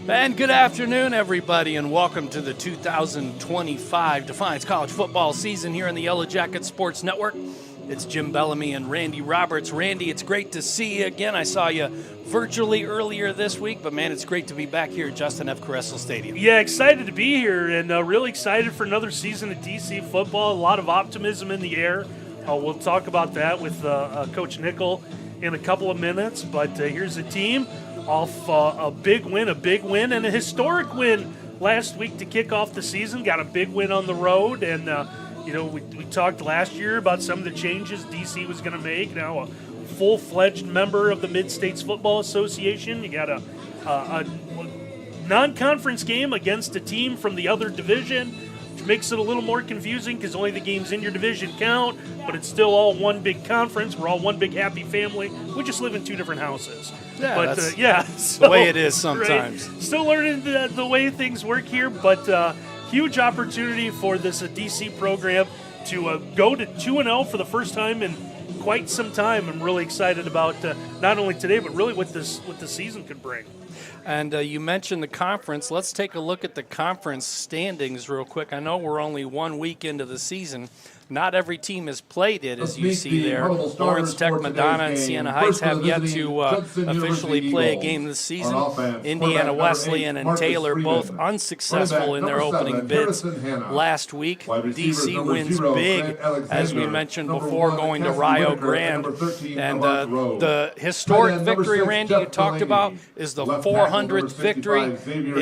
And good afternoon, everybody, and welcome to the 2025 Defiance College football season here on the Yellow Jacket Sports Network. It's Jim Bellamy and Randy Roberts. Randy, it's great to see you again. I saw you virtually earlier this week, but man, it's great to be back here at Justin F. Caressel Stadium. Yeah, excited to be here and really excited for another season of DC football. A lot of optimism in the air. We'll talk about that with Coach Nickel in a couple of minutes, but here's the team off a big win and a historic win last week to kick off the season. Got a big win on the road, and we talked last year about some of the changes DC was going to make. Now a full-fledged member of the Mid-States Football Association. You got a non-conference game against a team from the other division, which makes it a little more confusing because only the games in your division count, but it's still all one big conference. We're all one big happy family. We just live in two different houses. Yeah, but that's the way it is sometimes. Right? Still learning the way things work here, but huge opportunity for this DC program to go to 2-0 for the first time in quite some time. I'm really excited about not only today, but really what the season could bring. And you mentioned the conference. Let's take a look at the conference standings real quick. I know we're only 1 week into the season. Not every team has played it, as you see there. Lawrence Tech, Madonna, and Siena Heights have yet to officially play a game this season. Indiana Wesleyan and Taylor both unsuccessful in their opening bids last week. DC wins big, as we mentioned before, going to Rio Grand. And the historic victory, Randy, you talked about, is the 400th victory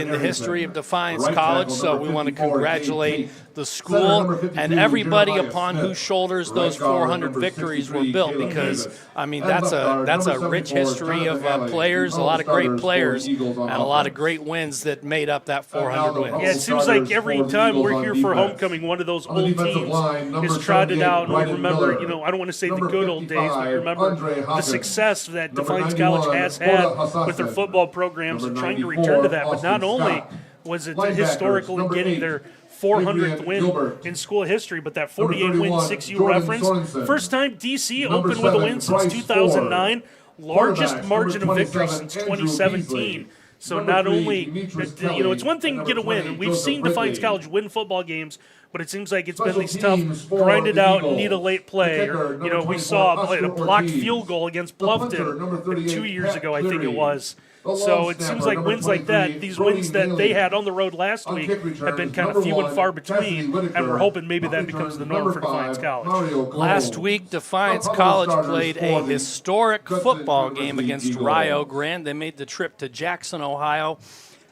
in the history of Defiance College. So we want to congratulate the school and everybody upon whose shoulders those 400 victories were built, because I mean that's a rich history of players, a lot of great players, and a lot of great wins that made up that 400 wins. Yeah, it seems like every time we're here for homecoming, one of those old teams is trotted out, and we remember, I don't want to say the good old days, but remember the success that Defiance College has had with their football programs and trying to return to that. But not only was it historical in getting their 400th win in school history, but that 48-win 6U reference. First time DC opened with a win since 2009. Largest margin of victory since 2017. So not only, it's one thing to get a win, and we've seen Defiance College win football games, but it seems like it's been these tough, grind it out, need a late play. Or, we saw a blocked field goal against Bluffton 2 years ago, I think it was. So it seems like wins like that, these wins that they had on the road last week have been kind of few and far between, and we're hoping maybe that becomes the norm for Defiance College. Last week, Defiance College played a historic football game against Rio Grand. They made the trip to Jackson, Ohio,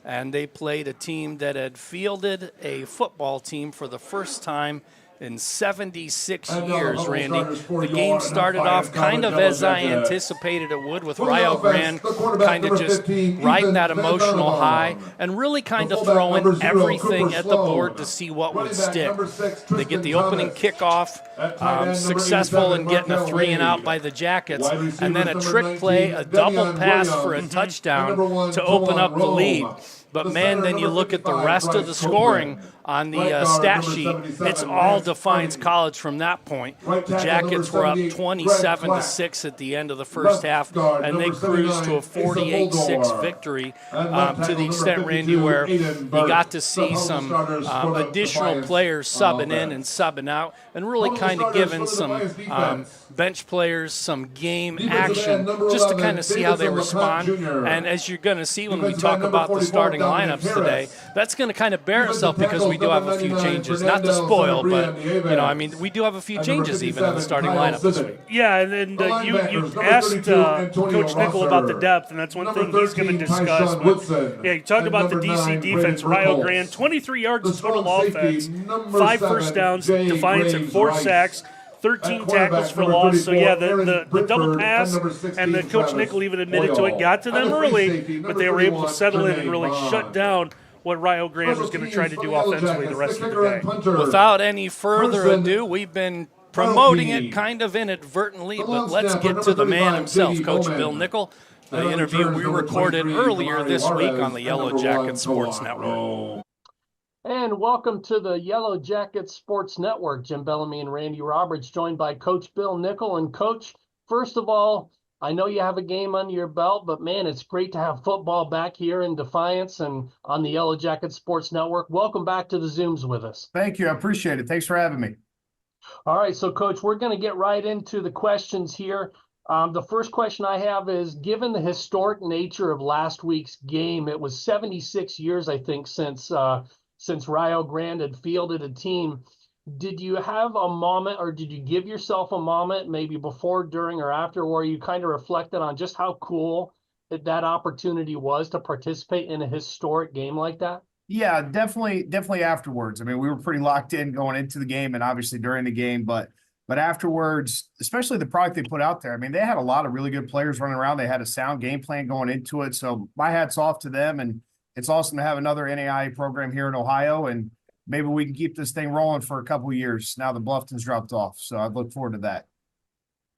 and they played a team that had fielded a football team for the first time in 76 years, Randy. The game started off kind of as I anticipated it would, with Rio Grand kind of just riding that emotional high and really kind of throwing everything at the board to see what would stick. They get the opening kickoff, successful in getting a 3-and-out by the Jackets, and then a trick play, a double pass for a touchdown to open up the lead. But, man, then you look at the rest of the scoring on the stat sheet. It's all Defiance College from that point. The Jackets were up 27-6 at the end of the first half, and they cruised to a 48-6 victory to the extent, Randy, where you got to see some additional players subbing in and subbing out and really kind of giving some bench players some game action just to kind of see how they respond. And as you're going to see when we talk about the starting lineups today, that's going to kind of bear itself because we do have a few changes. Not to spoil, but, we do have a few changes even in the starting lineup this week. Yeah, and you asked Coach Nickel about the depth, and that's one thing he's going to discuss. But, you talk about the DC defense. Rio Grand, 23 yards of total offense, 5 first downs, Defiance at 4 sacks, 13 tackles for loss. So, the double pass, and the Coach Nickel even admitted to it, got to them early, but they were able to settle in and really shut down what Rio Grand was going to try to do offensively the rest of the day. Without any further ado, we've been promoting it kind of inadvertently, but let's get to the man himself, Coach Bill Nickel. The interview we recorded earlier this week on the Yellow Jacket Sports Network. And welcome to the Yellow Jacket Sports Network. Jim Bellamy and Randy Roberts, joined by Coach Bill Nickel. And Coach, first of all, I know you have a game under your belt, but man, it's great to have football back here in Defiance and on the Yellow Jacket Sports Network. Welcome back to the Zooms with us. Thank you. I appreciate it. Thanks for having me. All right, so Coach, we're going to get right into the questions here. The first question I have is, given the historic nature of last week's game, it was 76 years, I think, since Rio Grande had fielded a team. Did you have a moment, or did you give yourself a moment, maybe before, during, or after, where you kind of reflected on just how cool that opportunity was to participate in a historic game like that? Yeah, definitely afterwards. I mean, we were pretty locked in going into the game and obviously during the game, but afterwards, especially the product they put out there. I mean, they had a lot of really good players running around. They had a sound game plan going into it. So my hat's off to them, and it's awesome to have another NAIA program here in Ohio, and maybe we can keep this thing rolling for a couple of years now that Bluffton's dropped off. So I look forward to that.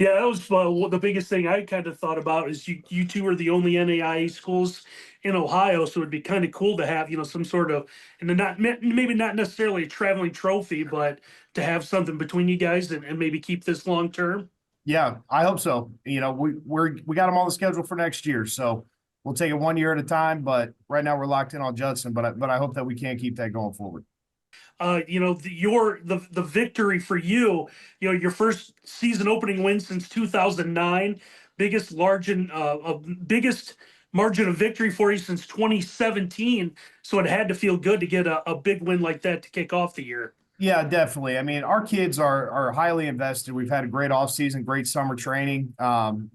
Yeah, that was the biggest thing I kind of thought about is you two are the only NAIA schools in Ohio, so it'd be kind of cool to have some sort of, and not maybe not necessarily a traveling trophy, but to have something between you guys and maybe keep this long term. Yeah, I hope so. We got them on the schedule for next year, so we'll take it 1 year at a time. But right now we're locked in on Judson, but I hope that we can keep that going forward. The victory for you, your first season opening win since 2009, biggest margin of victory for you since 2017. So it had to feel good to get a big win like that to kick off the year. Yeah, definitely. I mean, our kids are highly invested. We've had a great offseason, great summer training.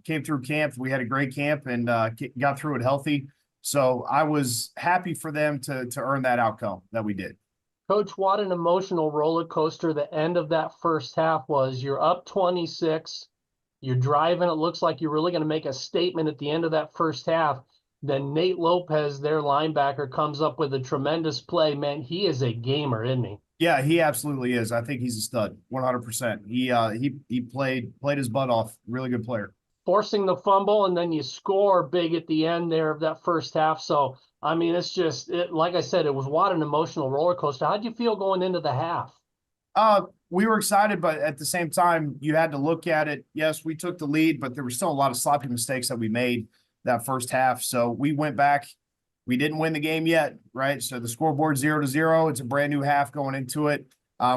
Came through camp. We had a great camp and got through it healthy. So I was happy for them to earn that outcome that we did. Coach, what an emotional roller coaster the end of that first half was. You're up 26. You're driving. It looks like you're really going to make a statement at the end of that first half. Then Nate Lopez, their linebacker, comes up with a tremendous play. Man, he is a gamer, isn't he? Yeah, he absolutely is. I think he's a stud, 100%. He played his butt off. Really good player. Forcing the fumble, and then you score big at the end there of that first half. So, I mean, it's just, like I said, it was what an emotional roller coaster. How'd you feel going into the half? We were excited, but at the same time, you had to look at it. Yes, we took the lead, but there were still a lot of sloppy mistakes that we made that first half. So we went back. We didn't win the game yet, right? So the scoreboard 0-0. It's a brand new half going into it.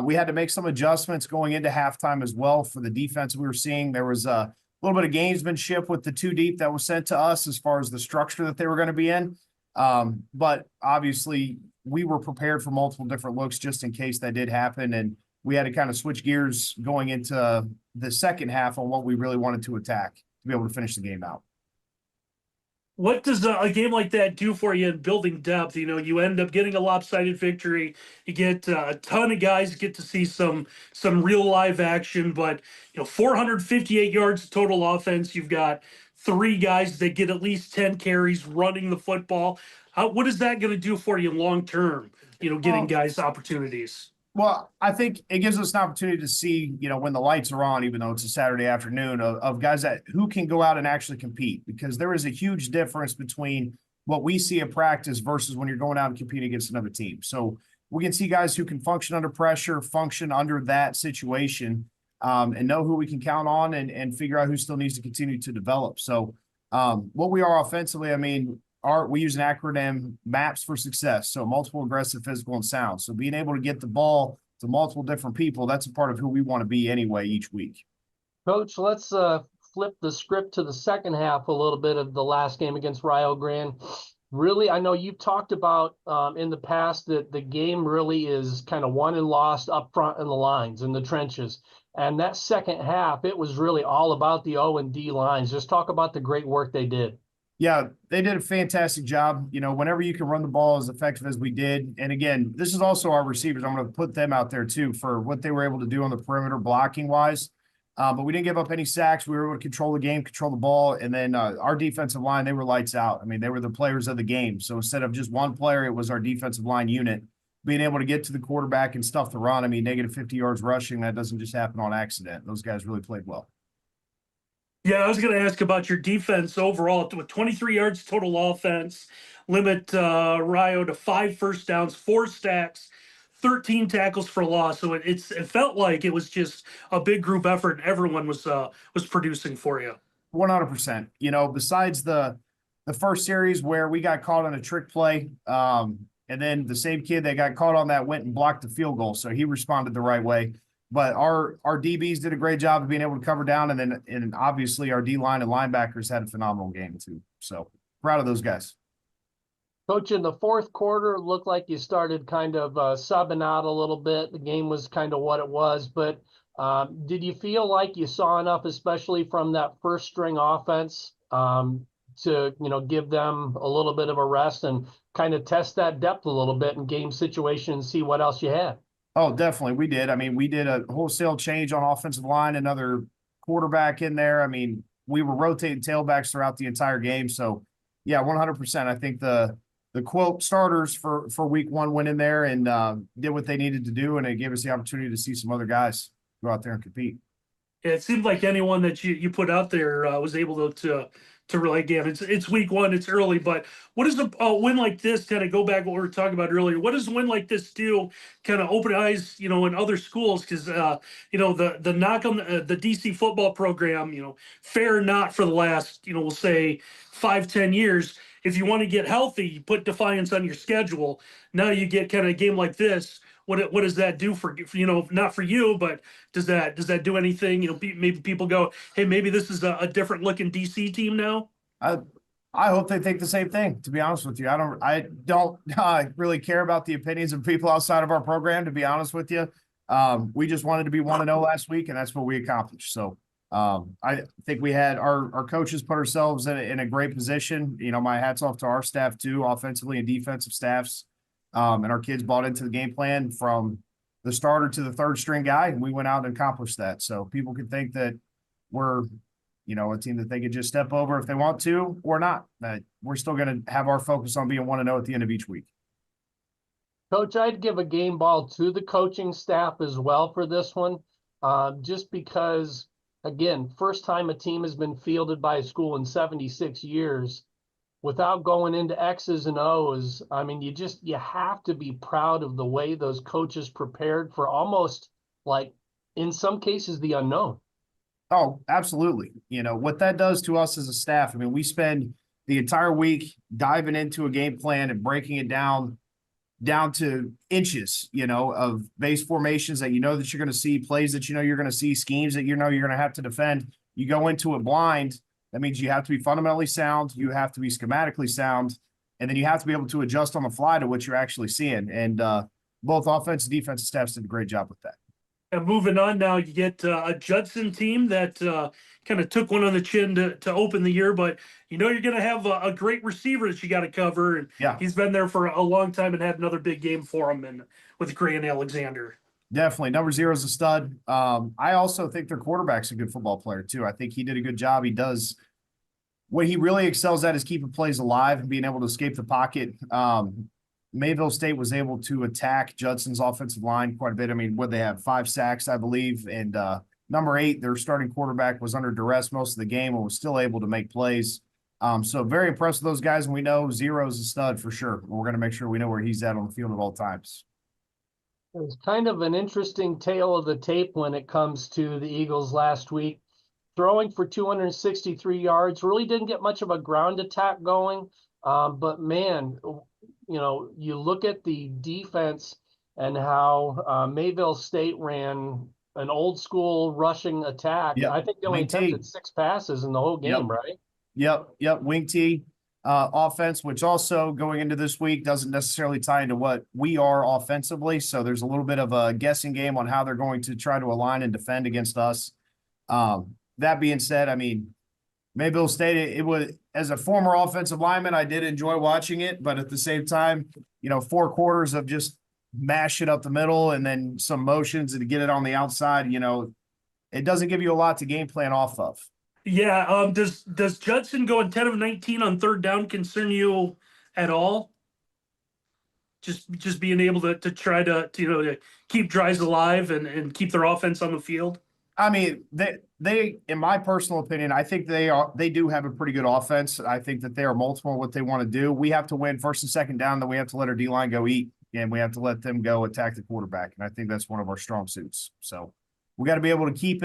We had to make some adjustments going into halftime as well for the defense we were seeing. There was a little bit of gamesmanship with the two deep that was sent to us as far as the structure that they were going to be in. But obviously, we were prepared for multiple different looks just in case that did happen. And we had to kind of switch gears going into the second half on what we really wanted to attack to be able to finish the game out. What does a game like that do for you in building depth? You end up getting a lopsided victory. You get a ton of guys get to see some real live action, but 458 yards total offense. You've got 3 guys that get at least 10 carries running the football. What is that going to do for you long term? Getting guys opportunities. Well, I think it gives us an opportunity to see, when the lights are on, even though it's a Saturday afternoon, of guys who can go out and actually compete, because there is a huge difference between what we see at practice versus when you're going out and competing against another team. So we can see guys who can function under pressure, function under that situation, and know who we can count on and figure out who still needs to continue to develop. So what we are offensively, I mean, we use an acronym, MAPS for success. So multiple, aggressive, physical, and sound. So being able to get the ball to multiple different people, that's a part of who we want to be anyway each week. Coach, let's flip the script to the second half a little bit of the last game against Rio Grande. Really, I know you've talked about in the past that the game really is kind of won and lost up front in the lines, in the trenches. And that second half, it was really all about the O and D lines. Just talk about the great work they did. Yeah, they did a fantastic job. Whenever you can run the ball as effective as we did. And again, this is also our receivers. I'm going to put them out there too for what they were able to do on the perimeter blocking wise. But we didn't give up any sacks. We were able to control the game, control the ball. And then our defensive line, they were lights out. I mean, they were the players of the game. So instead of just one player, it was our defensive line unit being able to get to the quarterback and stuff the run. I mean, negative 50 yards rushing, that doesn't just happen on accident. Those guys really played well. Yeah, I was going to ask about your defense overall. With 23 yards total offense, limit Rio to 5 first downs, 4 sacks, 13 tackles for loss. So it felt like it was just a big group effort, and everyone was producing for you. 100%. You know, besides the first series where we got caught on a trick play, and then the same kid that got caught on that went and blocked the field goal, so he responded the right way. But our DBs did a great job of being able to cover down, and obviously our D line and linebackers had a phenomenal game too. So proud of those guys. Coach, in the fourth quarter, it looked like you started kind of subbing out a little bit. The game was kind of what it was, but did you feel like you saw enough, especially from that first string offense, to give them a little bit of a rest and kind of test that depth a little bit in game situation and see what else you had? Oh, definitely, we did. I mean, we did a wholesale change on offensive line, another quarterback in there. I mean, we were rotating tailbacks throughout the entire game. So, yeah, 100%. I think the quote starters for week one went in there and did what they needed to do, and it gave us the opportunity to see some other guys go out there and compete. Yeah, it seemed like anyone that you put out there was able to really get. It's week one, it's early, but what does a win like this kind of go back to what we were talking about earlier? What does a win like this do? Kind of open eyes, in other schools, because the knock on the DC football program, fair or not for the last we'll say 5-10 years. If you want to get healthy, you put Defiance on your schedule. Now you get kind of a game like this. What does that do for not for you, but does that do anything? Maybe people go, hey, maybe this is a different looking DC team now. I hope they think the same thing, to be honest with you. I don't really care about the opinions of people outside of our program, to be honest with you. We just wanted to be 1-0 last week, and that's what we accomplished. So I think we had our coaches put ourselves in a great position. My hat's off to our staff too, offensively and defensive staffs. And our kids bought into the game plan from the starter to the third string guy, and we went out and accomplished that. So people can think that we're, a team that they could just step over if they want to or not. We're still going to have our focus on being 1-0 at the end of each week. Coach, I'd give a game ball to the coaching staff as well for this one, just because, again, first time a team has been fielded by a school in 76 years. Without going into X's and O's, I mean, you have to be proud of the way those coaches prepared for almost, like, in some cases, the unknown. Oh, absolutely. What that does to us as a staff, I mean, we spend the entire week diving into a game plan and breaking it down to inches, of base formations that that you're going to see, plays that you're going to see, schemes that you're going to have to defend. You go into it blind. That means you have to be fundamentally sound, you have to be schematically sound, and then you have to be able to adjust on the fly to what you're actually seeing. And both offense and defensive staffs did a great job with that. And moving on now, you get a Judson team that kind of took one on the chin to open the year, but you're going to have a great receiver that you got to cover, and he's been there for a long time and had another big game for him and with Grant Alexander. Definitely. Number 0 is a stud. I also think their quarterback's a good football player too. I think he did a good job. He does what he really excels at is keeping plays alive and being able to escape the pocket. Mayville State was able to attack Judson's offensive line quite a bit. I mean, what they have 5 sacks, I believe. And number 8, their starting quarterback was under duress most of the game and was still able to make plays. So very impressed with those guys. And we know 0 is a stud for sure. We're going to make sure we know where he's at on the field at all times. It was kind of an interesting tale of the tape when it comes to the Eagles last week. Throwing for 263 yards, really didn't get much of a ground attack going. But man, you look at the defense and how Mayville State ran an old school rushing attack. Yep. I think they only attempted 6 passes in the whole game, right? Yep. Wing T offense, which also going into this week doesn't necessarily tie into what we are offensively. So there's a little bit of a guessing game on how they're going to try to align and defend against us. That being said, I mean, Mayville State, it was, as a former offensive lineman, I did enjoy watching it, but at the same time, 4 quarters of just mash it up the middle and then some motions and to get it on the outside, it doesn't give you a lot to game plan off of. Yeah. Does Judson going 10 of 19 on third down concern you at all? Just being able to try to keep drives alive and keep their offense on the field? I mean, they, in my personal opinion, I think they do have a pretty good offense. I think that they are multiple in what they want to do. We have to win first and second down, then we have to let our D-line go eat, and we have to let them go attack the quarterback. And I think that's one of our strong suits. So we got to be able to keep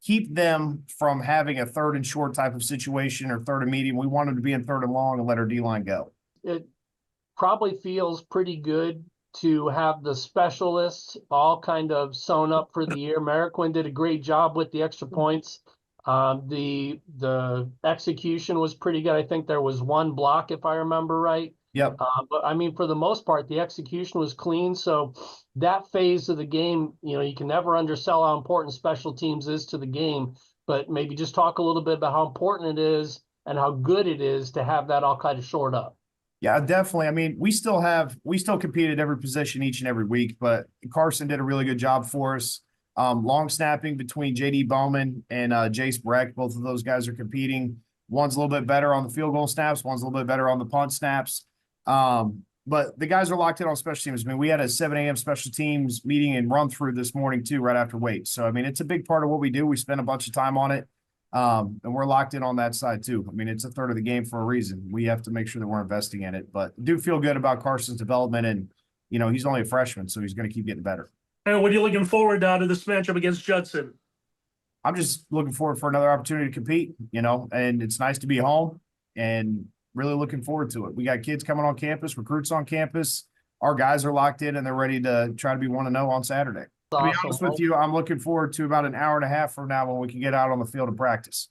keep them from having a 3rd and short type of situation or 3rd and medium. We want them to be in 3rd and long and let our D-line go. It probably feels pretty good to have the specialists all kind of sewn up for the year. Mariquin did a great job with the extra points. The execution was pretty good. I think there was one block, if I remember right. Yep. But I mean, for the most part, the execution was clean. So that phase of the game, you can never undersell how important special teams is to the game. But maybe just talk a little bit about how important it is and how good it is to have that all kind of shored up. Yeah, definitely. I mean, we still compete at every position each and every week, but Carson did a really good job for us. Long snapping between JD Bowman and Jace Breck. Both of those guys are competing. One's a little bit better on the field goal snaps. One's a little bit better on the punt snaps. But the guys are locked in on special teams. I mean, we had a 7 a.m. special teams meeting and run through this morning too, right after weight. So, I mean, it's a big part of what we do. We spend a bunch of time on it. And we're locked in on that side too. I mean, it's a third of the game for a reason. We have to make sure that we're investing in it, but do feel good about Carson's development. And, he's only a freshman, so he's going to keep getting better. And what are you looking forward to this matchup against Judson? I'm just looking forward for another opportunity to compete, and it's nice to be home and really looking forward to it. We got kids coming on campus, recruits on campus. Our guys are locked in and they're ready to try to be 1-0 on Saturday. To be honest with you, I'm looking forward to about an hour and a half from now when we can get out on the field and practice.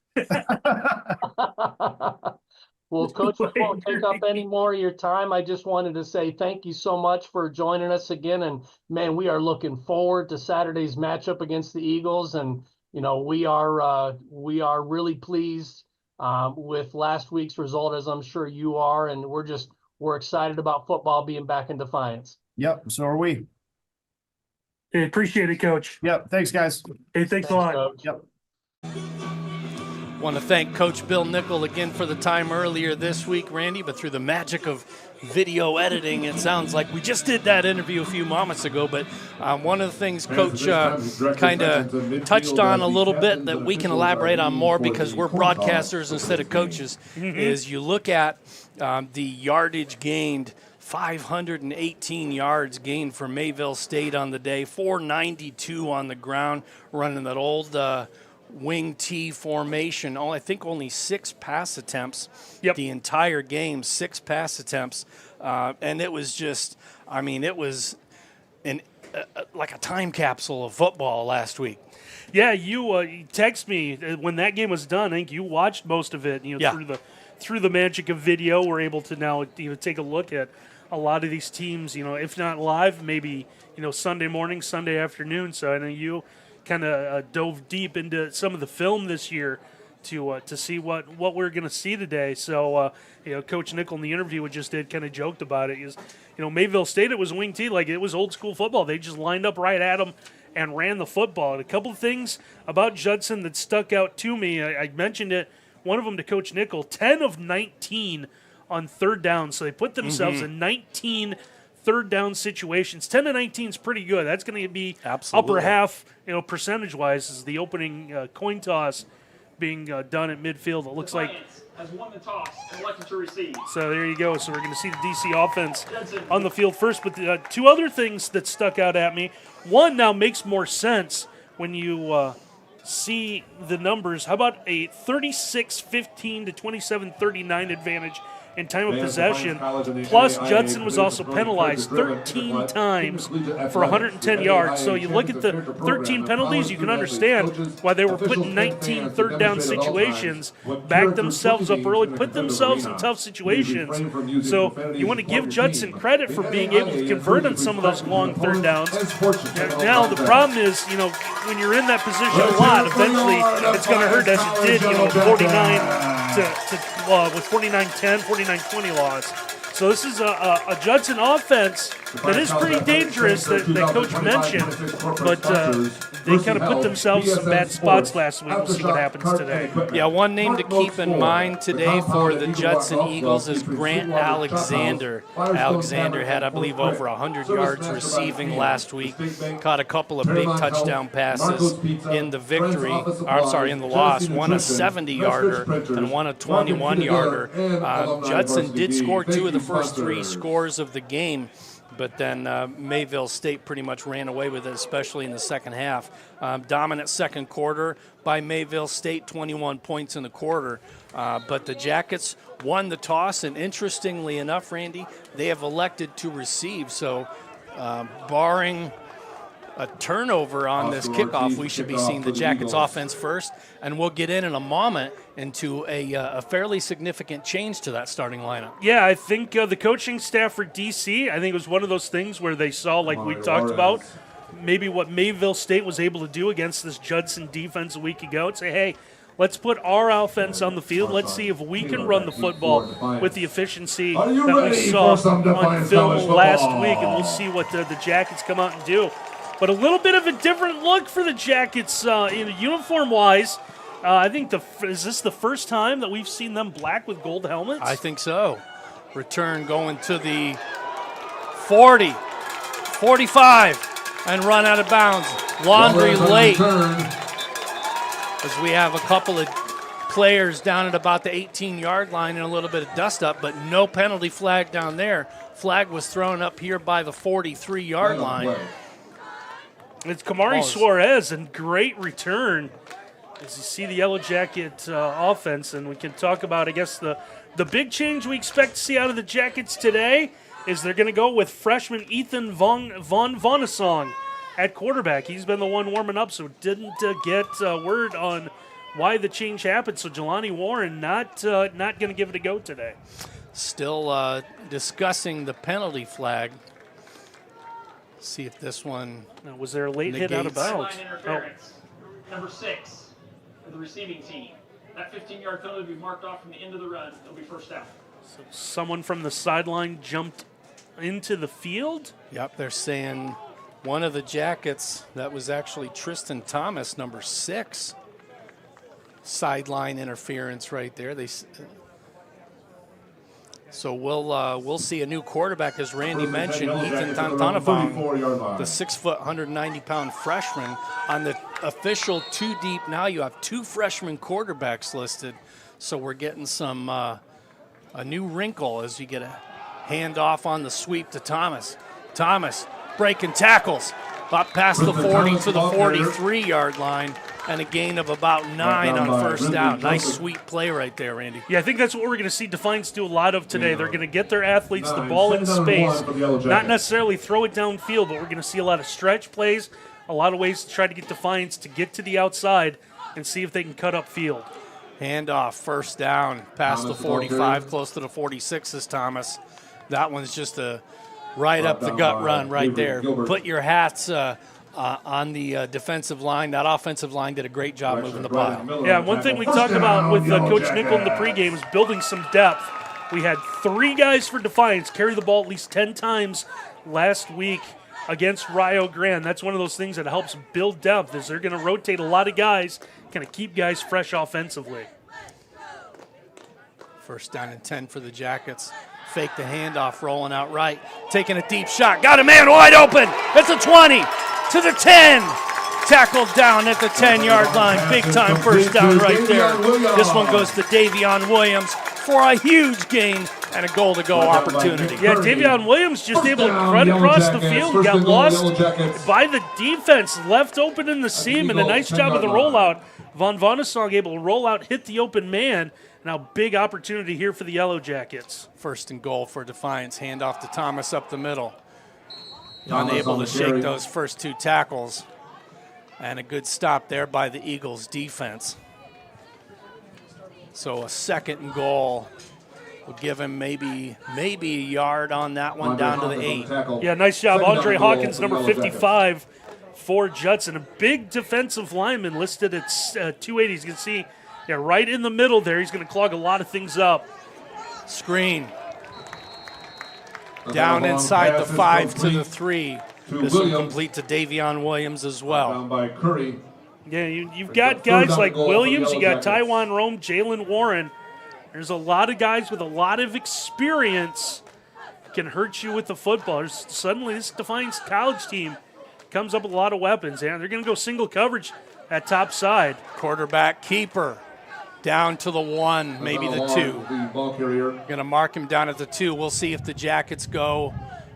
Well, Coach, we won't take up any more of your time. I just wanted to say thank you so much for joining us again. And, man, we are looking forward to Saturday's matchup against the Eagles. And, we are really pleased with last week's result, as I'm sure you are. And we're excited about football being back in Defiance. Yep, so are we. Hey, appreciate it, Coach. Yep, thanks, guys. Hey, thanks a lot. Coach. Yep. Want to thank Coach Bill Nickel again for the time earlier this week, Randy, but through the magic of video editing, it sounds like we just did that interview a few moments ago, but one of the things Coach kind of touched on a little bit that we can elaborate on more because we're broadcasters instead of coaches is you look at the yardage gained, 518 yards gained for Mayville State on the day, 492 on the ground, running that old wing T formation. I think only 6 pass attempts the entire game, 6 pass attempts. And it was just, it was like a time capsule of football last week. Yeah, you text me when that game was done. I think you watched most of it. Through the magic of video, we're able to now take a look at a lot of these teams. If not live, maybe Sunday morning, Sunday afternoon. So I know you kind of dove deep into some of the film this year to see what we're going to see today. So Coach Nickel in the interview we just did kind of joked about it. He was, Mayville State, it was wing T, like it was old school football. They just lined up right at them and ran the football. And a couple of things about Judson that stuck out to me. I mentioned it. One of them to Coach Nickel, 10 of 19 on third down. So they put themselves in 19 third down situations. 10 to 19 is pretty good. That's going to be upper half, percentage-wise, is the opening coin toss being done at midfield. It looks like has won the toss and elected to receive. So there you go. So we're going to see the DC offense on the field first. But 2 other things that stuck out at me. One now makes more sense when you see the numbers. How about a 36-15 to 27-39 advantage in time of possession, plus Judson was also penalized 13 times for 110 yards. So you look at the 13 penalties, you can understand why they were put in 19 third down situations, back themselves up early, put themselves in tough situations. So you want to give Judson credit for being able to convert on some of those long third downs. Now the problem is, when you're in that position a lot, eventually it's going to hurt, as it did, 49 with 49-10, 49-20 loss. So this is a Judson offense that is pretty dangerous that Coach mentioned, but they kind of put themselves in some bad spots last week. We'll see what happens today. Yeah, one name to keep in mind today for the Judson Eagles is Grant Alexander. Alexander had, I believe, over 100 yards receiving last week. Caught a couple of big touchdown passes in the victory. In the loss. One a 70-yarder and one a 21-yarder. Judson did score 2 of the first 3 scores of the game. But then Mayville State pretty much ran away with it, especially in the second half. Dominant second quarter by Mayville State, 21 points in the quarter. But the Jackets won the toss, and interestingly enough, Randy, they have elected to receive. So barring a turnover on this kickoff, we should be seeing the Jackets offense first, and we'll get in a moment into a fairly significant change to that starting lineup. Yeah, I think the coaching staff for DC, I think it was one of those things where they saw, like we talked about, maybe what Mayville State was able to do against this Judson defense a week ago and say, hey, let's put our offense on the field. Let's see if we can run the football with the efficiency that we saw on film last week, and we'll see what the Jackets come out and do. But a little bit of a different look for the Jackets uniform-wise. I think is this the first time that we've seen them black with gold helmets? I think so. Return going to the 40, 45, and run out of bounds. Laundry late, as we have a couple of players down at about the 18-yard line and a little bit of dust up, but no penalty flag down there. Flag was thrown up here by the 43-yard line. It's Kamari Suarez, and great return as you see the Yellow Jacket offense. And we can talk about, I guess, the big change we expect to see out of the Jackets today is they're going to go with freshman Ethan von Vonnesong at quarterback. He's been the one warming up, so didn't get word on why the change happened. So Jelani Warren not going to give it a go today. Still discussing the penalty flag. See if this one was there a late hit out of bounds. Interference. Number 6 for the receiving team. That 15-yard penalty will be marked off from the end of the run. It'll be first down. So someone from the sideline jumped into the field? Yep, they're saying one of the Jackets, that was actually Tristan Thomas, number 6. Sideline interference right there. So we'll see a new quarterback, as Randy mentioned, Ethan Tantanavong, the 6', 190-pound freshman. On the official 2 deep now, you have 2 freshman quarterbacks listed. So we're getting some a new wrinkle as you get a handoff on the sweep to Thomas. Thomas breaking tackles, about past the 40 to the 43-yard line, and a gain of about 9 on first down. Nice sweep play right there, Randy. Yeah, I think that's what we're going to see Defiance do a lot of today. They're going to get their athletes the ball in space, not necessarily throw it downfield, but we're going to see a lot of stretch plays, a lot of ways to try to get Defiance to get to the outside and see if they can cut upfield. Handoff, first down, past the 45, close to the 46 is Thomas. That one's just a right up the gut run right there. Put your hats on the defensive line. That offensive line did a great job moving the pile. Yeah, one thing we talked about with Coach Nickel in the pregame is building some depth. We had 3 guys for Defiance carry the ball at least 10 times last week against Rio Grand. That's one of those things that helps build depth, is they're going to rotate a lot of guys, kind of keep guys fresh offensively. First down and 10 for the Jackets. Fake the handoff, rolling out right, taking a deep shot. Got a man wide open. It's a 20 to the 10. Tackled down at the 10-yard line. Big time first down right there. This one goes to Davion Williams for a huge gain and a goal-to-go opportunity. Yeah, Davion Williams just able to run across the field, got lost by the defense, left open in the seam, and a nice job of the rollout. Von Vonnesong able to roll out, hit the open man. Now big opportunity here for the Yellow Jackets. First and goal for Defiance. Handoff to Thomas up the middle. Unable to shake those first 2 tackles. And a good stop there by the Eagles defense. So a second and goal will give him maybe a yard on that one down to the 8. Yeah, nice job. Andre Hawkins, number 55 for Judson. A big defensive lineman listed at 280. You can see, yeah, right in the middle there. He's going to clog a lot of things up. Screen. Down inside the 5 to the 3. This will complete to Davion Williams as well. Yeah, you've got guys like Williams, you got Taiwan Rome, Jalen Warren. There's a lot of guys with a lot of experience can hurt you with the football. Suddenly this Defiance College team comes up with a lot of weapons, and they're going to go single coverage at top side. Quarterback keeper down to the 1, maybe the 2. Going to mark him down at the 2. We'll see if the Jackets go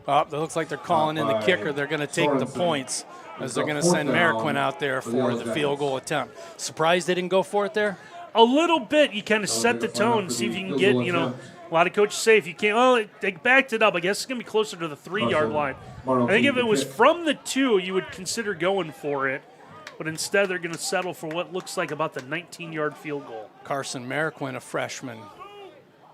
Oh, it looks like they're calling in the kicker. They're going to take the points as they're going to send Mariquin out there for the field goal attempt. Surprised they didn't go for it there? A little bit. You kind of set the tone, see if you can get, a lot of coaches say if you can't, well, they backed it up. I guess it's going to be closer to the 3-yard line. I think if it was from the 2, you would consider going for it. But instead, they're going to settle for what looks like about the 19-yard field goal. Carson Mariquin, a freshman,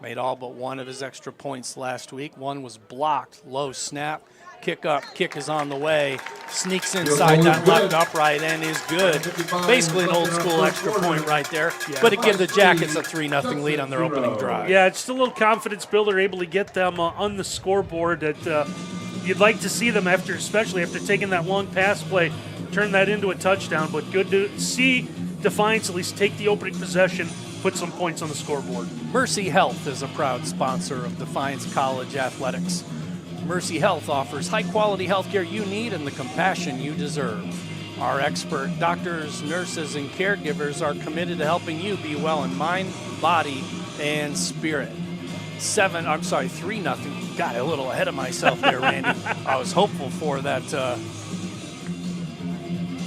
made all but one of his extra points last week. One was blocked, low snap, kick up, kick is on the way, sneaks inside that left upright and is good. Basically an old school extra point right there, but it gives the Jackets a 3-0 lead on their opening drive. Yeah, it's just a little confidence builder, able to get them on the scoreboard that you'd like to see them especially after taking that long pass play, turn that into a touchdown, but good to see Defiance at least take the opening possession, put some points on the scoreboard. Mercy Health is a proud sponsor of Defiance College Athletics. Mercy Health offers high-quality health care you need and the compassion you deserve. Our expert doctors, nurses, and caregivers are committed to helping you be well in mind, body, and spirit. 3-0. Got a little ahead of myself there, Randy. I was hopeful for that.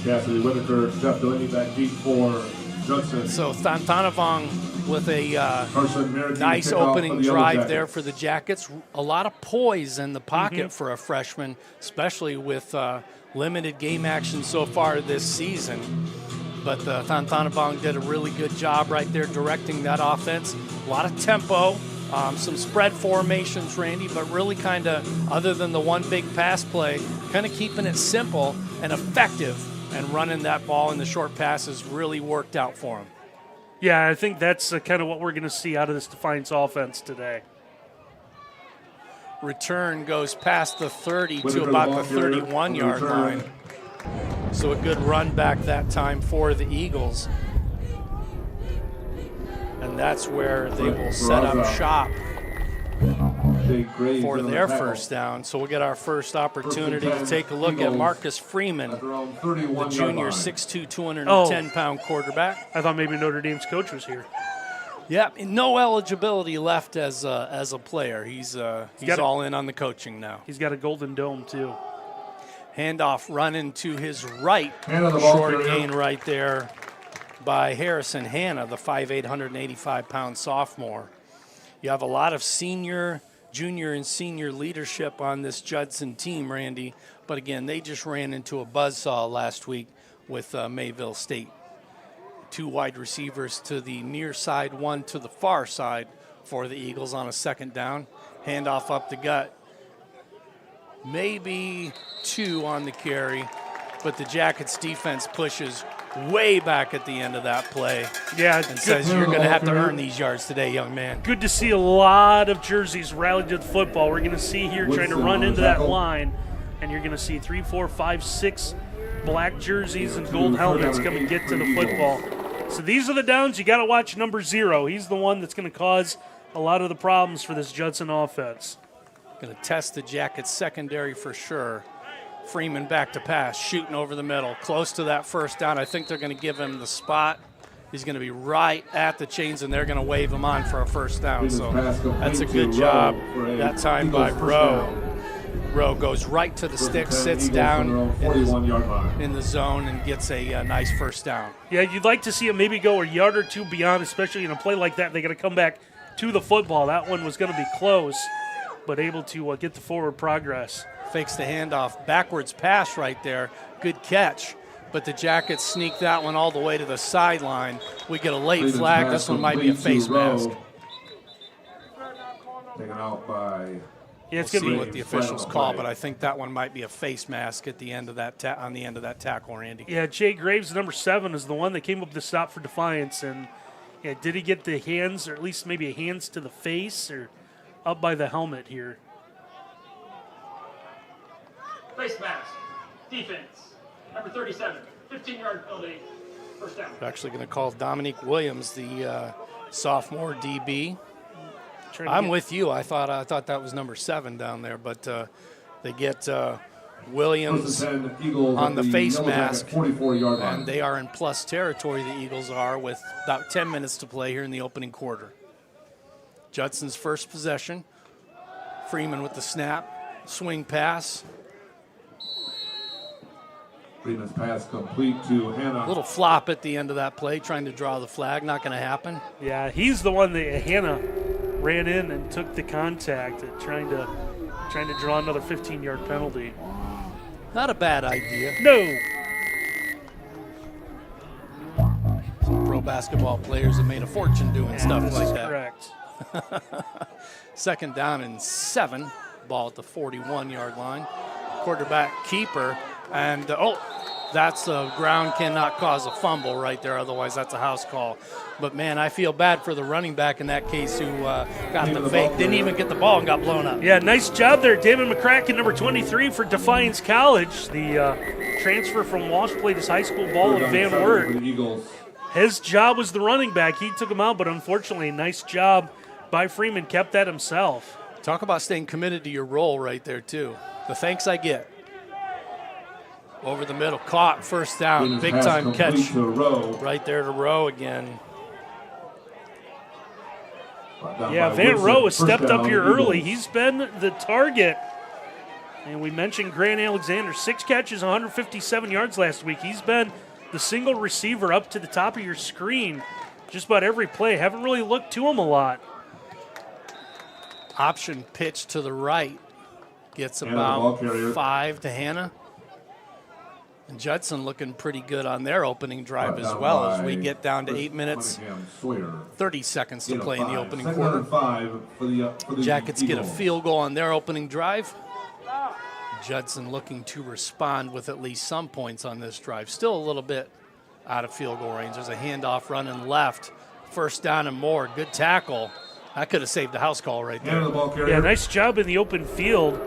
Cassidy Whitaker, Jeff Delaney back deep for Judson. So Thanthanavong with a nice opening drive there for the Jackets. A lot of poise in the pocket for a freshman, especially with limited game action so far this season. But Thanthanavong did a really good job right there directing that offense. A lot of tempo, some spread formations, Randy, but really kind of, other than the one big pass play, kind of keeping it simple and effective, and running that ball in the short passes really worked out for him. Yeah, I think that's kind of what we're going to see out of this Defiance offense today. Return goes past the 30 to about the 31-yard line. So a good run back that time for the Eagles. And that's where they will set up shop for their first down. So we'll get our first opportunity to take a look at Marcus Freeman, the junior 6'2", 210-pound quarterback. I thought maybe Notre Dame's coach was here. Yeah, no eligibility left as a player. He's all in on the coaching now. He's got a golden dome, too. Handoff running to his right, short gain right there by Harrison Hanna, the 5'8", 185-pound sophomore. You have a lot of junior and senior leadership on this Judson team, Randy. But again, they just ran into a buzzsaw last week with Mayville State. 2 wide receivers to the near side, 1 to the far side for the Eagles on a second down. Handoff up the gut. Maybe 2 on the carry, but the Jackets defense pushes way back at the end of that play. Yeah, and says you're going to have to earn these yards today, young man. Good to see a lot of jerseys rallied to the football. We're going to see here trying to run into that line, and you're going to see 3, 4, 5, 6 black jerseys and gold helmets come and get to the football. So these are the downs. You got to watch number 0. He's the one that's going to cause a lot of the problems for this Judson offense. Going to test the Jackets secondary for sure. Freeman back to pass, shooting over the middle, close to that first down. I think they're going to give him the spot. He's going to be right at the chains, and they're going to wave him on for a first down. So that's a good job that time by Rowe. Rowe goes right to the stick, sits down in the zone, and gets a nice first down. Yeah, you'd like to see him maybe go a yard or 2 beyond, especially in a play like that. They got to come back to the football. That one was going to be close, but able to get the forward progress. Fakes the handoff, backwards pass right there. Good catch, but the Jackets sneak that one all the way to the sideline. We get a late flag. This one might be a face mask. Taken out by. Yeah, it's we'll going see to be what the officials call, but I think that one might be a face mask at the end of that on the end of that tackle, Randy. Yeah, Jay Graves, number 7, is the one that came up to stop for Defiance, and yeah, did he get the hands, or at least maybe a hands to the face, or up by the helmet here? Face mask. Defense. Number 37. 15-yard penalty. First down. They're actually going to call Dominique Williams, the sophomore DB. I'm with you. I thought that was number 7 down there, but they get Williams on the face mask, and they are in plus territory, the Eagles are, with about 10 minutes to play here in the opening quarter. Judson's first possession. Freeman with the snap. Swing pass. Freeman's pass complete to Hannah. Little flop at the end of that play, trying to draw the flag. Not going to happen. Yeah, he's the one that Hannah ran in and took the contact, trying to draw another 15-yard penalty. Not a bad idea. No. Some pro basketball players have made a fortune doing stuff This like is that. correct. 2nd down and 7. Ball at the 41-yard line. Quarterback keeper. And, that's the ground cannot cause a fumble right there. Otherwise, that's a house call. But, man, I feel bad for the running back in that case who got the fake. Didn't even get the ball and got blown up. Yeah, nice job there. Damon McCracken, number 23 for Defiance College. The transfer from Walsh played his high school ball at Van Wert. His job was the running back. He took him out, but unfortunately, nice job by Freeman. Kept that himself. Talk about staying committed to your role right there, too. The thanks I get. Over the middle, caught, 1st down, big time catch right there to Rowe again. Yeah, Van Rowe has stepped up here early. He's been the target. And we mentioned Grant Alexander, 6 catches, 157 yards last week. He's been the single receiver up to the top of your screen just about every play. Haven't really looked to him a lot. Option pitch to the right. Gets about 5 to Hannah. And Judson looking pretty good on their opening drive as well as we get down to 8 minutes, 30 seconds to play in the opening quarter. Jackets get a field goal on their opening drive. Judson looking to respond with at least some points on this drive. Still a little bit out of field goal range. There's a handoff running left. 1st down and more. Good tackle. That could have saved the house call right there. Yeah, nice job in the open field.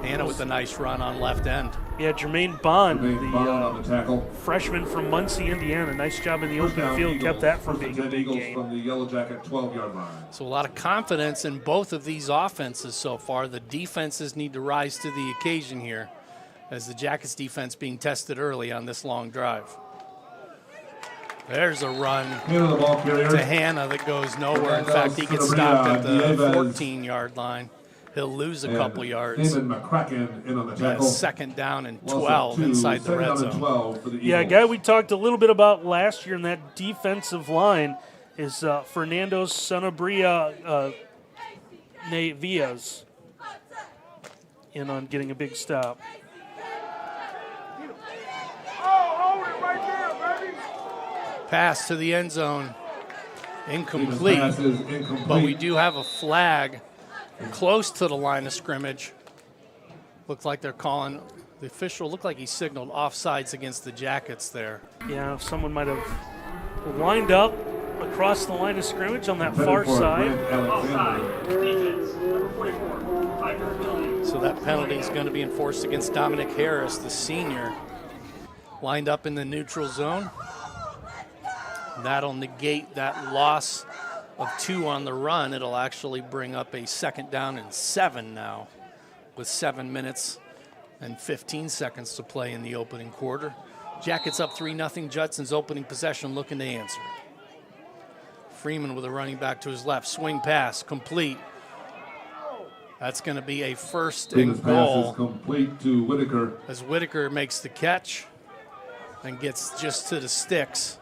Hannah with a nice run on left end. Yeah, Jermaine Bond, on the tackle. Freshman from Muncie, Indiana. Nice job in the open field. Kept that from being a big Eagles game. from the Yellow Jacket 12-yard line. So a lot of confidence in both of these offenses so far. The defenses need to rise to the occasion here as the Jackets defense being tested early on this long drive. There's a run to Hannah that goes nowhere. In fact, he gets stopped at the 14-yard line. He'll lose a couple yards. Damon McCracken in on the tackle. 2nd down and 12 inside the red zone. Yeah, a guy we talked a little bit about last year in that defensive line is Fernando Sanabria Villas in on getting a big stop. Pass to the end zone. Incomplete. But we do have a flag close to the line of scrimmage. Looked like they're calling, the official looked like he signaled offsides against the Jackets there. Yeah, someone might have lined up across the line of scrimmage on that far side. Offside. Defense. Number 44. 5-yard penalty. So that penalty is going to be enforced against Dominic Harris, the senior. Lined up in the neutral zone. That'll negate that loss of 2 on the run. It'll actually bring up a 2nd down and 7 now with 7 minutes and 15 seconds to play in the opening quarter. Jackets up 3-0. Judson's opening possession looking to answer. Freeman with a running back to his left. Swing pass, complete. That's going to be a 1st and goal. Pass is complete to Whitaker. As Whitaker makes the catch and gets just to the sticks.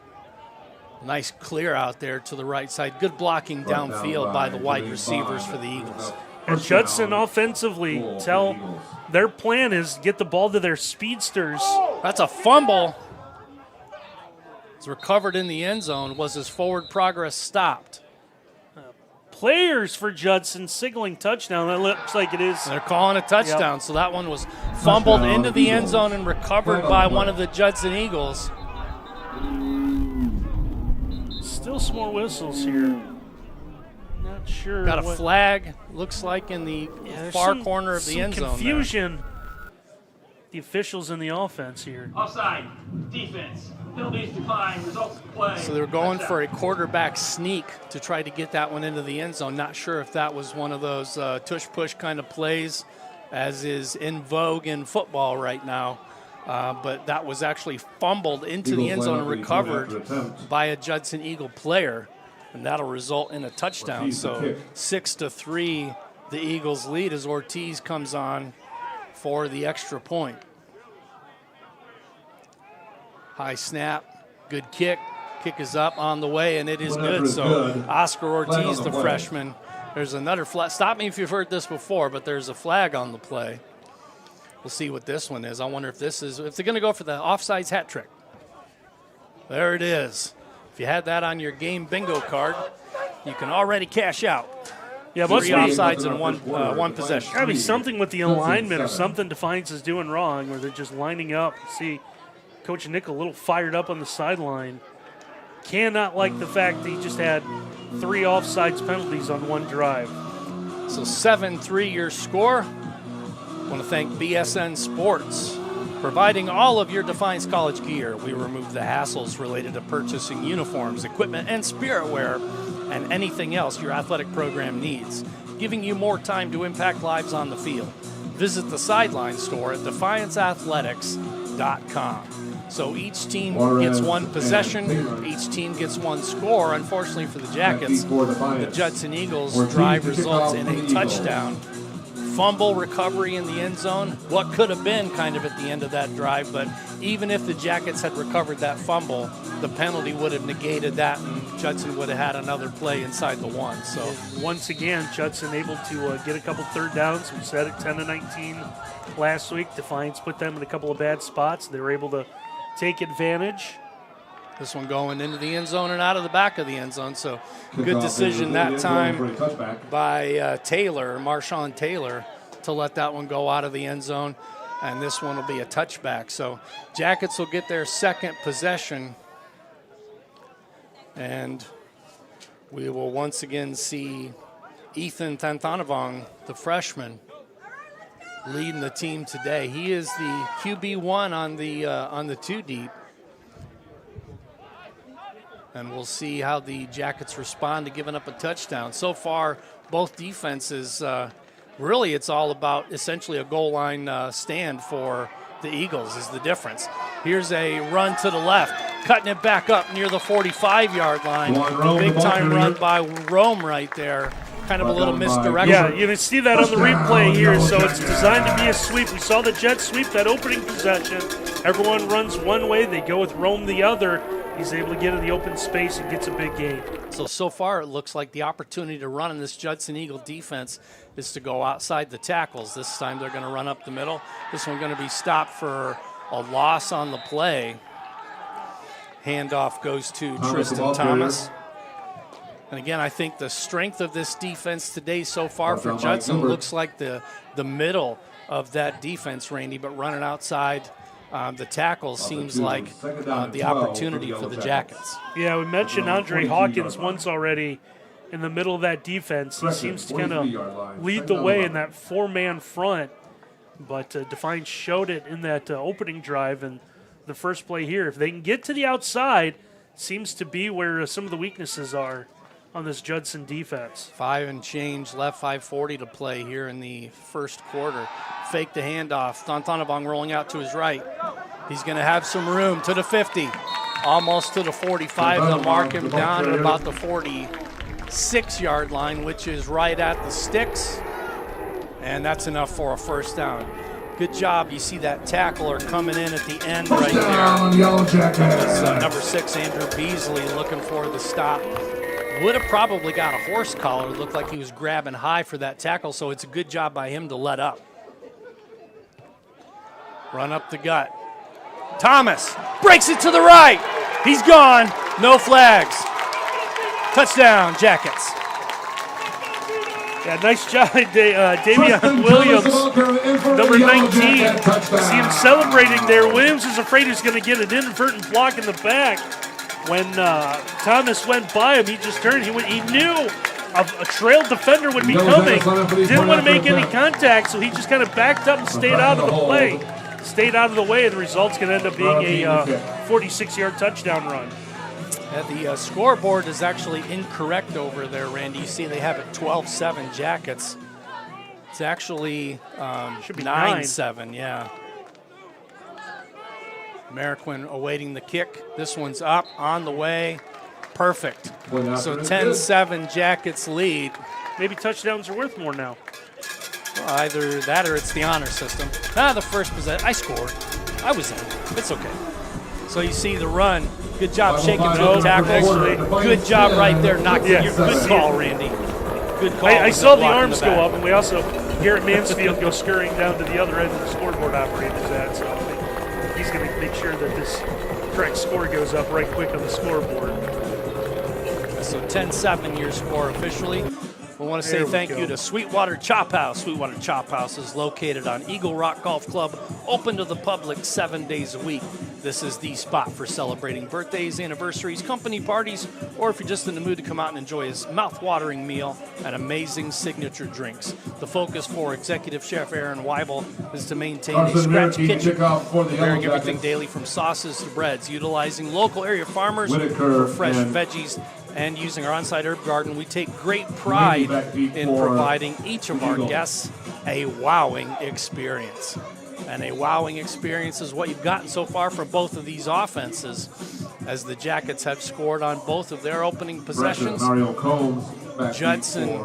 Nice clear out there to the right side. Good blocking downfield by the wide receivers for the Eagles. And Judson offensively, their plan is get the ball to their speedsters. That's a fumble. It's recovered in the end zone. Was his forward progress stopped? Players for Judson signaling touchdown. That looks like it is. They're calling a touchdown. So that one was fumbled into the end zone and recovered by one of the Judson Eagles. Still some more whistles here. Not sure. Got a flag, looks like, in the far corner of the end zone. Confusion. The officials in the offense here. Offside. Defense. Penalties decline. Results of play. So they were going for a quarterback sneak to try to get that one into the end zone. Not sure if that was one of those tush-push kind of plays, as is in vogue in football right now. But that was actually fumbled into the end zone and recovered by a Judson Eagle player, and that'll result in a touchdown. So 6-3 the Eagles lead as Ortiz comes on for the extra point. High snap, good kick. Kick is up on the way, and it is good. So Oscar Ortiz, the freshman. There's another flag. Stop me if you've heard this before, but there's a flag on the play. We'll see what this one is. I wonder if this is, if they're going to go for the offsides hat trick. There it is. If you had that on your game bingo card, you can already cash out. Yeah, three offsides in one possession. Gotta be something with the alignment or something Defiance is doing wrong, or they're just lining up. See Coach Nick a little fired up on the sideline. Cannot like the fact that he just had 3 offsides penalties on one drive. So 7-3 your score. I want to thank BSN Sports, providing all of your Defiance College gear. We remove the hassles related to purchasing uniforms, equipment, and spirit wear, and anything else your athletic program needs, giving you more time to impact lives on the field. Visit the sideline store at defianceathletics.com. So each team gets one possession, each team gets one score. Unfortunately for the Jackets, the Judson Eagles drive results in a touchdown. Fumble recovery in the end zone, what could have been kind of at the end of that drive, but even if the Jackets had recovered that fumble, the penalty would have negated that and Judson would have had another play inside the 1. So once again, Judson able to get a couple third downs. We said it, 10-19 last week. Defiance put them in a couple of bad spots. They were able to take advantage. This one going into the end zone and out of the back of the end zone. So good decision that time by Taylor, Marshawn Taylor, to let that one go out of the end zone. And this one will be a touchback. So Jackets will get their second possession. And we will once again see Ethan Tanthanavong, the freshman, leading the team today. He is the QB1 on the 2 deep. And we'll see how the Jackets respond to giving up a touchdown. So far, both defenses, really it's all about essentially a goal line stand for the Eagles is the difference. Here's a run to the left, cutting it back up near the 45-yard line. Big-time run by Rome right there. Kind of a little misdirection. Yeah, you can see that on the replay here, so it's designed to be a sweep. We saw the Jets sweep that opening possession. Everyone runs one way, they go with Rome the other. He's able to get in the open space and gets a big gain. So far it looks like the opportunity to run in this Judson Eagle defense is to go outside the tackles. This time they're going to run up the middle. This one going to be stopped for a loss on the play. Handoff goes to Tristan Thomas. And again, I think the strength of this defense today so far for Judson looks like the middle of that defense, Randy, but running outside the tackles seems like the opportunity for the Jackets. Yeah, we mentioned Andre Hawkins once already in the middle of that defense. He seems to kind of lead the way in that 4-man front, but Defiance showed it in that opening drive and the first play here. If they can get to the outside, seems to be where some of the weaknesses are on this Judson defense. 5 and change left, 5:40 to play here in the first quarter. Fake the handoff. Tanthanavong rolling out to his right. He's going to have some room to the 50, almost to the 45. They'll mark him down at about the 46-yard line, which is right at the sticks, and that's enough for a first down. Good job. You see that tackler coming in at the end right there. It's number 6, Andrew Beasley, looking for the stop. Would have probably got a horse collar. Looked like he was grabbing high for that tackle, so it's a good job by him to let up. Run up the gut. Thomas breaks it to the right. He's gone. No flags. Touchdown, Jackets. Yeah, nice job, Davion Williams, number 19. See him celebrating there. Williams is afraid he's going to get an inadvertent block in the back. When Thomas went by him, he just turned. He knew a trail defender would be coming. Didn't want to make any contact, so he just kind of backed up and stayed out of the play. Stayed out of the way, and the result's going to end up being a 46-yard touchdown run. The scoreboard is actually incorrect over there, Randy. You see they have it 12-7 Jackets. It's actually should be 9-7, yeah. Marquin awaiting the kick. This one's up, on the way. Perfect. So 10-7 Jackets lead. Maybe touchdowns are worth more now. Either that or it's the honor system. The first possession, I scored. I was in. It's okay. So you see the run. Good job shaking through the tackles. Good job right there knocking your good call, Randy. Good call. I saw the arms go up, and we also, Garrett Mansfield go scurrying down to the other end of the scoreboard operator's at, so he's going to make sure that this correct score goes up right quick on the scoreboard. So 10-7 your score officially. We want to say thank you to Sweetwater Chop House. Sweetwater Chop House is located on Eagle Rock Golf Club, open to the public 7 days a week. This is the spot for celebrating birthdays, anniversaries, company parties, or if you're just in the mood to come out and enjoy his mouth-watering meal and amazing signature drinks. The focus for Executive Chef Aaron Weibel is to maintain a scratch kitchen, preparing everything daily from sauces to breads, utilizing local area farmers for fresh veggies, and using our on-site herb garden. We take great pride in providing each of our guests a wowing experience. And a wowing experience is what you've gotten so far from both of these offenses, as the Jackets have scored on both of their opening possessions. Judson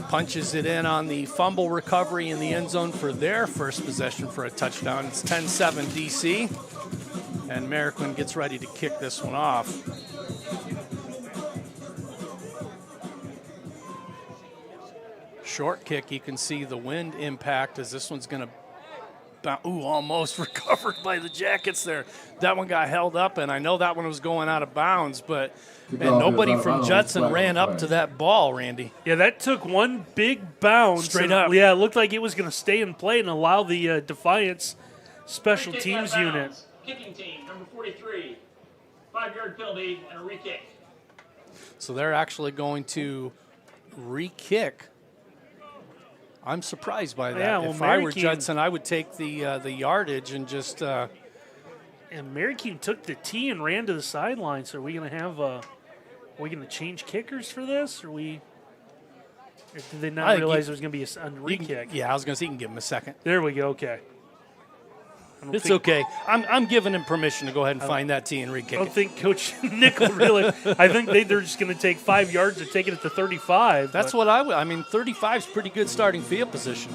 punches it in on the fumble recovery in the end zone for their first possession for a touchdown. It's 10-7 DC, and Mariquin gets ready to kick this one off. Short kick, you can see the wind impact as this one's going to almost recovered by the Jackets there. That one got held up, and I know that one was going out of bounds, but man, nobody from Judson ran up to that ball, Randy. Yeah, that took one big bounce. Straight up. Yeah, it looked like it was going to stay in play and allow the Defiance special teams unit. Kicking team, number 43. 5-yard penalty and a re-kick. So they're actually going to re-kick. I'm surprised by that. Yeah, well, if I were Judson, I would take the yardage and just. And Mariquin took the tee and ran to the sideline. So are we going to have? Are we going to change kickers for this? Or did they not realize there was going to be a re-kick? Yeah, I was going to say you can give him a second. There we go. Okay. It's okay. I'm giving him permission to go ahead and find that tee and re-kick it. I don't think Coach Nickel really. I think they're just going to take 5 yards and take it at the 35. That's what I would. I mean, 35 is pretty good starting field position.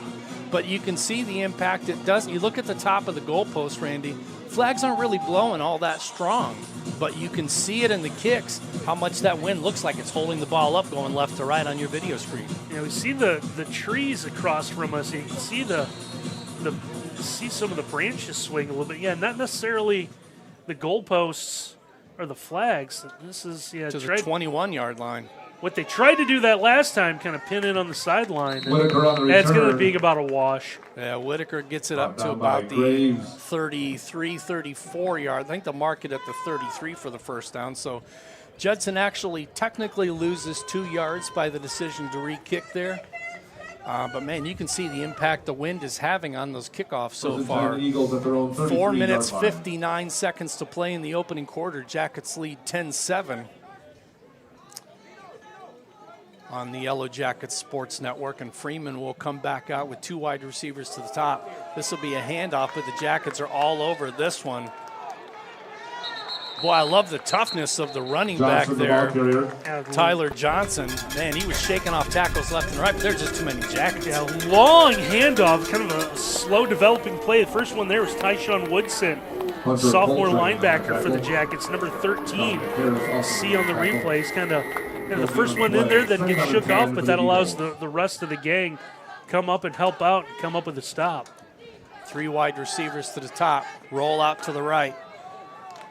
But you can see the impact it does. You look at the top of the goalpost, Randy. Flags aren't really blowing all that strong. But you can see it in the kicks, how much that wind looks like it's holding the ball up going left to right on your video screen. Yeah, we see the trees across from us. You can see see some of the branches swing a little bit. Yeah, not necessarily the goalposts or the flags. This is to the 21-yard line. What they tried to do that last time, kind of pin it on the sideline. That's going to be about a wash. Yeah, Whitaker gets it up to about the 33, 34 yard. I think they'll mark it at the 33 for the first down. So Judson actually technically loses 2 yards by the decision to re-kick there. But, man, you can see the impact the wind is having on those kickoffs so far. 4 minutes, 59 seconds to play in the opening quarter. Jackets lead 10-7 on the Yellow Jackets Sports Network. And Freeman will come back out with 2 wide receivers to the top. This will be a handoff, but the Jackets are all over this one. Boy, I love the toughness of the running back there, Tyler Johnson. Man, he was shaking off tackles left and right, but there's just too many Jackets. Yeah, long handoff, kind of a slow developing play. The first one there was Tyshawn Woodson, sophomore linebacker for the Jackets, number 13. You'll see on the replays, kind of the first one in there that gets shook off, but that allows the rest of the gang come up and help out and come up with a stop. 3 wide receivers to the top, roll out to the right.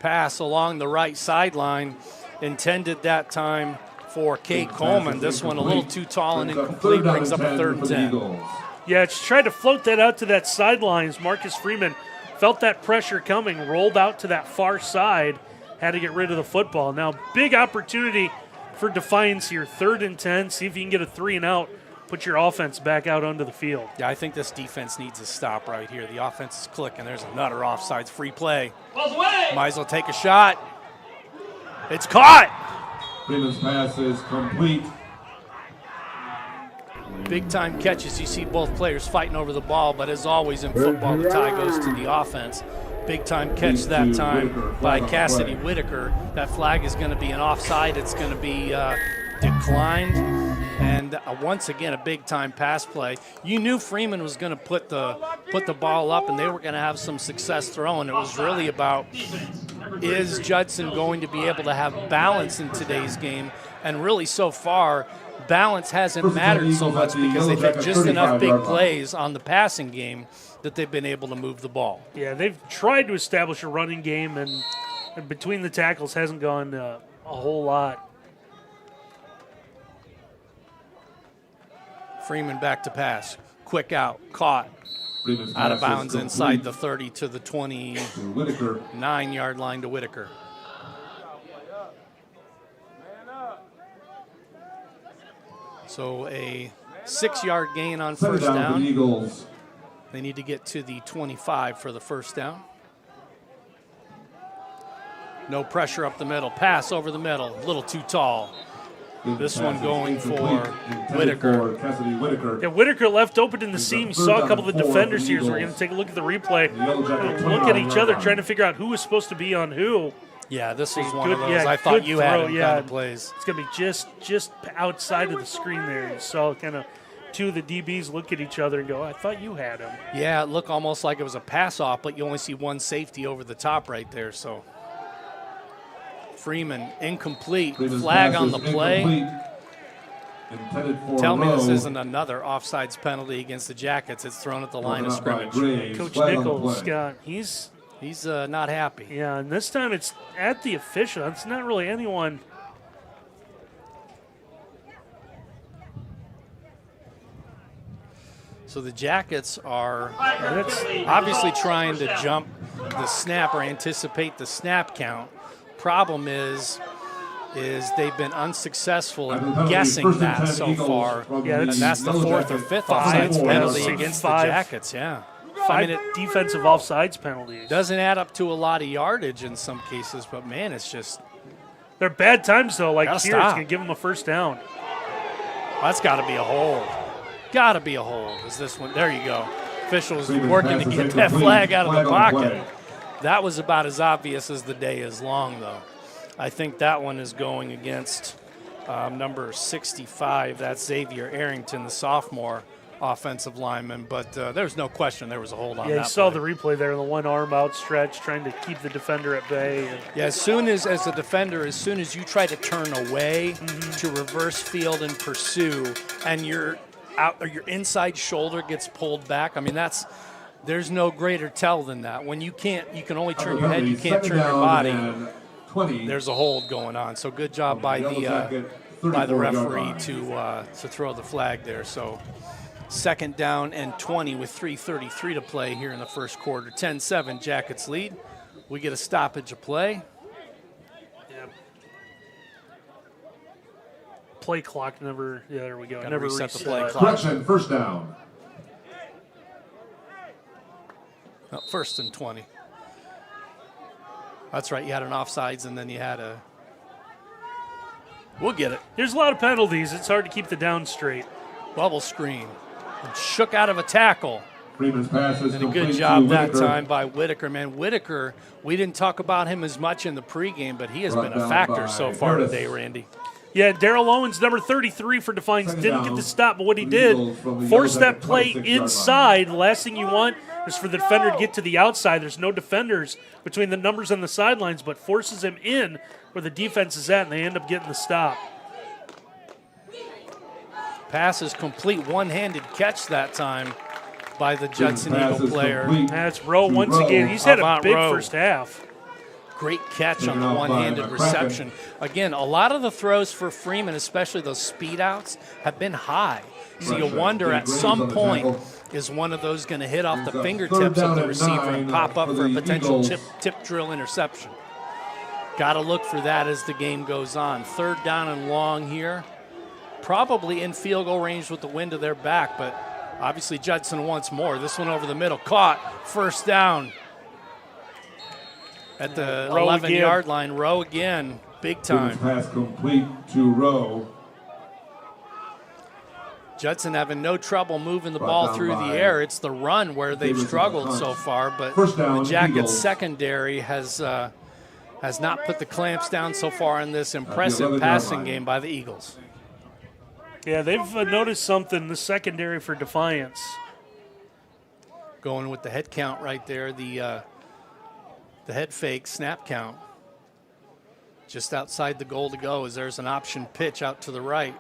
Pass along the right sideline, intended that time for Kate Coleman. This one a little too tall and incomplete, brings up a 3rd and 10. Yeah, it's tried to float that out to that sideline. Marcus Freeman felt that pressure coming, rolled out to that far side, had to get rid of the football. Now, big opportunity for Defiance here, 3rd and 10. See if you can get a 3 and out. Put your offense back out onto the field. Yeah, I think this defense needs a stop right here. The offense is clicking. There's another offsides free play. Might as well take a shot. It's caught. Freeman's pass is complete. Big time catches. You see both players fighting over the ball, but as always in football, the tie goes to the offense. Big time catch that time by Cassidy Whitaker. That flag is going to be an offside. It's going to be declined. And once again, a big-time pass play. You knew Freeman was going to put the ball up, and they were going to have some success throwing. It was really about, is Judson going to be able to have balance in today's game? And really, so far, balance hasn't mattered so much because they've had just enough big plays on the passing game that they've been able to move the ball. Yeah, they've tried to establish a running game, and between the tackles hasn't gone a whole lot. Freeman back to pass. Quick out. Caught. Out of bounds inside the 30 to the 29-yard line to Whitaker. So a 6-yard gain on first down. They need to get to the 25 for the first down. No pressure up the middle. Pass over the middle. A little too tall. This one going for Whitaker. Yeah, Whitaker left open in the seam. You saw a couple of the defenders here. So we're going to take a look at the replay. Look at each other, trying to figure out who was supposed to be on who. Yeah, this was one of those. I thought you had him kind of plays. It's going to be just outside of the screen there. You saw kind of two of the DBs look at each other and go, I thought you had him. Yeah, it looked almost like it was a pass-off, but you only see one safety over the top right there. So Freeman, incomplete. Flag on the play. Tell me this isn't another offsides penalty against the Jackets. It's thrown at the line of scrimmage. Coach Nichols, Scott, he's not happy. Yeah, and this time it's at the official. It's not really anyone. So the Jackets are obviously trying to jump the snap or anticipate the snap count. Problem is they've been unsuccessful in guessing that so far. Yeah, and that's the fourth or fifth offsides penalty against the Jackets, yeah. Five defensive offsides penalties. Doesn't add up to a lot of yardage in some cases, but man, it's just. They're bad times though. Like here, it's stop. going to give them a first down. That's got to be a hold. Got to be a hold. Is this one? There you go. Officials working to get that flag out of the pocket. That was about as obvious as the day is long, though. I think that one is going against number 65. That's Xavier Arrington, the sophomore offensive lineman. But there's no question there was a hold on that. Yeah, you saw the replay there, the one arm outstretched, trying to keep the defender at bay. Yeah, as soon as a defender, as soon as you try to turn away to reverse field and pursue, and your inside shoulder gets pulled back, I mean, there's no greater tell than that. When you can only turn your head, you can't turn your body. There's a hold going on. So good job by the referee to throw the flag there. So second down and 20 with 3:33 to play here in the first quarter. 10-7 Jackets lead. We get a stoppage of play. Yeah. Play clock never. Yeah, there we go. Gotta Never reset reset the play clock. Correction, first down. No, first and 20. That's right. You had an offsides, and then you had a. We'll get it. There's a lot of penalties. It's hard to keep the down straight. Bubble screen. And shook out of a tackle. Freeman's pass is And a good complete job to that Whitaker. time by Whitaker. Man, Whitaker, we didn't talk about him as much in the pregame, but he has Brought been a down factor by so far Curtis. today, Randy. Yeah, Daryl Owens, number 33 for Defiance, Second didn't down. get the stop, but what he The did, Eagles from the forced Yellow that Jacket play 26-yard line. inside. The last thing you want is for the defender to get to the outside. There's no defenders between the numbers on the sidelines, but forces him in where the defense is at, and they end up getting the stop. Pass is complete. One-handed catch that time by the Judson Pass Eagle is player. complete That's Rowe to once Rowe. again. He's had a Avant big Rowe. first half. Great catch on Taken the out by one-handed McCracken. reception. Again, a lot of the throws for Freeman, especially those speed outs, have been high. So you Pressure. wonder Big at Graves some on the point, tackle. is one of those going to hit off Here's the a fingertips third of down the and receiver and 9, pop up for a the potential Eagles. tip drill interception? Got to look for that as the game goes on. Third down and long here. Probably in field goal range with the wind to their back, but obviously Judson wants more. This one over the middle. Caught. First down. At the Rowe 11-yard line. Rowe again. Big Freeman's time. pass complete to Rowe. Judson having no trouble moving the Brought ball down through the by air. It's the run where they've Davidson struggled Hunt. so far, but First down, the Jackets Eagles. secondary has not put the clamps down so far in this impressive 11-yard passing line. game by the Eagles. Yeah, they've noticed something in the secondary for Defiance. Going with the head count right there, the head fake snap count. Just outside the goal to go as there's an option pitch out to the right.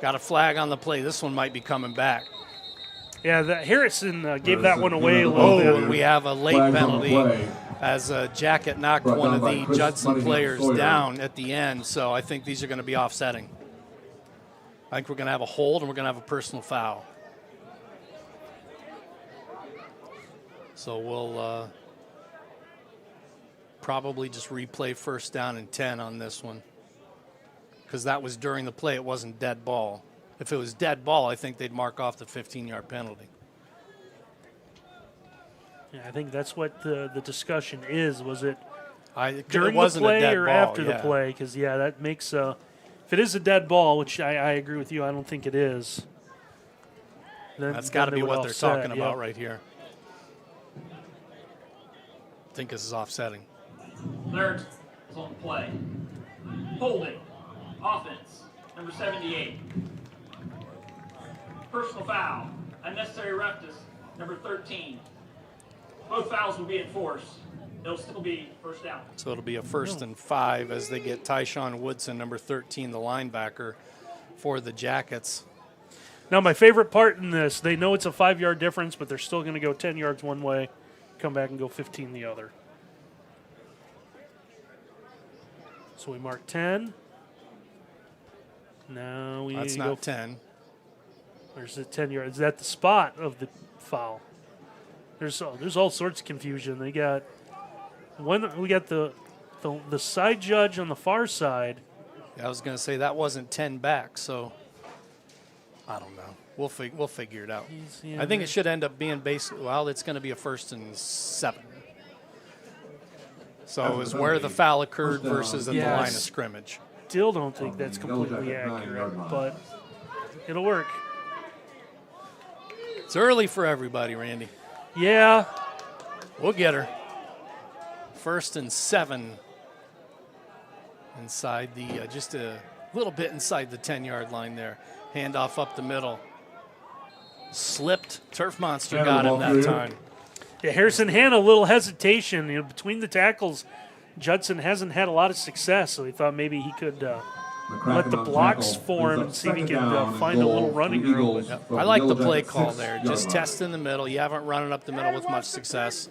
Got a flag on the play. This one might be coming back. Yeah, Harrison gave that one away a little bit. And we have a late penalty as Jacket knocked one of the Judson players down at the end. So I think these are going to be offsetting. I think we're going to have a hold and we're going to have a personal foul. So we'll probably just replay first down and 10 on this one. Because that was during the play. It wasn't dead ball. If it was dead ball, I think they'd mark off the 15-yard penalty. Yeah, I think that's what the discussion is. Was it It during wasn't the a play dead or ball, after yeah. the play? Because, yeah, that makes if it is a dead ball, which I agree with you, I don't think it is. That's got to be what they're offset, talking about right here. I think this is offsetting. Alert is on the play. Holding. Offense. Number 78. Personal foul. Unnecessary roughness. Number 13. Both fouls will be enforced. It'll still be first down. So it'll be a 1st and 5 as they get Tyshawn Woodson, number 13, the linebacker for the Jackets. Now, my favorite part in this, they know it's a 5-yard difference, but they're still going to go 10 yards one way, come back and go 15 the other. So we mark 10. Now we That's need to go. not 10. There's the 10 yards. Is that the spot of the foul? There's all sorts of confusion. They got we got the side judge on the far side. I was going to say that wasn't 10 back, so I don't know. We'll figure it out. I think it should end up being basically, well, it's going to be a 1st and 7. So it was where the foul occurred versus at the line of scrimmage. Still don't think that's completely accurate, but it'll work. It's early for everybody, Randy. Yeah. We'll get her. 1st and 7 inside the, just a little bit inside the 10-yard line there. Handoff up the middle. Slipped. Turf Monster got him that time. Yeah, Harrison had a little hesitation. Between the tackles, Judson hasn't had a lot of success, so he thought maybe he could let the blocks form and see if he could find a little running room. I like the play call there. Just test in the middle. You haven't run it up the middle with much success.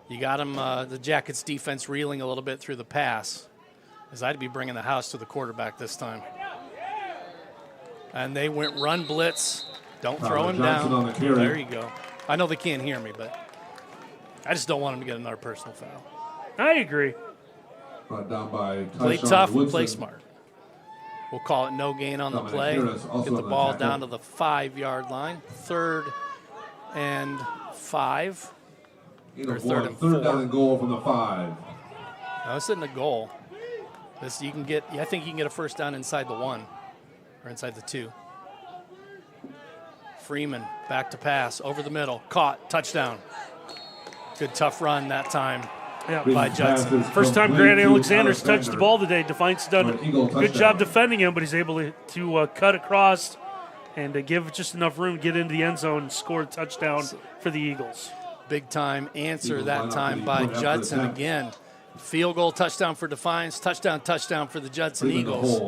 You got him, the Jackets defense reeling a little bit through the pass, as I'd be bringing the house to the quarterback this time. And they went run blitz. Don't throw him down. There you go. I know they can't hear me, but I just don't want him to get another personal foul. I agree. Brought down by Play Tyshawn tough and Woodson. play smart. We'll call it no gain on the Dominic play. Harris also Get the on the ball tackle. down to the 5-yard line. 3rd and 5. Or 3rd and 4. Third down and goal from the 5. No, this isn't a goal. This you can get. I think you can get a 1st down inside the 1 or inside the 2. Freeman back to pass over the middle, caught, touchdown. Good tough run that time by Judson. First time Grant Alexander's touched the ball today. Defiance done a good job defending him, but he's able to cut across and give just enough room to get into the end zone and score a touchdown for the Eagles. Big time answer that time by Judson again. Field goal, touchdown for Defiance, touchdown for the Judson Eagles.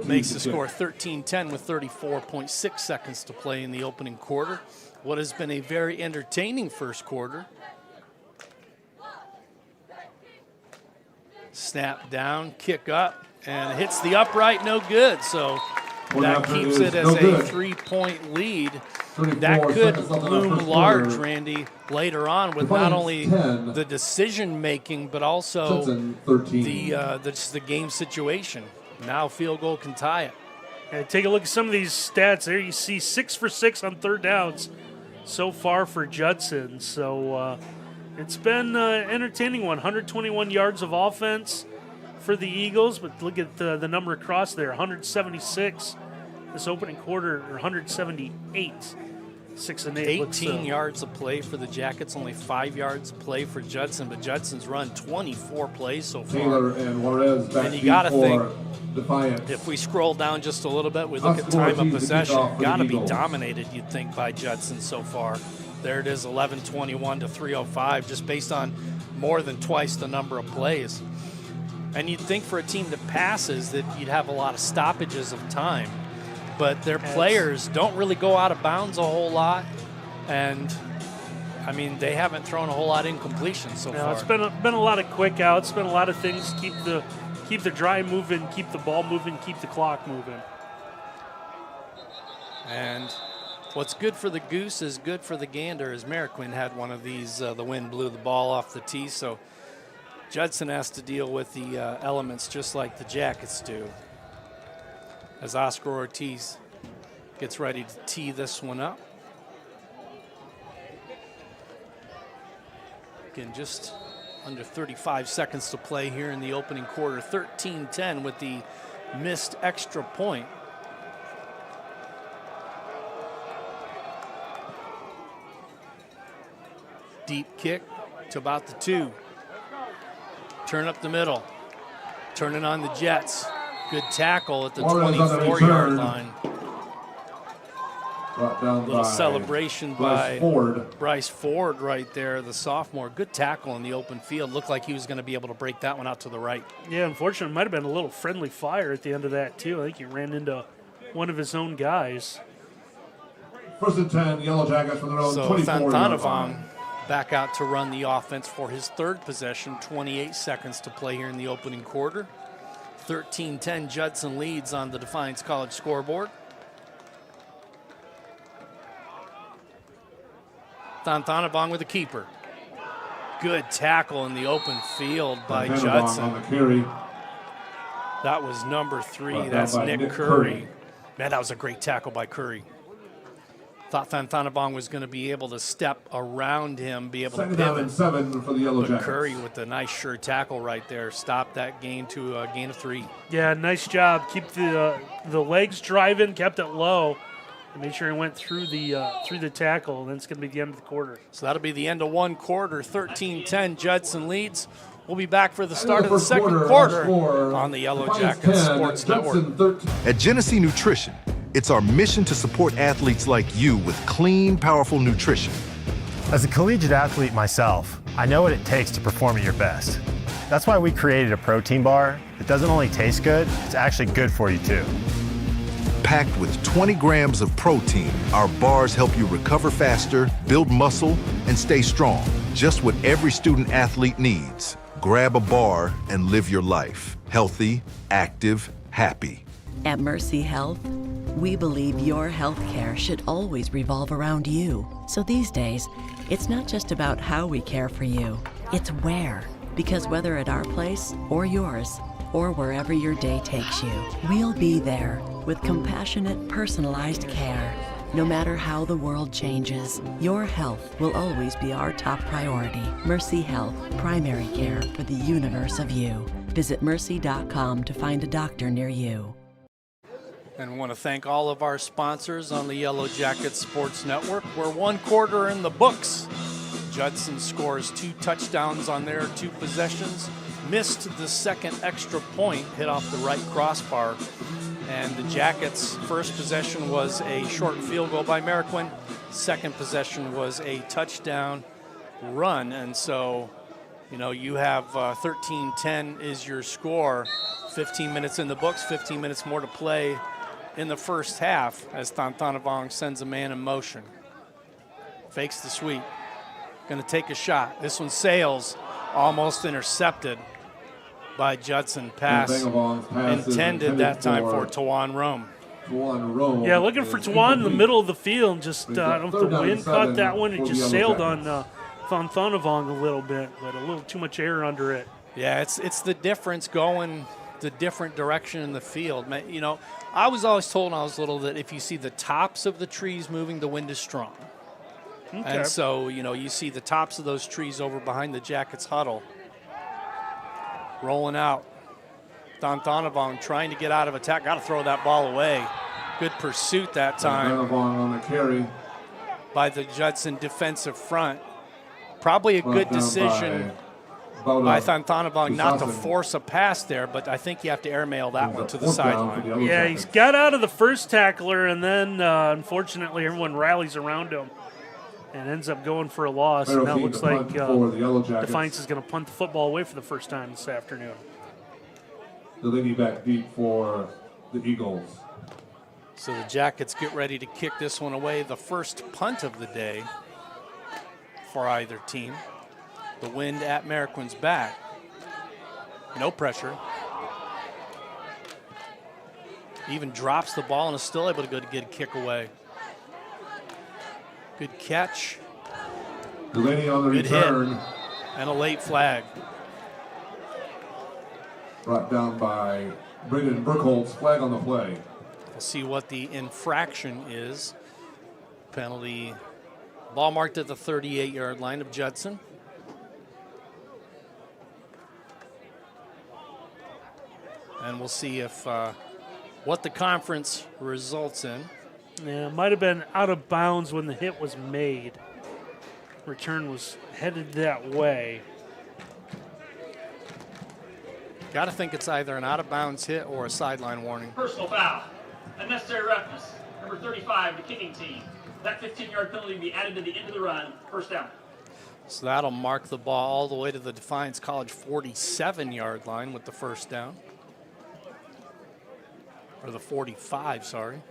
Makes the score 13-10 with 34.6 seconds to play in the opening quarter. What has been a very entertaining first quarter. Snap down, kick up, and hits the upright, no good. So that keeps it as a 3-point lead. That could loom large, Randy, later on with not only the decision-making, but also the game situation. Now field goal can tie it. And take a look at some of these stats there. You see 6 for 6 on 3rd downs so far for Judson. So it's been an entertaining one. 121 yards of offense for the Eagles, but look at the number across there, 176 this opening quarter, or 178. 6 and 8. 18 yards of play for the Jackets, only 5 yards of play for Judson, but Judson's run 24 plays so far. Taylor and Juarez back And you got to think Defiance. If we scroll down just a little bit, we look at time of possession. Got to be dominated, you'd think, by Judson so far. There it is, 11:21 to 3:05, just based on more than twice the number of plays. And you'd think for a team that passes that you'd have a lot of stoppages of time. But their players don't really go out of bounds a whole lot. And, I mean, they haven't thrown a whole lot of incompletions so far. It's been a lot of quick outs, been a lot of things keep the drive moving, keep the ball moving, keep the clock moving. And what's good for the goose is good for the gander, as Mariquin had one of these. The wind blew the ball off the tee, so Judson has to deal with the elements just like the Jackets do. As Oscar Ortiz gets ready to tee this one up. Again, just under 35 seconds to play here in the opening quarter. 13-10 with the missed extra point. Deep kick to about the 2. Turn up the middle. Turning on the Jets. Good tackle at the 24-yard line. Little celebration by Bryce Ford right there, the sophomore. Good tackle in the open field. Looked like he was going to be able to break that one out to the right. Yeah, unfortunately, it might have been a little friendly fire at the end of that, too. I think he ran into one of his own guys. 1st and 10, Yellow Jackets from their own 24-yard line. Back out to run the offense for his third possession. 28 seconds to play here in the opening quarter. 13-10, Judson leads on the Defiance College scoreboard. Thanthanabong with the keeper. Good tackle in the open field by Judson. On the carry. That was number 3. That's Nick Curry. Man, that was a great tackle by Curry. Thought Thanthanabong was going to be able to step around him, be able to pivot. 2nd and 7 for the Yellow Jackets. Curry with a nice sure tackle right there. Stopped that gain to a gain of 3. Yeah, nice job. Keep the legs driving, kept it low. Made sure he went through the tackle, and then it's going to be the end of the quarter. So that'll be the end of one quarter. 13-10, Judson leads. We'll be back for the start of the second quarter on the Yellow Jackets Sports Network. At Genesee Nutrition, it's our mission to support athletes like you with clean, powerful nutrition. As a collegiate athlete myself, I know what it takes to perform at your best. That's why we created a protein bar that doesn't only taste good, it's actually good for you too. Packed with 20 grams of protein, our bars help you recover faster, build muscle, and stay strong. Just what every student athlete needs. Grab a bar and live your life. Healthy, active, happy. At Mercy Health, we believe your health care should always revolve around you. So these days, it's not just about how we care for you, it's where. Because whether at our place or yours, or wherever your day takes you, we'll be there with compassionate, personalized care. No matter how the world changes, your health will always be our top priority. Mercy Health, primary care for the universe of you. Visit mercy.com to find a doctor near you. And we want to thank all of our sponsors on the Yellow Jackets Sports Network. We're one quarter in the books. Judson scores 2 touchdowns on their 2 possessions. Missed the second extra point, hit off the right crossbar. And the Jackets' first possession was a short field goal by Mariquin. Second possession was a touchdown run. And so, you know, you have 13-10 is your score. 15 minutes in the books, 15 minutes more to play in the first half as Thanthanabong sends a man in motion. Fakes the sweep. Going to take a shot. This one sails, almost intercepted by Judson. Pass intended that time for Tawan Rome. Yeah, looking for Tawan in the middle of the field. Just, I don't know if the wind caught that one. It just sailed on Thanthanabong a little bit, but a little too much air under it. Yeah, it's the difference going the different direction in the field. You know, I was always told when I was little that if you see the tops of the trees moving, the wind is strong. Okay. And so, you know, you see the tops of those trees over behind the Jackets huddle. Rolling out. Thanthanabong trying to get out of attack. Got to throw that ball away. Good pursuit that time. Thanthanabong on the carry. By the Judson defensive front. Probably a good decision by Thanthanavong not to force a pass there, but I think you have to airmail that one to the sideline. Yeah, he's got out of the first tackler, and then unfortunately everyone rallies around him and ends up going for a loss. And that looks like Defiance is going to punt the football away for the first time this afternoon. The leading back deep for the Eagles. So the Jackets get ready to kick this one away. The first punt of the day for either team. The wind at Mariquin's back. No pressure. Even drops the ball and is still able to go to get a kick away. Good catch. Delaney on the return. Hit. And a late flag. Brought down by Braden Burkholz. Flag on the play. We'll see what the infraction is. Penalty. Ball marked at the 38-yard line of Judson. And we'll see if what the conference results in. Yeah, it might have been out of bounds when the hit was made. Return was headed that way. Got to think it's either an out-of-bounds hit or a sideline warning. Personal foul. Unnecessary roughness. Number 35, the kicking team. That 15-yard penalty will be added to the end of the run. First down. So that'll mark the ball all the way to the Defiance College 47-yard line with the first down. Or the 45, sorry.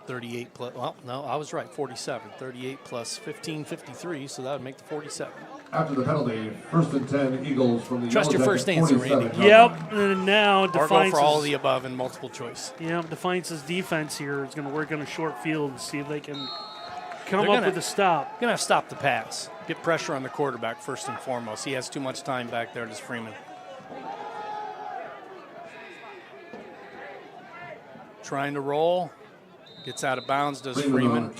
38 plus, well, no, I was right, 47. 38 plus 15, 53, so that would make the 47. After the penalty, 1st and 10, Eagles from the Trust your first answer, Randy. Yep, and now Defiance. Or go for all of the above in multiple choice. Yeah, Defiance's defense here is going to work on a short field and see if they can come up with a stop. Going to have to stop the pass. Get pressure on the quarterback first and foremost. He has too much time back there, does Freeman. Trying to roll. Gets out of bounds, does Freeman.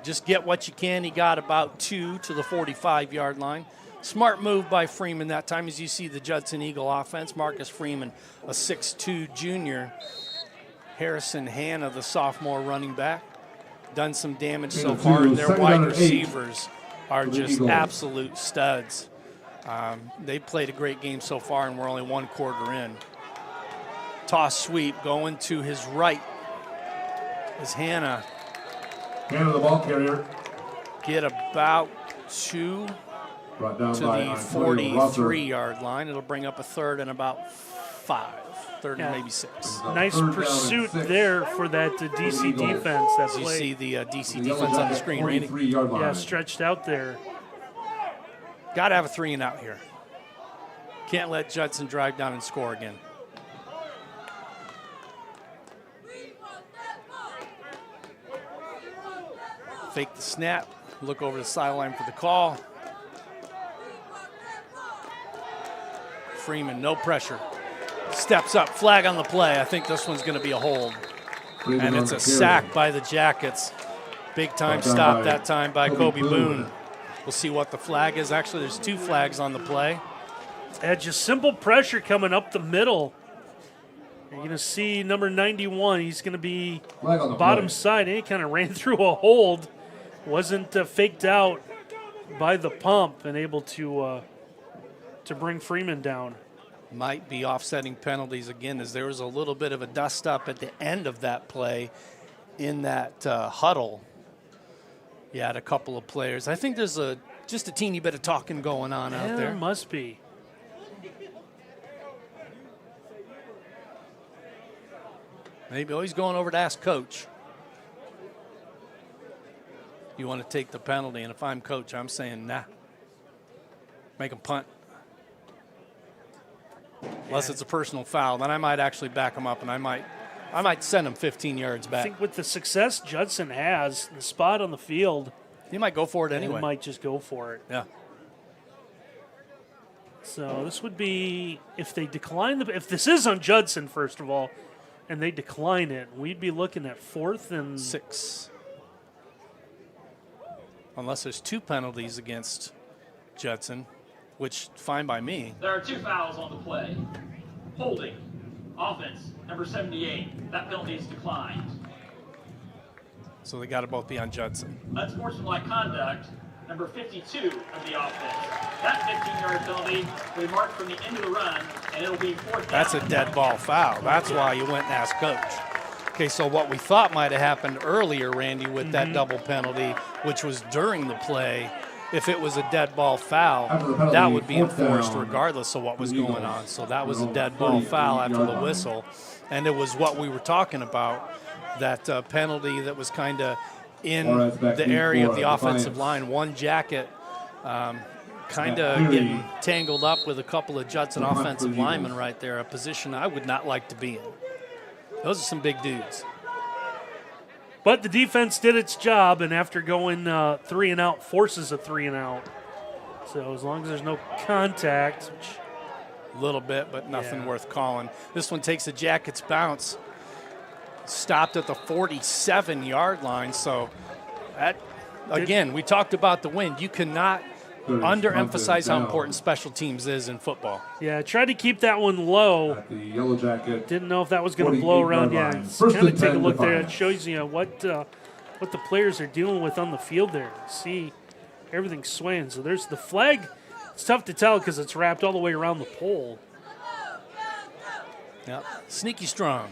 Just get what you can. He got about 2 to the 45-yard line. Smart move by Freeman that time as you see the Judson Eagle offense. Marcus Freeman, a 6'2 junior. Harrison Hanna, the sophomore running back. Done some damage so far. Their wide receivers are just absolute studs. They've played a great game so far, and we're only 1 quarter in. Toss sweep going to his right is Hanna. Hanna, the ball carrier. Get about 2 to the 43-yard line. It'll bring up a third and about 5. Third and maybe 6. Nice pursuit there for that DC defense. That you see the DC defense on the screen, Randy. Yeah, stretched out there. Got to have a 3 and out here. Can't let Judson drive down and score again. Fake the snap, look over the sideline for the call. Freeman, no pressure. Steps up, flag on the play. I think this one's going to be a hold. And it's a sack by the Jackets. Big time stop that time by Kobe Boone. We'll see what the flag is. Actually, there's 2 flags on the play. And just simple pressure coming up the middle. You're going to see number 91. He's going to be bottom side. And he kind of ran through a hold. Wasn't faked out by the pump and able to bring Freeman down. Might be offsetting penalties again, as there was a little bit of a dust up at the end of that play in that huddle. You had a couple of players. I think there's just a teeny bit of talking going on out there. There must be. Maybe he's going over to ask coach. You want to take the penalty, and if I'm coach, I'm saying nah. Make him punt. Unless it's a personal foul, then I might actually back him up, and I might send him 15 yards back. I think with the success Judson has, the spot on the field, he might go for it anyway. He might just go for it. Yeah. So this would be, if they decline if this is on Judson, first of all, and they decline it, we'd be looking at 4th and 6. Unless there's 2 penalties against Judson, which fine by me. There are 2 fouls on the play. Holding. Offense, number 78. That penalty is declined. So they got to both be on Judson. Unsportsmanlike conduct, number 52 of the offense. That 15-yard penalty will be marked from the end of the run, and it'll be 4th down. That's a dead ball foul. That's why you went and asked Coach. Okay, so what we thought might have happened earlier, Randy, with that double penalty, which was during the play, if it was a dead ball foul, that would be enforced regardless of what was going on. So that was a dead ball foul after the whistle. And it was what we were talking about, that penalty that was kind of in the area of the offensive line. One jacket kind of getting tangled up with a couple of Judson offensive linemen right there, a position I would not like to be in. Those are some big dudes. But the defense did its job, and after going 3 and out, forces a 3 and out. So as long as there's no contact. A little bit, but nothing worth calling. This one takes a Jackets bounce. Stopped at the 47-yard line. So, that, again, we talked about the wind. You cannot underemphasize how important special teams is in football. Yeah, tried to keep that one low. At the Yellow Jacket. Didn't know if that was going to blow around. Yeah, kind of take a look there. It shows you what the players are dealing with on the field there. See everything swaying. So there's the flag. It's tough to tell because it's wrapped all the way around the pole. Yep. Sneaky strong.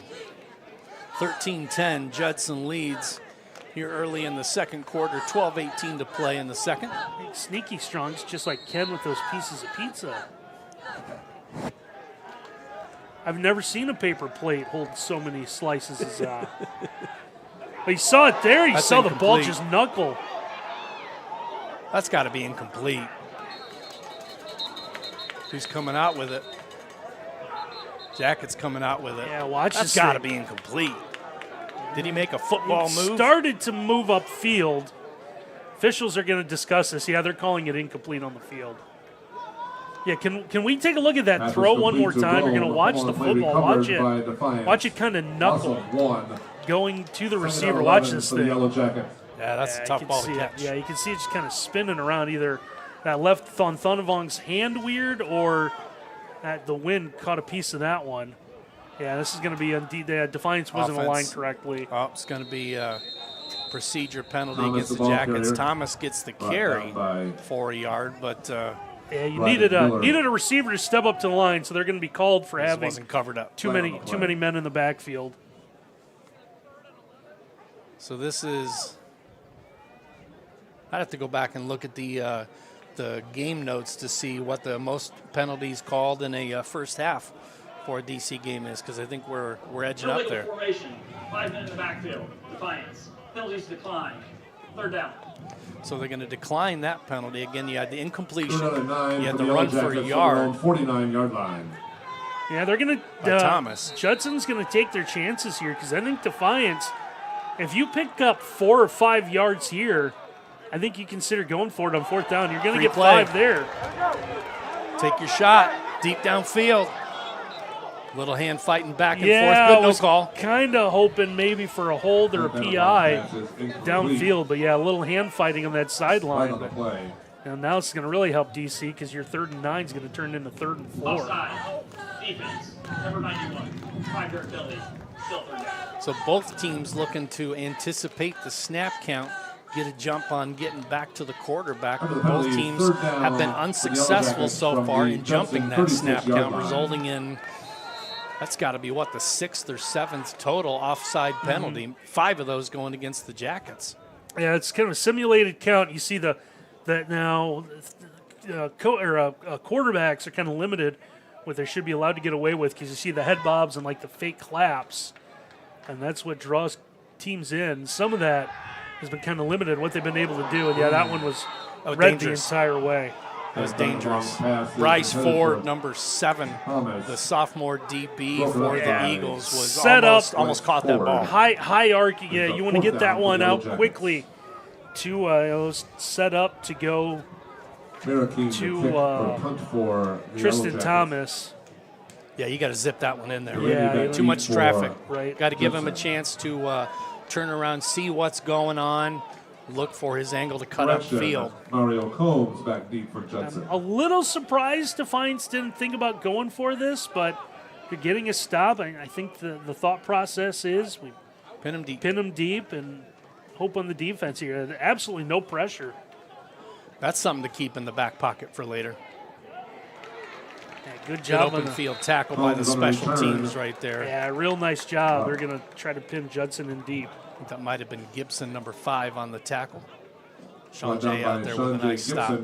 13-10, Judson leads here early in the second quarter, 12-18 to play in the second. Sneaky strong, it's just like Ken with those pieces of pizza. I've never seen a paper plate hold so many slices as but you saw it there, you saw the ball just knuckle. That's got to be incomplete. Who's coming out with it? Jacket's coming out with it. Yeah, watch this. That's got to be incomplete. Did he make a football move? Started to move upfield. Officials are going to discuss this. Yeah, they're calling it incomplete on the field. Yeah, can we take a look at that throw one more time? You're going to watch the football. Watch it kind of knuckle going to the receiver. Watch this thing. Yeah, that's a tough ball to catch. Yeah, you can see it just kind of spinning around. Either that left Thonthonavong's hand weird or that the wind caught a piece of that one. Yeah, this is going to be indeed. Defiance wasn't aligned correctly. Oh, it's going to be a procedure penalty against the Jackets. Thomas gets the carry for a yard, but yeah, you needed a receiver to step up to the line, so they're going to be called for having wasn't covered up. Too many men in the backfield. So this is. I'd have to go back and look at the game notes to see what the most penalties called in a first half for a DC game is, because I think we're edging up there. Formation, 5 men in the backfield. Defiance. Penalties decline. 3rd down. So they're going to decline that penalty. Again, you had the incompletion. You had the run for a yard. 49-yard line. Yeah, they're going to Thomas. Judson's going to take their chances here, because I think Defiance, if you pick up 4 or 5 yards here, I think you consider going for it on 4th down. You're going to get 5 there. Take your shot. Deep downfield. Little hand fighting back and yeah, forth. Good no call. Kind of hoping maybe for a hold or a PI downfield. But, yeah, a little hand fighting on that sideline. And now it's going to really help DC, because your 3rd and 9 is going to turn into 3rd and 4. Offside. Defense. Number 91. 5-yard penalty. Still 3rd down. So both teams looking to anticipate the snap count, get a jump on getting back to the quarterback. But both teams have been unsuccessful so far in jumping that snap count, resulting in, that's got to be, what, the 6th or 7th total offside penalty. 5 of those going against the Jackets. Yeah, it's kind of a simulated count. You see that now quarterbacks are kind of limited what they should be allowed to get away with, because you see the head bobs and like the fake claps, and that's what draws teams in. Some of that has been kind of limited what they've been able to do, and yeah, that one was read the entire way. That was dangerous. Bryce Ford, number 7, the sophomore DB for the Eagles, was set almost caught that ball. High arc. Yeah, you want to get that one out quickly to set up to go to Tristan Thomas. Yeah, you got to zip that one in there. Yeah, too much traffic. Right. Got to give him a chance to turn around, see what's going on, look for his angle to cut upfield. Mario Combs back deep for Judson. I'm a little surprised Defiance didn't think about going for this, but you're getting a stop. I think the thought process is we pin him deep. Pin him deep and hope on the defense here. Absolutely no pressure. That's something to keep in the back pocket for later. Yeah, good job. Good open field tackle by the special teams right there. Yeah, real nice job. They're going to try to pin Judson in deep. I think that might have been Gibson, number 5, on the tackle. Sean Jay out there with a nice stop.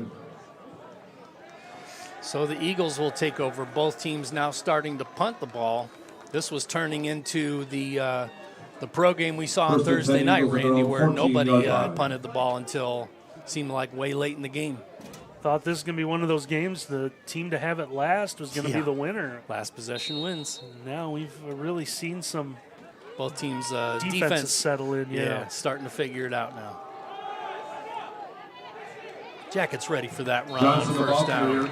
So the Eagles will take over. Both teams now starting to punt the ball. This was turning into the pro game we saw on Thursday night, Randy, where nobody punted the ball until it seemed like way late in the game. Thought this was going to be one of those games. The team to have it last was going to be the winner. Last possession wins. Now we've really seen some both teams' defense settle in. Yeah, starting to figure it out now. Jackets ready for that run on first down.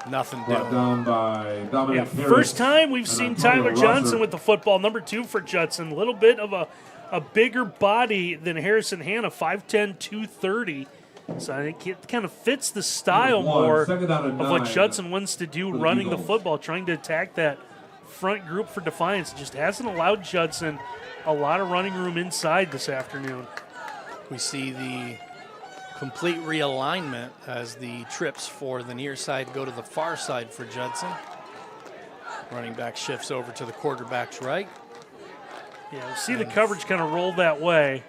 Nothing doing. Down by Dominic Harris. First time we've seen Tyler Johnson with the football, number 2 for Judson. A little bit of a bigger body than Harrison Hanna, 5'10", 230. So I think it kind of fits the style more of what Judson wants to do, running the football, trying to attack that front group for Defiance. It just hasn't allowed Judson a lot of running room inside this afternoon. We see the complete realignment as the trips for the near side go to the far side for Judson. Running back shifts over to the quarterback's right. Yeah, we see the coverage kind of roll that way.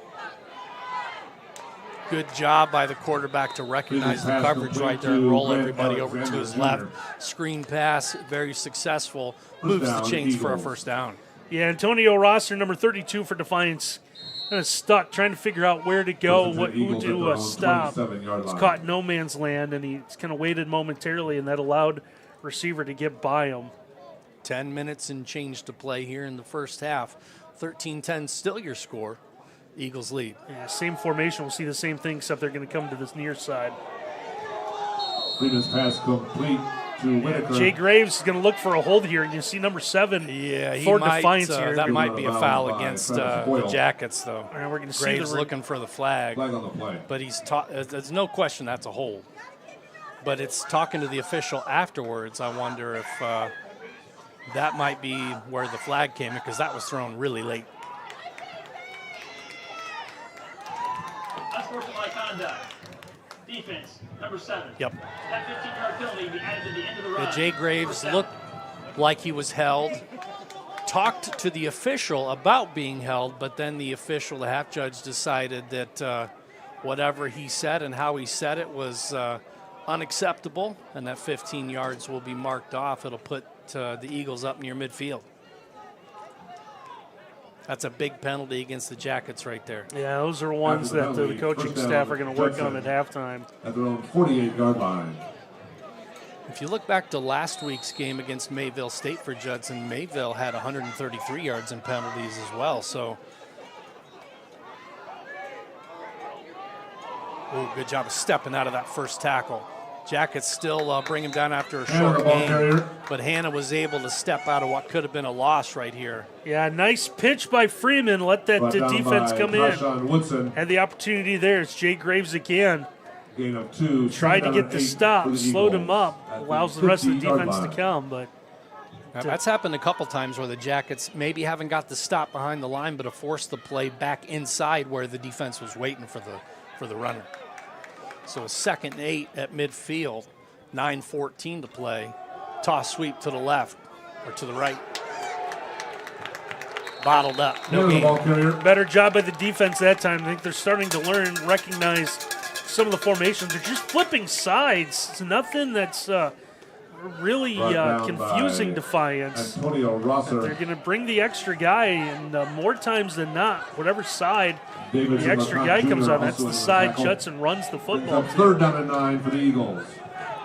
Good job by the quarterback to recognize the coverage right there and roll everybody over to his left. Screen pass, very successful. Moves the chains for a first down. Yeah, Antonio Rosser, number 32 for Defiance, kind of stuck trying to figure out where to go, who to stop. He's caught in no man's land, and he's kind of waited momentarily, and that allowed receiver to get by him. 10 minutes and change to play here in the first half. 13-10 still your score. Eagles lead. Yeah, same formation. We'll see the same thing, except they're going to come to this near side. Freeman's pass complete to Whitaker. Jay Graves is going to look for a hold here, and you see number 7 for Defiance here. That might be a foul against the Jackets, though. And we're going to see Graves looking for the flag. Flag on the play. But there's no question that's a hold. But it's talking to the official afterwards. I wonder if that might be where the flag came in, because that was thrown really late. Unsportsmanlike conduct. Defense, number 7. Yep. That 15-yard penalty be added to the end of the run. Jay Graves looked like he was held. Talked to the official about being held, but then the official, the half judge, decided that whatever he said and how he said it was unacceptable, and that 15 yards will be marked off. It'll put the Eagles up near midfield. That's a big penalty against the Jackets right there. Yeah, those are ones that the coaching staff are going to work on at halftime. At their own 48-yard line. If you look back to last week's game against Mayville State for Judson, Mayville had 133 yards in penalties as well. So, good job of stepping out of that first tackle. Jackets still bring him down after a short game, but Hanna was able to step out of what could have been a loss right here. Yeah, nice pitch by Freeman. Let that defense come in. Woodson. Had the opportunity there. It's Jay Graves again. Gain of 2. Tried to get the stop, slowed him up, allows the rest of the defense to come. But that's happened a couple times where the Jackets maybe haven't got the stop behind the line, but have forced the play back inside where the defense was waiting for the runner. So a 2nd and 8 at midfield, 9:14 to play. Toss sweep to the left or to the right. Bottled up. No gain. Better job by the defense that time. I think they're starting to learn, recognize some of the formations. They're just flipping sides. It's nothing that's really confusing Defiance. Antonio Rosser. They're going to bring the extra guy, and more times than not, whatever side the extra guy comes on, that's the side Judson runs the football to. 3rd down and 9 for the Eagles.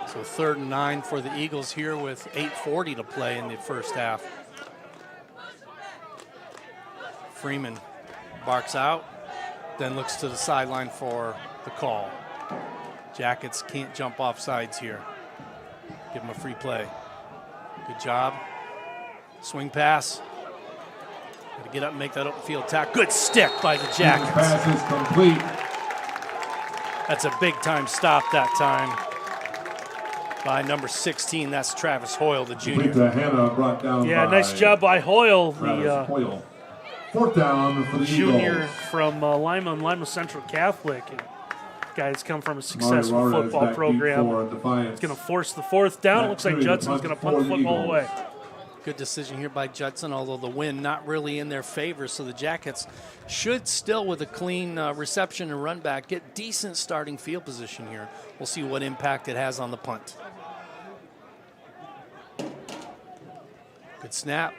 So 3rd and 9 for the Eagles here with 8:40 to play in the first half. Freeman barks out, then looks to the sideline for the call. Jackets can't jump off sides here. Give him a free play. Good job. Swing pass. Got to get up and make that open field tackle. Good stick by the Jackets. Pass is complete. That's a big time stop that time by number 16. That's Travis Hoyle, the junior. Hanna brought down nice job by Hoyle. Hoyle. 4th down for the junior Eagles. from Lima and Lima Central Catholic. And Guy that's come from a successful football program. It's going to force the fourth down. It looks like Judson's going to punt the football away. Good decision here by Judson, although the wind not really in their favor, so the Jackets should still, with a clean reception and run back, get decent starting field position here. We'll see what impact it has on the punt. Good snap.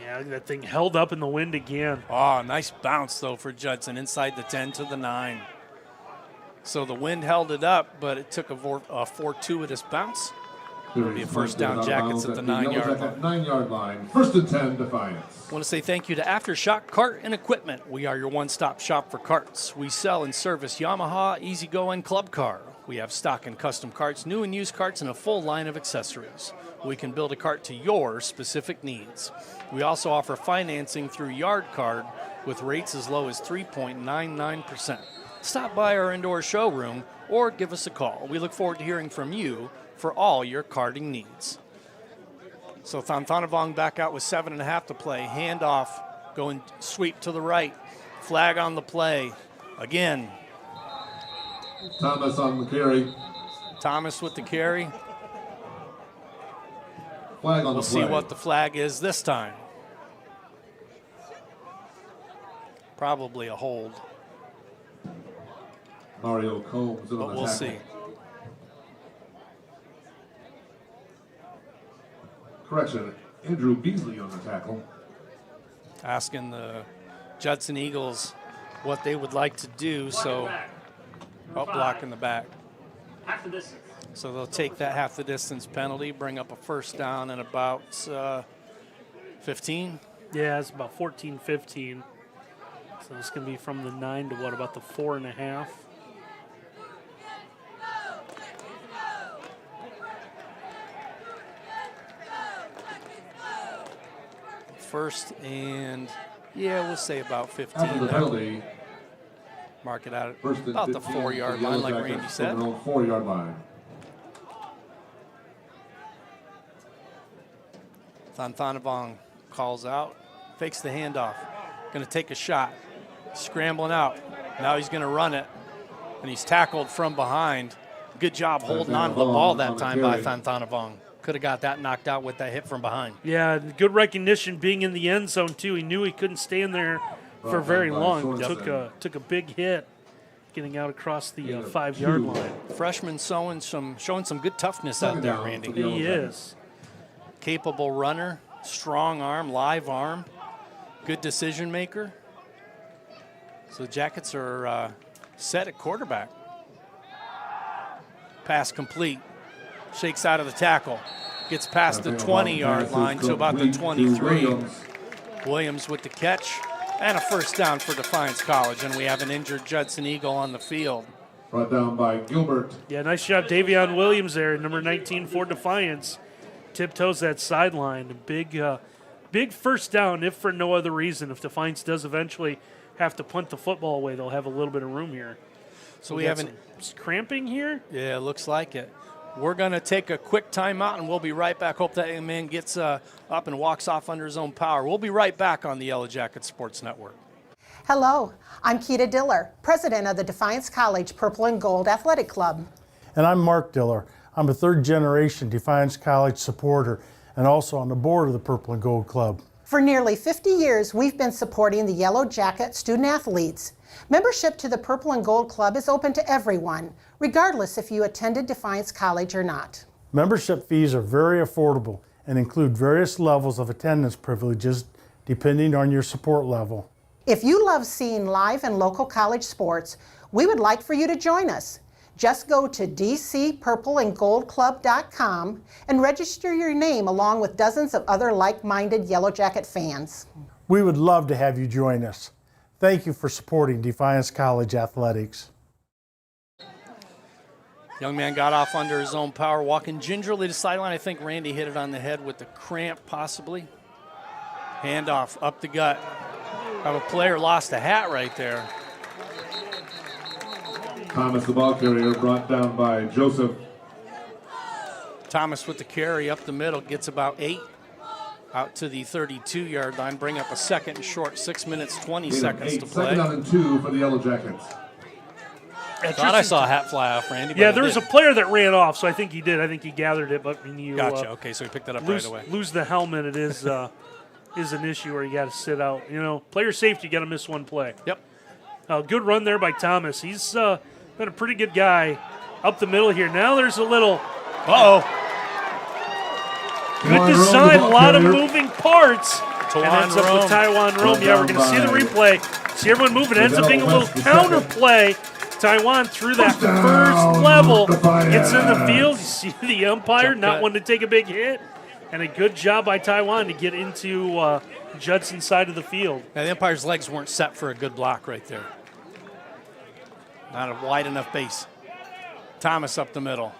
Yeah, that thing held up in the wind again. Oh, nice bounce, though, for Judson, inside the 10 to the 9. So the wind held it up, but it took a fortuitous bounce. It'll be a first down, Jackets at the 9-yard line. 9-yard line. First and 10, Defiance. I want to say thank you to Aftershock Cart and Equipment. We are your one-stop shop for carts. We sell and service Yamaha, EasyGo, and Club Car. We have stock and custom carts, new and used carts, and a full line of accessories. We can build a cart to your specific needs. We also offer financing through Yard Card with rates as low as 3.99%. Stop by our indoor showroom or give us a call. We look forward to hearing from you for all your karting needs. So Thanthanavong back out with 7.5 to play. Handoff, going sweep to the right. Flag on the play. Again. Thomas on the carry. Thomas with the carry. Flag on we'll the play. see what the flag is this time. Probably a hold. Mario Combs in but on the we'll tackle. see. Correction, Andrew Beasley on the tackle. Asking the Judson Eagles what they would like to do, so blocking the back. Half the distance. So they'll take that half the distance penalty, bring up a first down and about 15. Yeah, it's about 14, 15. So it's going to be from the 9 to what, about the 4.5? First and, yeah, we'll say about 15. After the penalty, mark it out first and about the 15 4-yard for the line, like Yellow Randy Jackets said. from their own 4-yard line. Thanthanavong calls out, fakes the handoff, going to take a shot, scrambling out. Now he's going to run it, and he's tackled from behind. Good job holding on to the ball that time by Thanthanavong. Could have got that knocked out with that hit from behind. Yeah, good recognition being in the end zone, too. He knew he couldn't stay in there for very long. Took a big hit getting out across the 5-yard line. Freshman showing some good toughness out there, Randy. He is. Capable runner, strong arm, live arm, good decision maker. So the Jackets are set at quarterback. Pass complete. Shakes out of the tackle. Gets past the 20-yard line to about the 23. Williams with the catch. And a first down for Defiance College. And we have an injured Judson Eagle on the field. Brought down by Gilbert. Yeah, nice job, Davion Williams there, number 19 for Defiance. Tiptoes that sideline. Big first down, if for no other reason. If Defiance does eventually have to punt the football away, they'll have a little bit of room here. So we have cramping here? Yeah, it looks like it. We're going to take a quick timeout, and we'll be right back. Hope that man gets up and walks off under his own power. We'll be right back on the Yellow Jackets Sports Network. Hello, I'm Keita Diller, president of the Defiance College Purple and Gold Athletic Club. And I'm Mark Diller. I'm a third-generation Defiance College supporter and also on the board of the Purple and Gold Club. For nearly 50 years, we've been supporting the Yellow Jacket student athletes. Membership to the Purple and Gold Club is open to everyone, regardless if you attended Defiance College or not. Membership fees are very affordable and include various levels of attendance privileges depending on your support level. If you love seeing live and local college sports, we would like for you to join us. Just go to dcpurpleandgoldclub.com and register your name along with dozens of other like-minded Yellow Jacket fans. We would love to have you join us. Thank you for supporting Defiance College athletics. Young man got off under his own power, walking gingerly to the sideline. I think Randy hit it on the head with the cramp, possibly. Handoff up the gut. Have a player lost a hat right there. Thomas, the ball carrier, brought down by Joseph. Thomas with the carry up the middle, gets about 8 out to the 32-yard line, bring up a second and short, 6 minutes, 20 seconds to play. Second down and 2 for the Yellow Jackets. I thought I saw a hat fly off, Randy. Yeah, there was a player that ran off, so I think he did. I think he gathered it, but when you gotcha. Okay, so he picked it up right away. Lose the helmet, it is an issue where you got to sit out. Player safety, you got to miss one play. Yep. Good run there by Thomas. He's been a pretty good guy up the middle here. Now there's a little. Good design, a lot of moving parts. And ends up with Taiwan Rome. Yeah, we're going to see the replay. See everyone moving. It ends up being a little counter play. Taiwan through that first level. Gets in the field. You see the umpire not wanting to take a big hit. And a good job by Taiwan to get into Judson's side of the field. Now, the umpire's legs weren't set for a good block right there. Not a wide enough base. Thomas up the middle.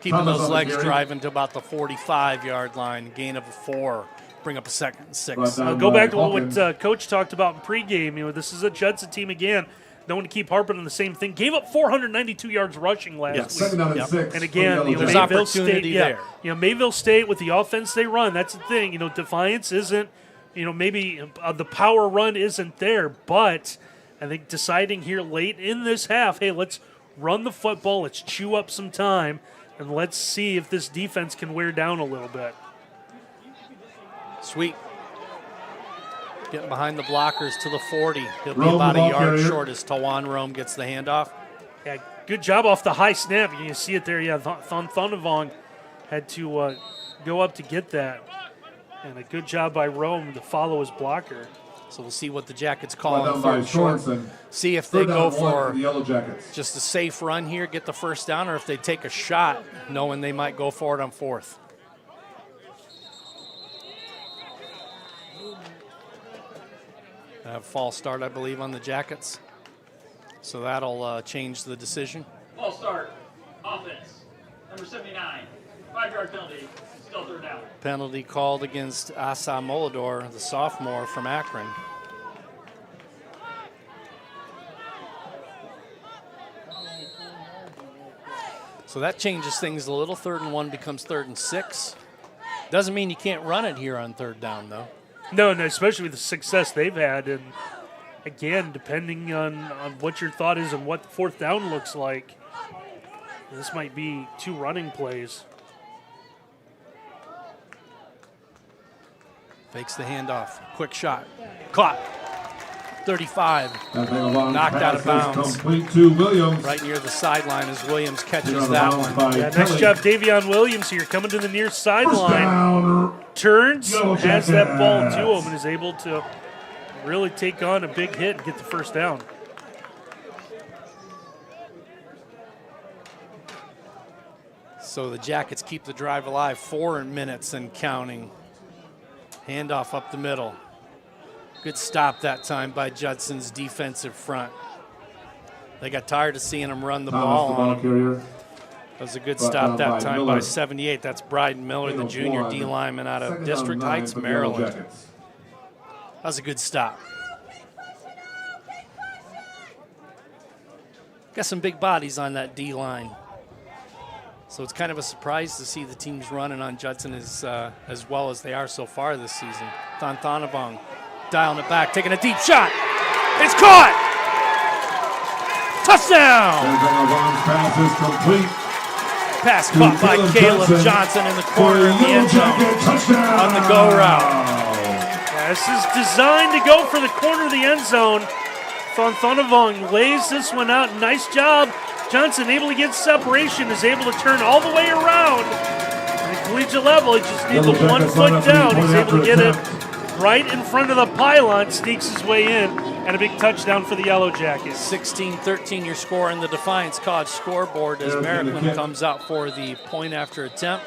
Keeping those legs driving to about the 45-yard line. Gain of 4. Bring up a second and 6. I'll go back to what Coach talked about in pregame. This is a Judson team again. Don't want to keep harping on the same thing. Gave up 492 yards rushing last week. Second down and 6. And again, there's Mayville State, opportunity there. Mayville State with the offense they run. That's the thing. Defiance isn't. Maybe the power run isn't there, but I think deciding here late in this half, hey, let's run the football. Let's chew up some time, and let's see if this defense can wear down a little bit. Sweet. Getting behind the blockers to the 40. He'll be about a yard short as Tawan Rome gets the handoff. Yeah, good job off the high snap. You can see it there. Yeah, Thonavong had to go up to get that. And a good job by Rome to follow his blocker. So we'll see what the Jackets call on third short. See if they go for just a safe run here, get the first down, or if they take a shot knowing they might go for it on fourth. False start, I believe, on the Jackets. So that'll change the decision. False start. Offense. Number 79. 5-yard penalty. Still third down. Penalty called against Asa Molador, the sophomore from Akron. So that changes things a little. 3rd and 1 becomes 3rd and 6. Doesn't mean you can't run it here on 3rd down, though. No, especially with the success they've had. And, again, depending on what your thought is and what 4th down looks like, this might be 2 running plays. Fakes the handoff. Quick shot. Caught. 35. Knocked out of bounds. Complete to Williams. Right near the sideline as Williams catches that one. Yeah, nice job, Davion Williams here coming to the near sideline. Turns, has that ball to him, and is able to really take on a big hit and get the first down. So the Jackets keep the drive alive. 4 minutes and counting. Handoff up the middle. Good stop that time by Judson's defensive front. They got tired of seeing him run the ball on him. That was a good stop that time by 78. That's Bryden Miller, the junior D lineman out of District Heights, Maryland. That was a good stop. Got some big bodies on that D line. So it's kind of a surprise to see the teams running on Judson as well as they are so far this season. Thonavong dialing it back, taking a deep shot. It's caught! Touchdown! Pass is complete. Pass caught by Caleb Johnson in the corner of the end zone on the go route. Yeah, this is designed to go for the corner of the end zone. Thonavong lays this one out. Nice job. Johnson able to get separation, is able to turn all the way around. At the collegiate level, he just needs the 1 foot down. He's able to get it right in front of the pylon, sneaks his way in, and a big touchdown for the Yellow Jackets. 16-13 your score in the Defiance College scoreboard as Maryland comes out for the point after attempt.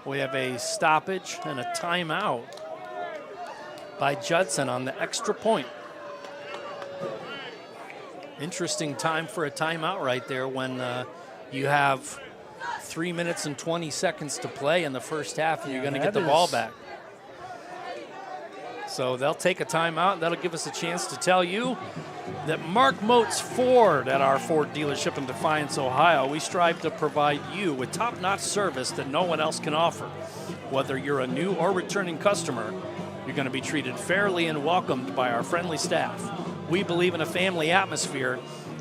We have a stoppage and a timeout by Judson on the extra point. Interesting time for a timeout right there when you have 3 minutes and 20 seconds to play in the first half and you're going to get the ball back. So they'll take a timeout, and that'll give us a chance to tell you that Mark Moats Ford at our Ford dealership in Defiance, Ohio, we strive to provide you with top-notch service that no one else can offer. Whether you're a new or returning customer, you're going to be treated fairly and welcomed by our friendly staff. We believe in a family atmosphere,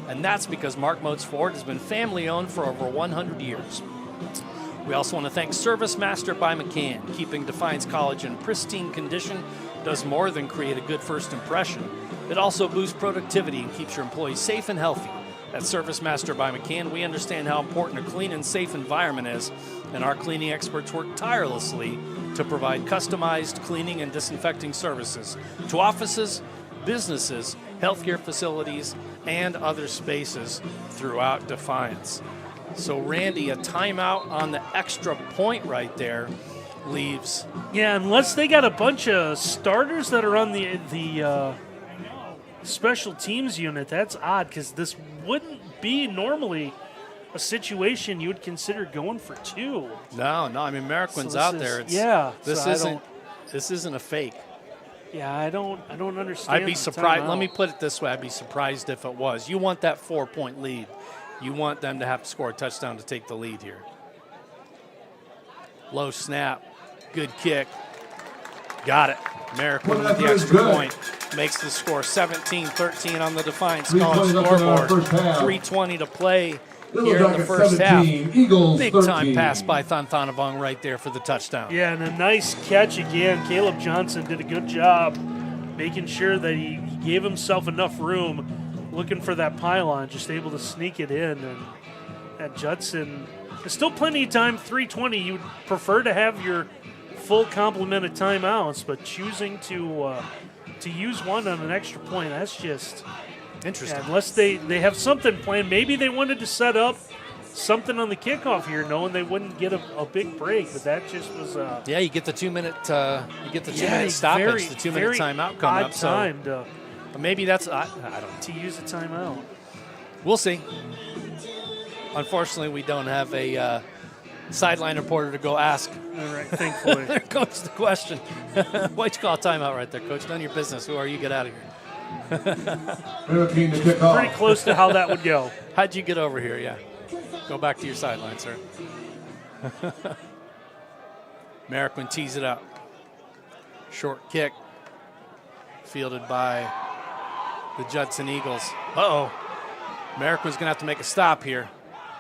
and that's because Mark Moats Ford has been family-owned for over 100 years. We also want to thank Service Master by McCann. Keeping Defiance College in pristine condition does more than create a good first impression. It also boosts productivity and keeps your employees safe and healthy. At Service Master by McCann, we understand how important a clean and safe environment is, and our cleaning experts work tirelessly to provide customized cleaning and disinfecting services to offices, businesses, healthcare facilities, and other spaces throughout Defiance. So, Randy, a timeout on the extra point right there leaves. Yeah, unless they got a bunch of starters that are on the special teams unit, that's odd because this wouldn't be normally a situation you would consider going for two. No, I mean, Merrickman's out there. This isn't a fake. Yeah, I don't understand. I'd be surprised. Let me put it this way: I'd be surprised if it was. You want that 4-point lead. You want them to have to score a touchdown to take the lead here. Low snap, good kick, got it. Merrickman with the extra point makes the score 17-13 on the Defiance College scoreboard. 3:20 to play here in the first half. Big time pass by Thanthanavong right there for the touchdown. Yeah, and a nice catch again. Caleb Johnson did a good job making sure that he gave himself enough room, looking for that pylon, just able to sneak it in. And at Judson, there's still plenty of time, 3:20. You'd prefer to have your full complement of timeouts, but choosing to use one on an extra point, that's just interesting. Yeah, unless they have something planned. Maybe they wanted to set up something on the kickoff here, knowing they wouldn't get a big break, but that just was yeah, you get the 2-minute stoppage, the 2-minute timeout coming up. So maybe that's I don't to use a timeout. We'll see. Unfortunately, we don't have a sideline reporter to go ask. All right, thankfully. There goes the question. Why'd you call a timeout right there, Coach? None of your business. Who are you? Get out of here. Pretty close to how that would go. How'd you get over here? Yeah. Go back to your sideline, sir. Merrickman tees it up. Short kick. Fielded by the Judson Eagles. Uh-oh. Merrickman's going to have to make a stop here.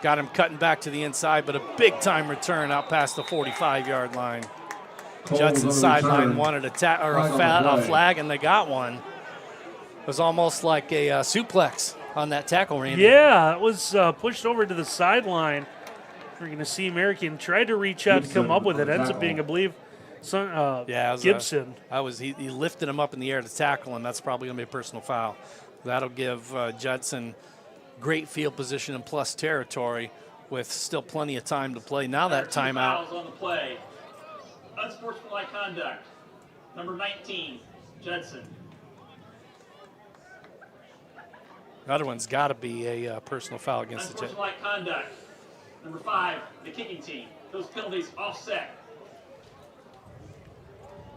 Got him cutting back to the inside, but a big-time return out past the 45-yard line. Judson sideline wanted a flag, and they got one. It was almost like a suplex on that tackle, Randy. Yeah, it was pushed over to the sideline. We're going to see American try to reach out to come up with it. Ends up being, I believe, Gibson. He lifted him up in the air to tackle him. That's probably going to be a personal foul. That'll give Judson great field position and plus territory with still plenty of time to play. Now that timeout. Fouls on the play. Unsportsmanlike conduct. Number 19, Judson. The other one's got to be a personal foul against the Jets. Unsportsmanlike conduct. Number 5, the kicking team. Those penalties offset.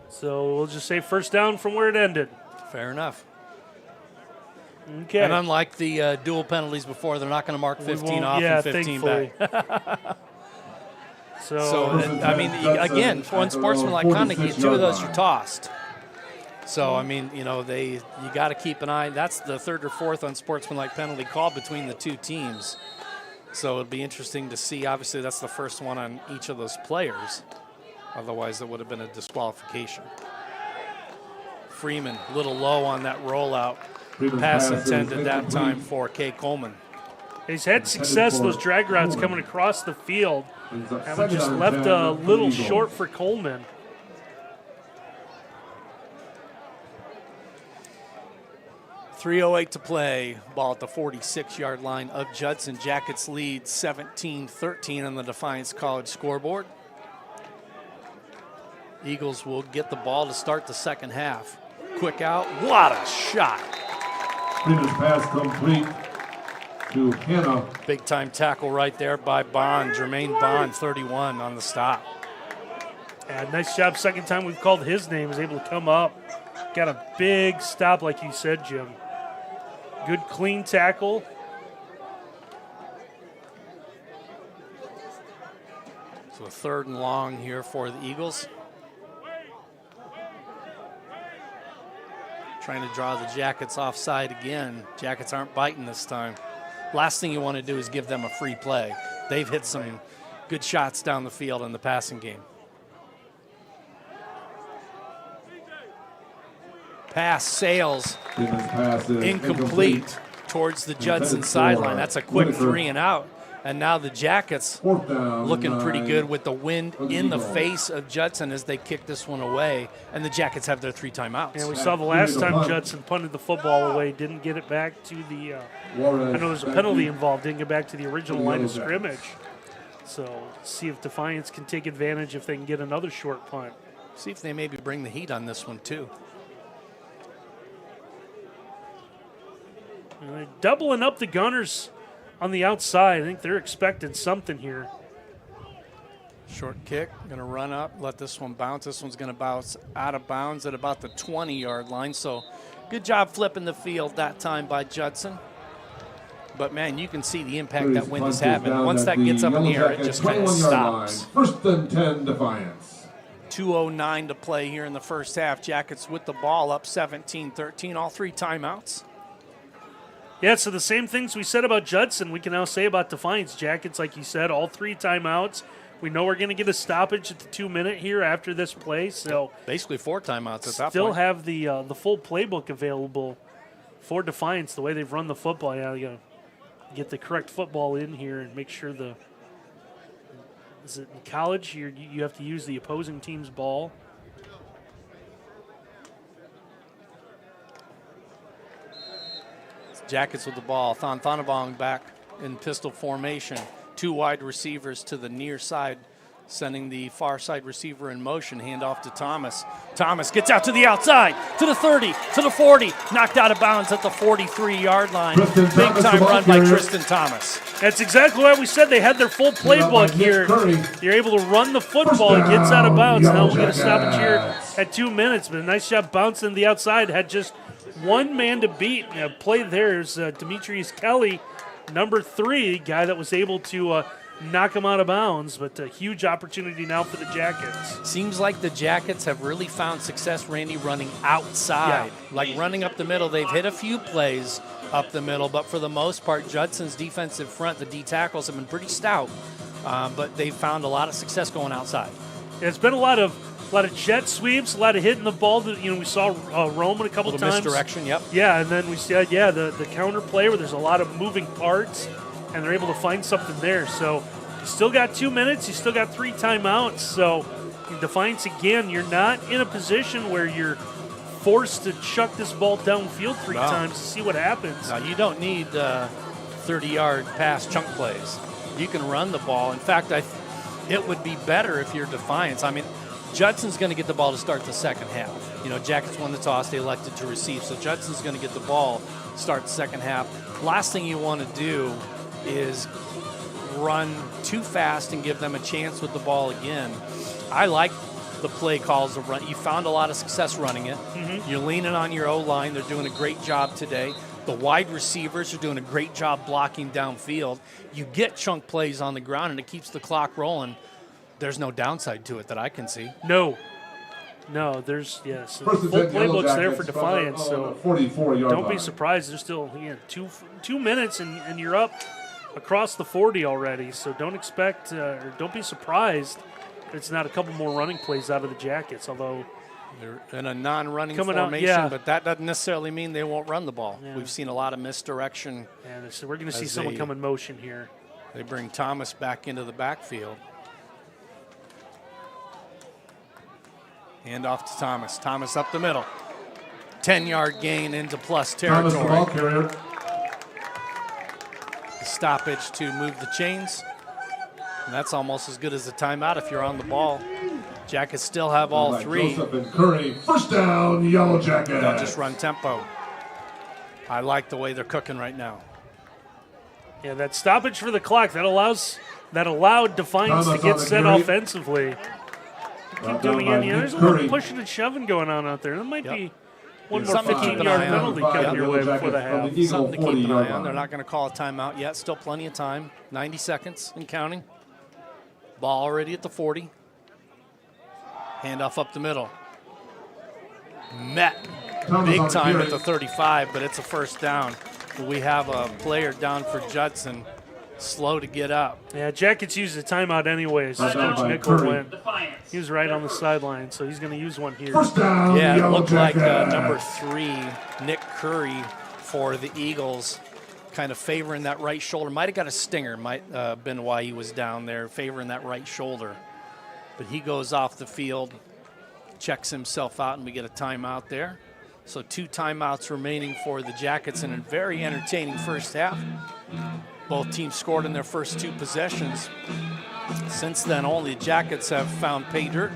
So we'll just say first down from where it ended. Fair enough. Okay. And unlike the dual penalties before, they're not going to mark 15 off and 15 thankfully. back. I mean, again, for unsportsmanlike conduct, you get 2 of those, you're tossed. So, I mean, you got to keep an eye. That's the 3rd or 4th unsportsmanlike penalty called between the 2 teams. So it'll be interesting to see. Obviously, that's the first one on each of those players. Otherwise, that would have been a disqualification. Freeman, a little low on that rollout. Pass intended that time for Kay Coleman. He's had success, those drag routes coming across the field. And we just left a little short for Coleman. .308 to play. Ball at the 46-yard line of Judson. Jackets lead 17-13 on the Defiance College scoreboard. Eagles will get the ball to start the second half. Quick out. What a shot. Freeman's pass complete to Hannah. Big time tackle right there by Bond. Jermaine Bond, 31 on the stop. Yeah, nice job. Second time we've called his name. He's able to come up got a big stop, like you said, Jim. Good clean tackle. So a 3rd and long here for the Eagles. Trying to draw the Jackets offside again. Jackets aren't biting this time. Last thing you want to do is give them a free play. They've hit some good shots down the field in the passing game. Pass sails incomplete towards the Judson sideline. That's a quick 3 and out. And now the Jackets looking pretty good with the wind in the face of Judson as they kick this one away. And the Jackets have their 3 timeouts. And we saw the last time Judson punted the football away, didn't get it back to the I know there's a penalty involved, didn't get back to the original line of scrimmage. So see if Defiance can take advantage if they can get another short punt. See if they maybe bring the heat on this one too. And they're doubling up the Gunners on the outside. I think they're expecting something here. Short kick, going to run up, let this one bounce. This one's going to bounce out of bounds at about the 20-yard line. So good job flipping the field that time by Judson. But, man, you can see the impact that wind is having. Once that gets up in the air, it just kind of stops. 1st and 10, Defiance. 2:09 to play here in the first half. Jackets with the ball up 17-13, all 3 timeouts. Yeah, so the same things we said about Judson, we can now say about Defiance. Jackets, like you said, all 3 timeouts. We know we're going to get a stoppage at the 2-minute here after this play. So basically 4 timeouts at that point. Still have the full playbook available for Defiance, the way they've run the football. Yeah, you got to get the correct football in here and make sure is it in college? You have to use the opposing team's ball. Jackets with the ball. Thonthonavong back in pistol formation. 2 wide receivers to the near side, sending the far side receiver in motion. Handoff to Thomas. Thomas gets out to the outside, to the 30, to the 40. Knocked out of bounds at the 43-yard line. Big time run by Tristan Thomas. That's exactly why we said they had their full playbook here. You're able to run the football. It gets out of bounds. Now we're going to stop it here at 2 minutes. But a nice job bouncing the outside. Had just one man to beat. Play there's Demetrius Kelly, number 3, guy that was able to knock him out of bounds, but a huge opportunity now for the Jackets. Seems like the Jackets have really found success, Randy, running outside. Yeah. Like running up the middle. They've hit a few plays up the middle, but for the most part, Judson's defensive front, the D tackles have been pretty stout, but they've found a lot of success going outside. It's been a lot of jet sweeps, a lot of hitting the ball. That, we saw Roman a couple times. Misdirection, yep. Yeah, and then we said, the counter play where there's a lot of moving parts, and they're able to find something there. So you still got 2 minutes. You still got 3 timeouts. So in Defiance, again, you're not in a position where you're forced to chuck this ball downfield 3 times to see what happens. No, you don't need 30-yard pass chunk plays. You can run the ball. In fact, it would be better if you're Defiance. I mean, Judson's going to get the ball to start the second half. Jackets won the toss. They elected to receive. So Judson's going to get the ball, start the second half. Last thing you want to do is run too fast and give them a chance with the ball again. I like the play calls of run. You found a lot of success running it. Mm-hmm. You're leaning on your O-line. They're doing a great job today. The wide receivers are doing a great job blocking downfield. You get chunk plays on the ground, and it keeps the clock rolling. There's no downside to it that I can see. No, there's full playbook's there for Defiance. So don't be surprised. There's still 2 minutes and you're up across the 40 already. So don't expect or don't be surprised if it's not a couple more running plays out of the Jackets. Although they're in a non-running formation, but that doesn't necessarily mean they won't run the ball. Yeah. We've seen a lot of misdirection. And so we're going to see someone come in motion here. They bring Thomas back into the backfield. Hand off to Thomas. Thomas up the middle. 10-yard gain into plus territory. Thomas, the ball carrier. The stoppage to move the chains. And that's almost as good as a timeout if you're on the ball. Jackets still have all 3. Joseph and Curry. First down, Yellow Jackets. They'll just run tempo. I like the way they're cooking right now. Yeah, that stoppage for the clock, that allowed Defiance to get set offensively. Keep doing it. There's a little pushing and shoving going on out there. That might be One more Something to keep an 15-yard eye on. penalty coming your way before the half. Something to keep an eye on. They're not going to call a timeout yet. Still plenty of time. 90 seconds and counting. Ball already at the 40. Handoff up the middle. Met big time at the 35, but it's a first down. We have a player down for Judson, slow to get up. Yeah, Jackets used a timeout anyways. Coach Nickel went. He was right on the sideline, so he's going to use one here. First down, Yeah, it Yellow looked like Jackets. number 3, Nick Curry, for the Eagles, kind of favoring that right shoulder. Might have got a stinger, might have been why he was down there, favoring that right shoulder. But he goes off the field, checks himself out, and we get a timeout there. So 2 timeouts remaining for the Jackets in a very entertaining first half. Both teams scored in their first 2 possessions. Since then, only the Jackets have found pay dirt.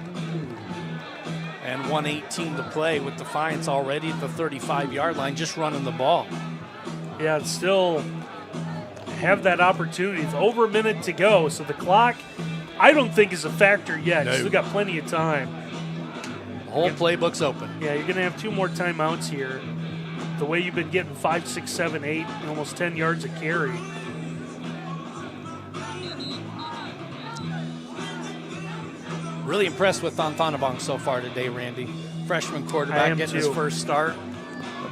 And 1:18 to play with Defiance already at the 35-yard line, just running the ball. Yeah, still have that opportunity. It's over a minute to go, so the clock, I don't think, is a factor yet. No. Still got plenty of time. The whole playbook's open. Yeah, you're going to have 2 more timeouts here. The way you've been getting 5, 6, 7, 8, and almost 10 yards a carry. Really impressed with Thonthonabong so far today, Randy. Freshman quarterback getting his first start.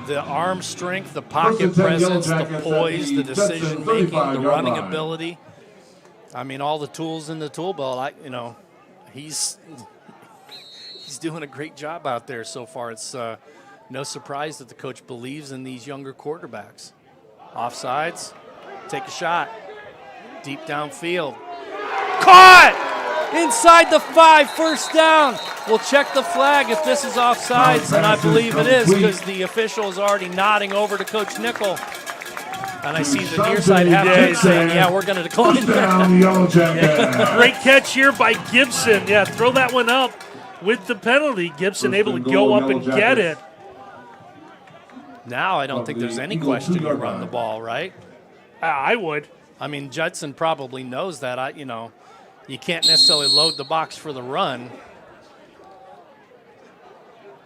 The arm strength, the pocket presence, the poise, the decision making, the running ability. I mean, all the tools in the tool belt. He's doing a great job out there so far. It's no surprise that the coach believes in these younger quarterbacks. Offsides, take a shot, deep downfield. Caught! Inside the 5, first down. We'll check the flag if this is offsides, and I believe it is because the official is already nodding over to Coach Nickel. And I see the near side half coach saying, yeah, we're going to decline that. Great catch here by Gibson. Yeah, throw that one up with the penalty. Gibson able to go up and get it. Now I don't think there's any question you run the ball, right? I would. I mean, Judson probably knows that. You can't necessarily load the box for the run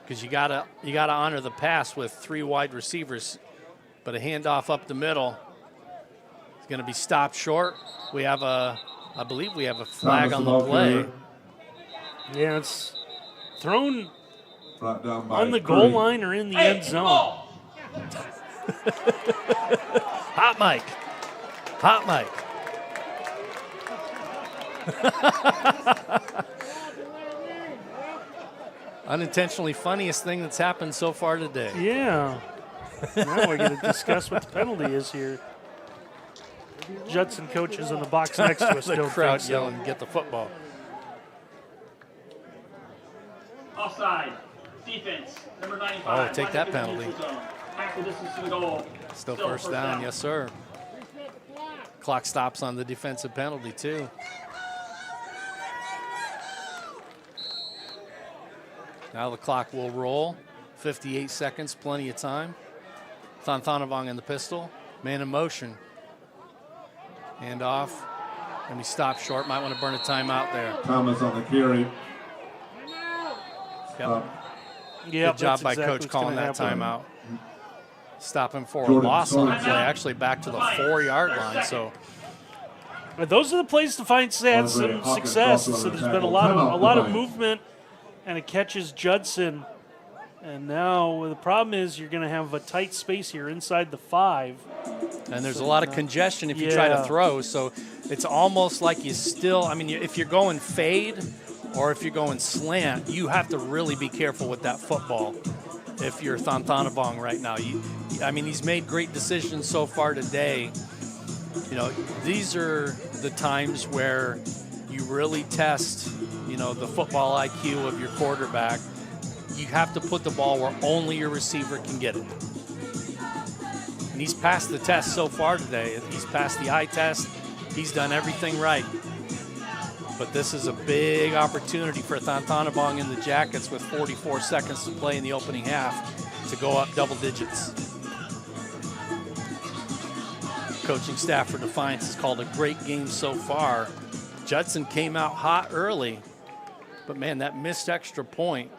because you gotta honor the pass with 3 wide receivers. But a handoff up the middle is going to be stopped short. I believe we have a flag on the play. Yeah, it's thrown on the goal line or in the end zone. Hot mic. Unintentionally funniest thing that's happened so far today. Yeah. Now we're going to discuss what the penalty is here. Judson coaches in the box next to us. The don't crowd think so. yelling, get the football. Offside. Defense. Number 95. Take that penalty. Half the distance to the goal. Still first down, yes, sir. Clock stops on the defensive penalty, too. Now the clock will roll. 58 seconds, plenty of time. Thonthonabong in the pistol. Man in motion. Hand off. And we stop short. Might want to burn a timeout there. Thomas on the carry. Yep. Good job by Coach calling that timeout. Stopping for a loss on the play. Actually back to the 4-yard line. So But those are the plays to find had some success. So there's been a lot of movement, and it catches Judson. And now the problem is you're going to have a tight space here inside the 5. And there's a lot of congestion if you try to throw. So it's almost like you still, if you're going fade or if you're going slant, you have to really be careful with that football if you're Thonthonabong right now. He's made great decisions so far today. These are the times where you really test, the football IQ of your quarterback. You have to put the ball where only your receiver can get it. And he's passed the test so far today. He's passed the eye test. He's done everything right. But this is a big opportunity for Thonthonabong and the Jackets with 44 seconds to play in the opening half to go up double digits. Coaching staff for Defiance has called a great game so far. Judson came out hot early, but man, that missed extra point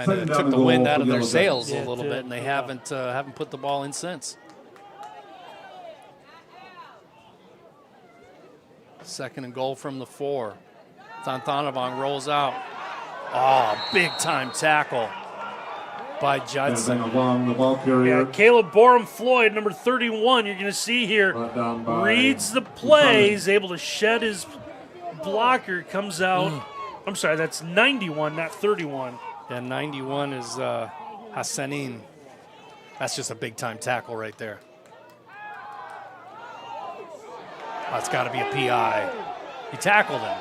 kind of took the wind out of their sails a little bit, and they haven't put the ball in since. Second and goal from the 4. Thanthanavong rolls out. Oh, big-time tackle by Judson. Yeah, Caleb Borum-Floyd, number 31, you're going to see here, reads the plays, able to shed his blocker, comes out. I'm sorry, that's 91, not 31. Yeah, 91 is Hassanin. That's just a big-time tackle right there. That's got to be a PI. He tackled him.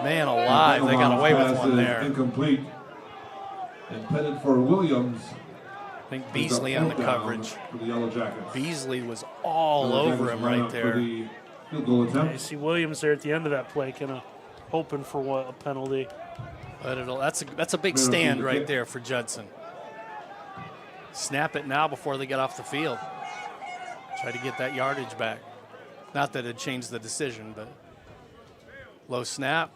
Man alive, they got away with one there. Incomplete. Intended for Williams. I think Beasley on the coverage. For the Yellow Jackets. Beasley was all over him right there. Field goal attempt. You see Williams there at the end of that play, kind of hoping for a penalty. But that's a big stand right there for Judson. Snap it now before they get off the field. Try to get that yardage back. Not that it changed the decision, but low snap.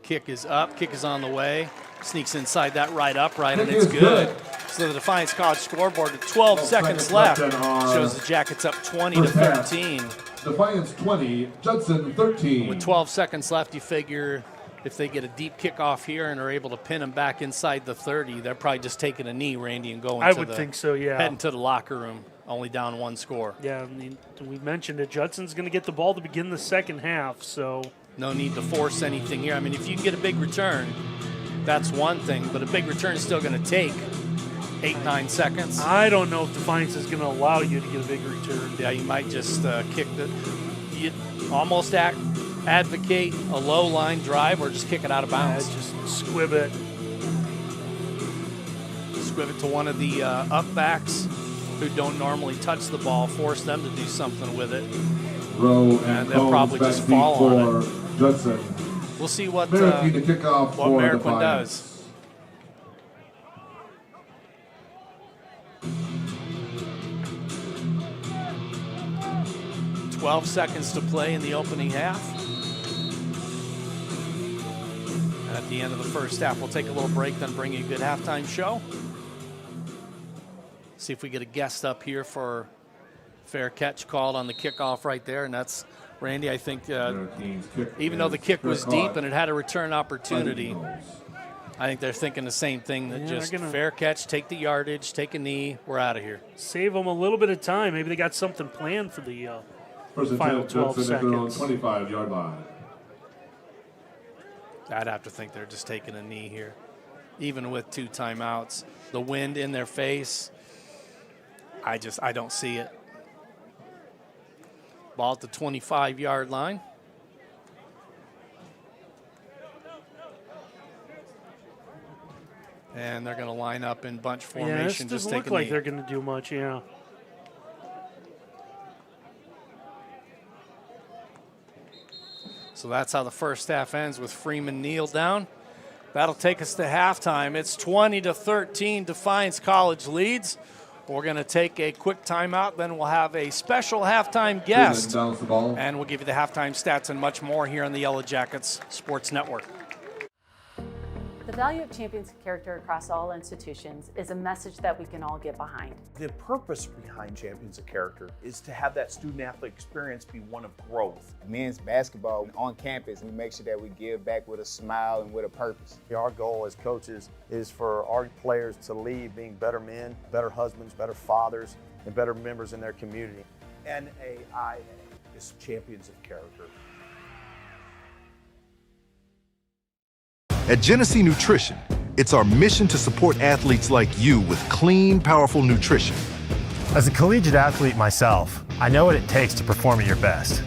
Kick is up. Kick is on the way. Sneaks inside that right upright, and it's good. So the Defiance College scoreboard with 12 seconds left shows the Jackets up 20-13. Defiance 20, Judson 13. With 12 seconds left, you figure if they get a deep kickoff here and are able to pin them back inside the 30, they're probably just taking a knee, Randy, and going. I would think so, yeah. Heading to the locker room, only down 1 score. Yeah, I mean, we mentioned it. Judson's going to get the ball to begin the second half, so no need to force anything here. I mean, if you can get a big return, that's one thing, but a big return is still going to take 8-9 seconds. I don't know if Defiance is going to allow you to get a big return. Yeah, you might just kick you almost advocate a low line drive or just kick it out of bounds. Yeah, just squib it. Squib it to one of the up-backs who don't normally touch the ball, force them to do something with it. Rowe and they'll probably just fall on it. Judson. We'll see what Merriquin does. "12 seconds to play in the opening half. And at the end of the first half, we'll take a little break, then bring you a good halftime show. See if we get a guest up here for fair catch called on the kickoff right there, and that's Randy. I think even though the kick was deep and it had a return opportunity, I think they're thinking the same thing, that just fair catch, take the yardage, take a knee, we're out of here. Save them a little bit of time. Maybe they got something planned for the final 12 seconds. 25-yard line. I'd have to think they're just taking a knee here, even with 2 timeouts. The wind in their face, I don't see it. Ball at the 25-yard line. And they're going to line up in bunch formation. Yeah, this doesn't look like they're going to do much, yeah. So that's how the first half ends, with Freeman kneel down. That'll take us to halftime. It's 20-13, Defiance College leads. We're going to take a quick timeout, then we'll have a special halftime guest, and we'll give you the halftime stats and much more here on the Yellow Jackets Sports Network. The value of champions of character across all institutions is a message that we can all get behind. The purpose behind Champions of Character is to have that student-athlete experience be one of growth. Men's basketball on campus, we make sure that we give back with a smile and with a purpose. Our goal as coaches is for our players to leave being better men, better husbands, better fathers, and better members in their community. NAIA is Champions of Character. At Genesee Nutrition, it's our mission to support athletes like you with clean, powerful nutrition. As a collegiate athlete myself, I know what it takes to perform at your best.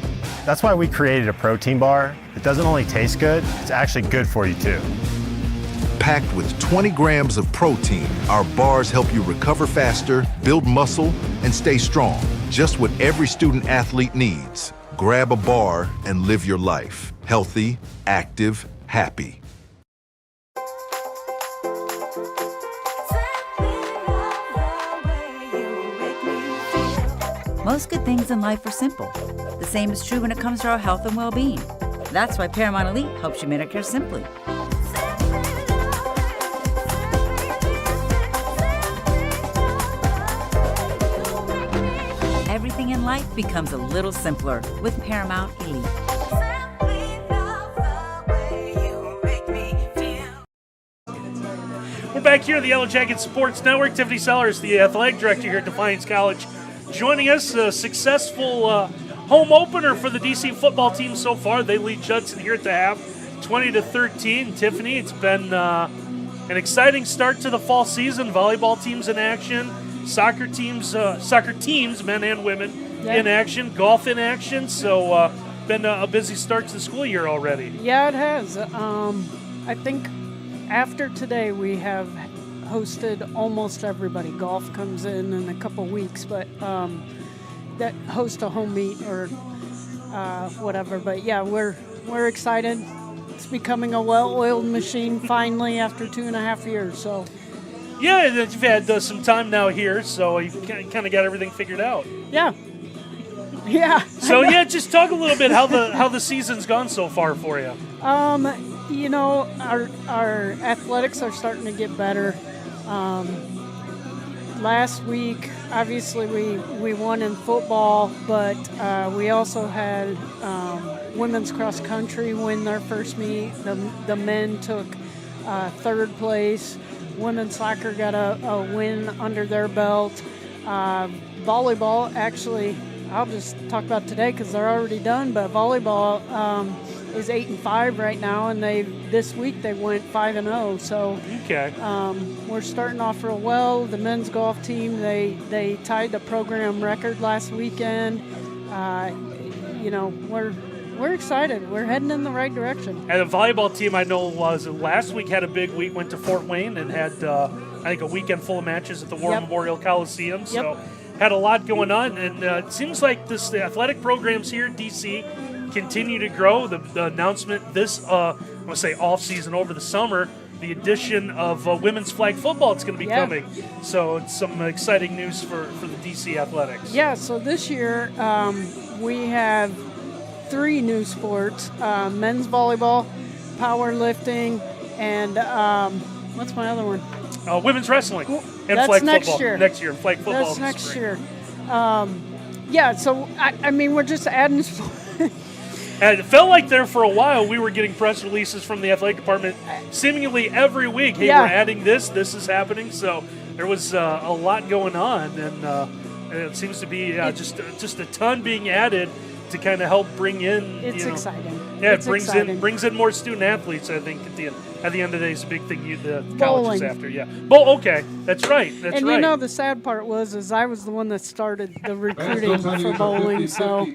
That's why we created a protein bar that doesn't only taste good, it's actually good for you too. Packed with 20 grams of protein, our bars help you recover faster, build muscle, and stay strong. Just what every student athlete needs. Grab a bar and live your life. Healthy, active, happy. Most good things in life are simple. The same is true when it comes to our health and well-being. That's why Paramount Elite helps you Medicare simply. life becomes a little simpler with Paramount Elite. We're back here at the Yellow Jacket Sports Network. Tiffany Sellers, the athletic director here at Defiance College, joining us. A successful home opener for the DC football team so far. They lead Judson here at the half, 20-13. Tiffany, it's been an exciting start to the fall season. Volleyball teams in action, soccer teams, men and women in action, golf in action. So been a busy start to the school year already. Yeah, it has. I think after today we have hosted almost everybody. Golf comes in a couple weeks, but that host a home meet or whatever. But yeah, we're excited. It's becoming a well-oiled machine finally after 2.5 years. So yeah, you've had some time now here, so you kind of got everything figured out. Yeah. Yeah. So yeah, just talk a little bit how the season's gone so far for you. You know, our athletics are starting to get better. Last week, obviously, we won in football, but we also had women's cross country win their first meet. The men took third place. Women's soccer got a win under their belt. Volleyball, actually, I'll just talk about today because they're already done, but volleyball is 8-5 right now, and this week they went 5-0. So okay, we're starting off real well. The men's golf team, they tied the program record last weekend. You know, we're excited. We're heading in the right direction. And the volleyball team, I know, was last week had a big week. Went to Fort Wayne and had I think a weekend full of matches at the War Memorial Coliseum. So had a lot going on, and it seems like the athletic programs here in DC continue to grow. The announcement this, I want to say off season over the summer, the addition of women's flag football is going to be coming. So it's some exciting news for the DC athletics. Yeah, so this year we have 3 new sports, men's volleyball, powerlifting, and what's my other one? Women's wrestling and that's flag next football. Year. Next year, flag football. That's next year. Yeah, so I mean, we're just adding. And it felt like there for a while we were getting press releases from the athletic department seemingly every week. Hey, we're adding this is happening. So there was a lot going on, and it seems to be just a ton being added to kind of help bring in. It's exciting. Yeah, it's it brings in more student athletes. I think at the end of the day is a big thing the college Bowling. is after. Yeah, okay, that's right. And you know the sad part was I was the one that started the recruiting for bowling. So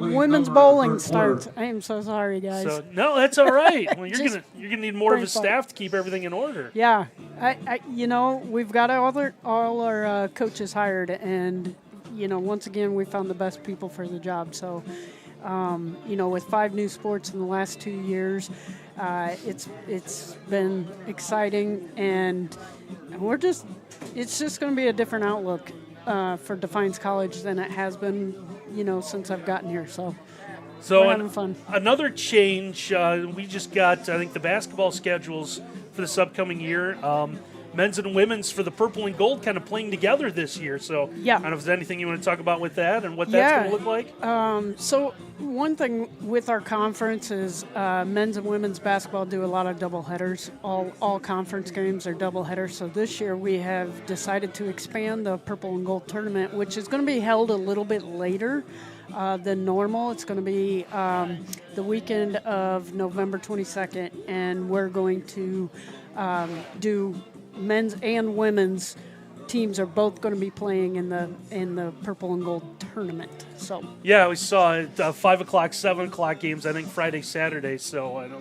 women's bowling starts. I am so sorry, guys. So no, that's all right. Well, you're gonna need more of a staff to keep everything in order. Yeah, I you know, we've got all our coaches hired, and you know, once again, we found the best people for the job. So, you know, with 5 new sports in the last 2 years, it's been exciting, and it's just going to be a different outlook for Defiance College than it has been, you know, since I've gotten here. So we're having fun. Another change, we just got, I think, the basketball schedules for this upcoming year. Men's and women's for the purple and gold kind of playing together this year. So I don't know if there's anything you want to talk about with that and what that's going to look like. So one thing with our conference is men's and women's basketball do a lot of double headers. All conference games are double headers. So this year we have decided to expand the purple and gold tournament, which is going to be held a little bit later than normal. It's going to be the weekend of November 22nd, and we're going to do men's and women's teams are both going to be playing in the purple and gold tournament. So yeah, we saw it, 5 o'clock, 7 o'clock games. I think Friday, Saturday. So and a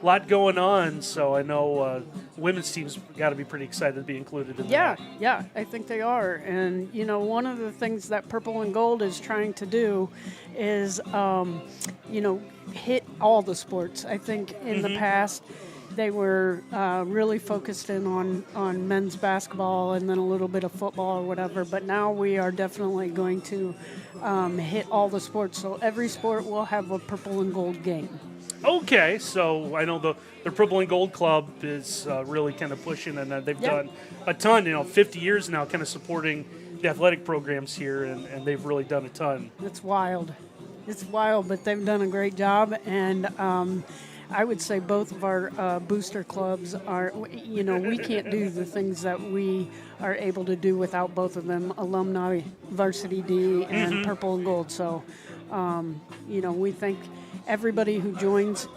lot going on. So I know women's teams got to be pretty excited to be included in that. Yeah, I think they are. And you know, one of the things that purple and gold is trying to do is you know, hit all the sports. I think in the past they were really focused in on men's basketball and then a little bit of football or whatever. But now we are definitely going to hit all the sports. So every sport will have a purple and gold game. Okay, so I know the Purple and Gold Club is really kind of pushing, and they've done a ton, 50 years now, kind of supporting, athletic programs here, and they've really done a ton. It's wild. It's wild, but they've done a great job, and I would say both of our booster clubs are, we can't do the things that we are able to do without both of them, Alumni Varsity D and Purple and Gold. So, we thank everybody who joins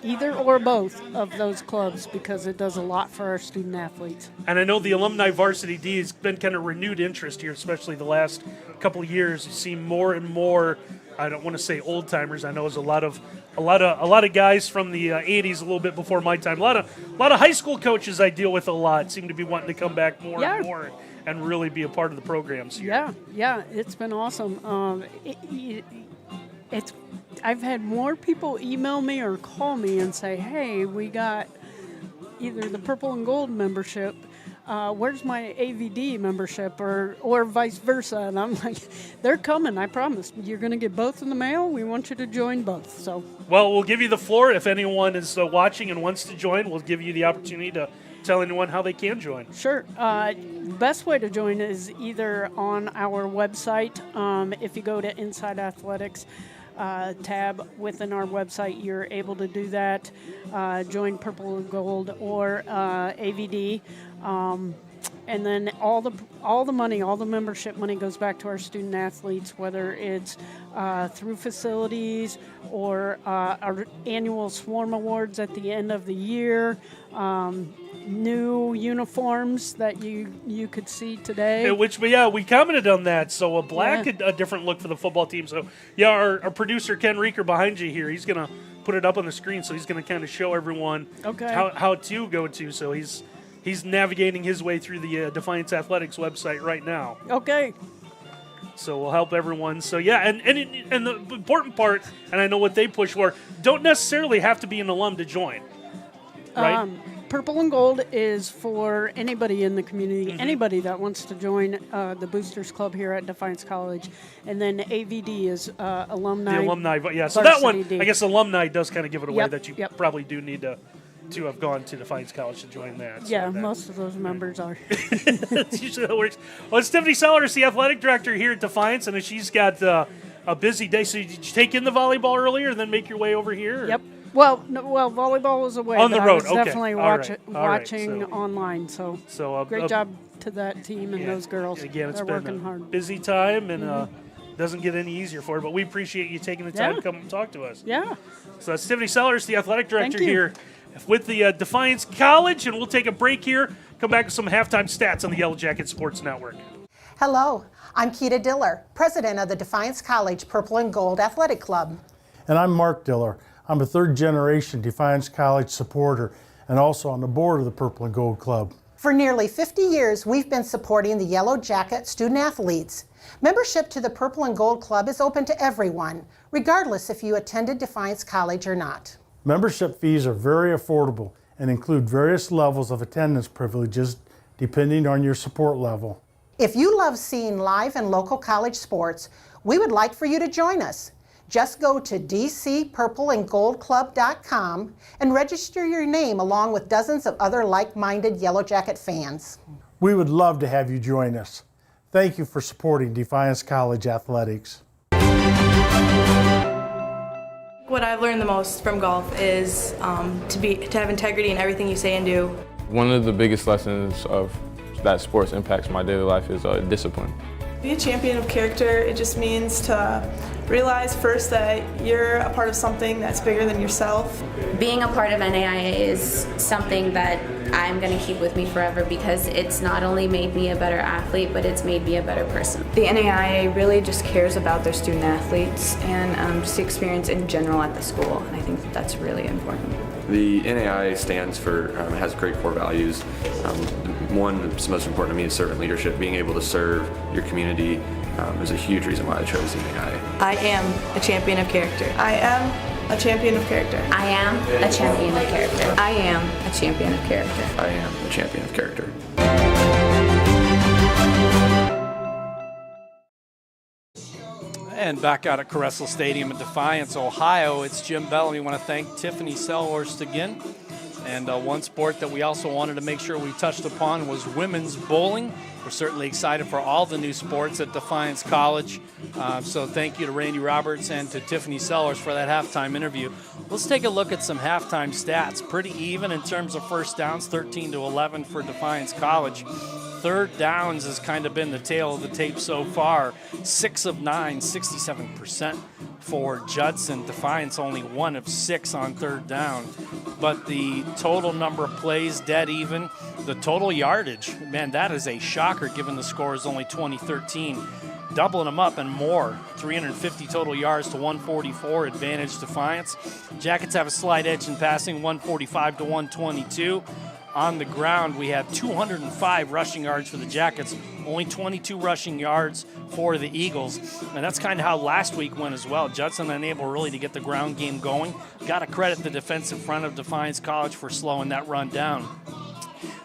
either or both of those clubs because it does a lot for our student athletes. And I know the Alumni Varsity D has been kind of renewed interest here, especially the last couple of years. You see more and more, I don't want to say old timers. I know there's a lot of guys from the 80s, a little bit before my time. A lot of high school coaches I deal with a lot seem to be wanting to come back more and more and really be a part of the programs here. Yeah, it's been awesome. I've had more people email me or call me and say, "Hey, we got either the Purple and Gold membership. Where's my AVD membership?" or vice versa. And I'm like, they're coming, I promise. You're going to get both in the mail. We want you to join both. So, well, we'll give you the floor. If anyone is watching and wants to join, we'll give you the opportunity to tell anyone how they can join. Sure. Best way to join is either on our website. If you go to Inside Athletics tab within our website, you're able to do that. Join Purple and Gold or AVD. And then all the money, all the membership money goes back to our student athletes, whether it's through facilities or our annual Swarm Awards at the end of the year, new uniforms that you could see today. We commented on that. So a black, a different look for the football team. So, our producer, Ken Reeker, behind you here, he's going to put it up on the screen. So he's going to kind of show everyone how to go to. So he's navigating his way through the Defiance Athletics website right now. Okay. So we'll help everyone. So, and the important part, and I know what they push for, don't necessarily have to be an alum to join, right? Purple and Gold is for anybody in the community, anybody that wants to join the Boosters Club here at Defiance College. And then AVD is alumni. The alumni, yeah. So that one, D. I guess alumni does kind of give it away that you probably do need to have gone to Defiance College to join that. So most of those members are. That's usually how it works. Well, it's Tiffany Sellers, the athletic director here at Defiance, and she's got a busy day. So did you take in the volleyball earlier and then make your way over here? Yep. Well, volleyball was away. On the road, I was definitely watching So, online. So great job to that team and those girls. Again, They're been working a hard. busy time and doesn't get any easier for her. But we appreciate you taking the time to come and talk to us. Yeah. So that's Tiffany Sellers, the athletic director Thank you. here with the Defiance College, and we'll take a break here. Come back with some halftime stats on the Yellow Jacket Sports Network. Hello, I'm Keita Diller, president of the Defiance College Purple and Gold Athletic Club. And I'm Mark Diller. I'm a third-generation Defiance College supporter and also on the board of the Purple and Gold Club. For nearly 50 years, we've been supporting the Yellow Jacket student athletes. Membership to the Purple and Gold Club is open to everyone, regardless if you attended Defiance College or not. Membership fees are very affordable and include various levels of attendance privileges depending on your support level. If you love seeing live and local college sports, we would like for you to join us. Just go to dcpurpleandgoldclub.com and register your name along with dozens of other like-minded Yellow Jacket fans. We would love to have you join us. Thank you for supporting Defiance College Athletics. What I've learned the most from golf is to have integrity in everything you say and do. One of the biggest lessons of that sports impacts my daily life is discipline. Be a champion of character, it just means to realize first that you're a part of something that's bigger than yourself. Being a part of NAIA is something that I'm going to keep with me forever because it's not only made me a better athlete, but it's made me a better person. The NAIA really just cares about their student athletes and just the experience in general at the school, and I think that's really important. The NAIA stands for, has great core values. One that's most important to me is servant leadership. Being able to serve your community is a huge reason why I chose the NAIA. I am a champion of character. I am a champion of character. I am a champion of character. I am a champion of character. I am a champion of character. And back out at Caressel Stadium in Defiance, Ohio, it's Jim Bell. We want to thank Tiffany Sellhorst again And one sport that we also wanted to make sure we touched upon was women's bowling. We're certainly excited for all the new sports at Defiance College. So thank you to Randy Roberts and to Tiffany Sellers for that halftime interview. Let's take a look at some halftime stats. Pretty even in terms of first downs, 13-11 for Defiance College. Third downs has kind of been the tail of the tape so far. 6 of 9, 67% for Judson. Defiance only 1 of 6 on third down. But the total number of plays, dead even. The total yardage, man, that is a shocker given the score is only 20-13. Doubling them up and more. 350 total yards to 144, advantage Defiance. Jackets have a slight edge in passing, 145 to 122. On the ground, we had 205 rushing yards for the Jackets, only 22 rushing yards for the Eagles. And that's kind of how last week went as well. Judson unable really to get the ground game going. Got to credit the defensive front of Defiance College for slowing that run down,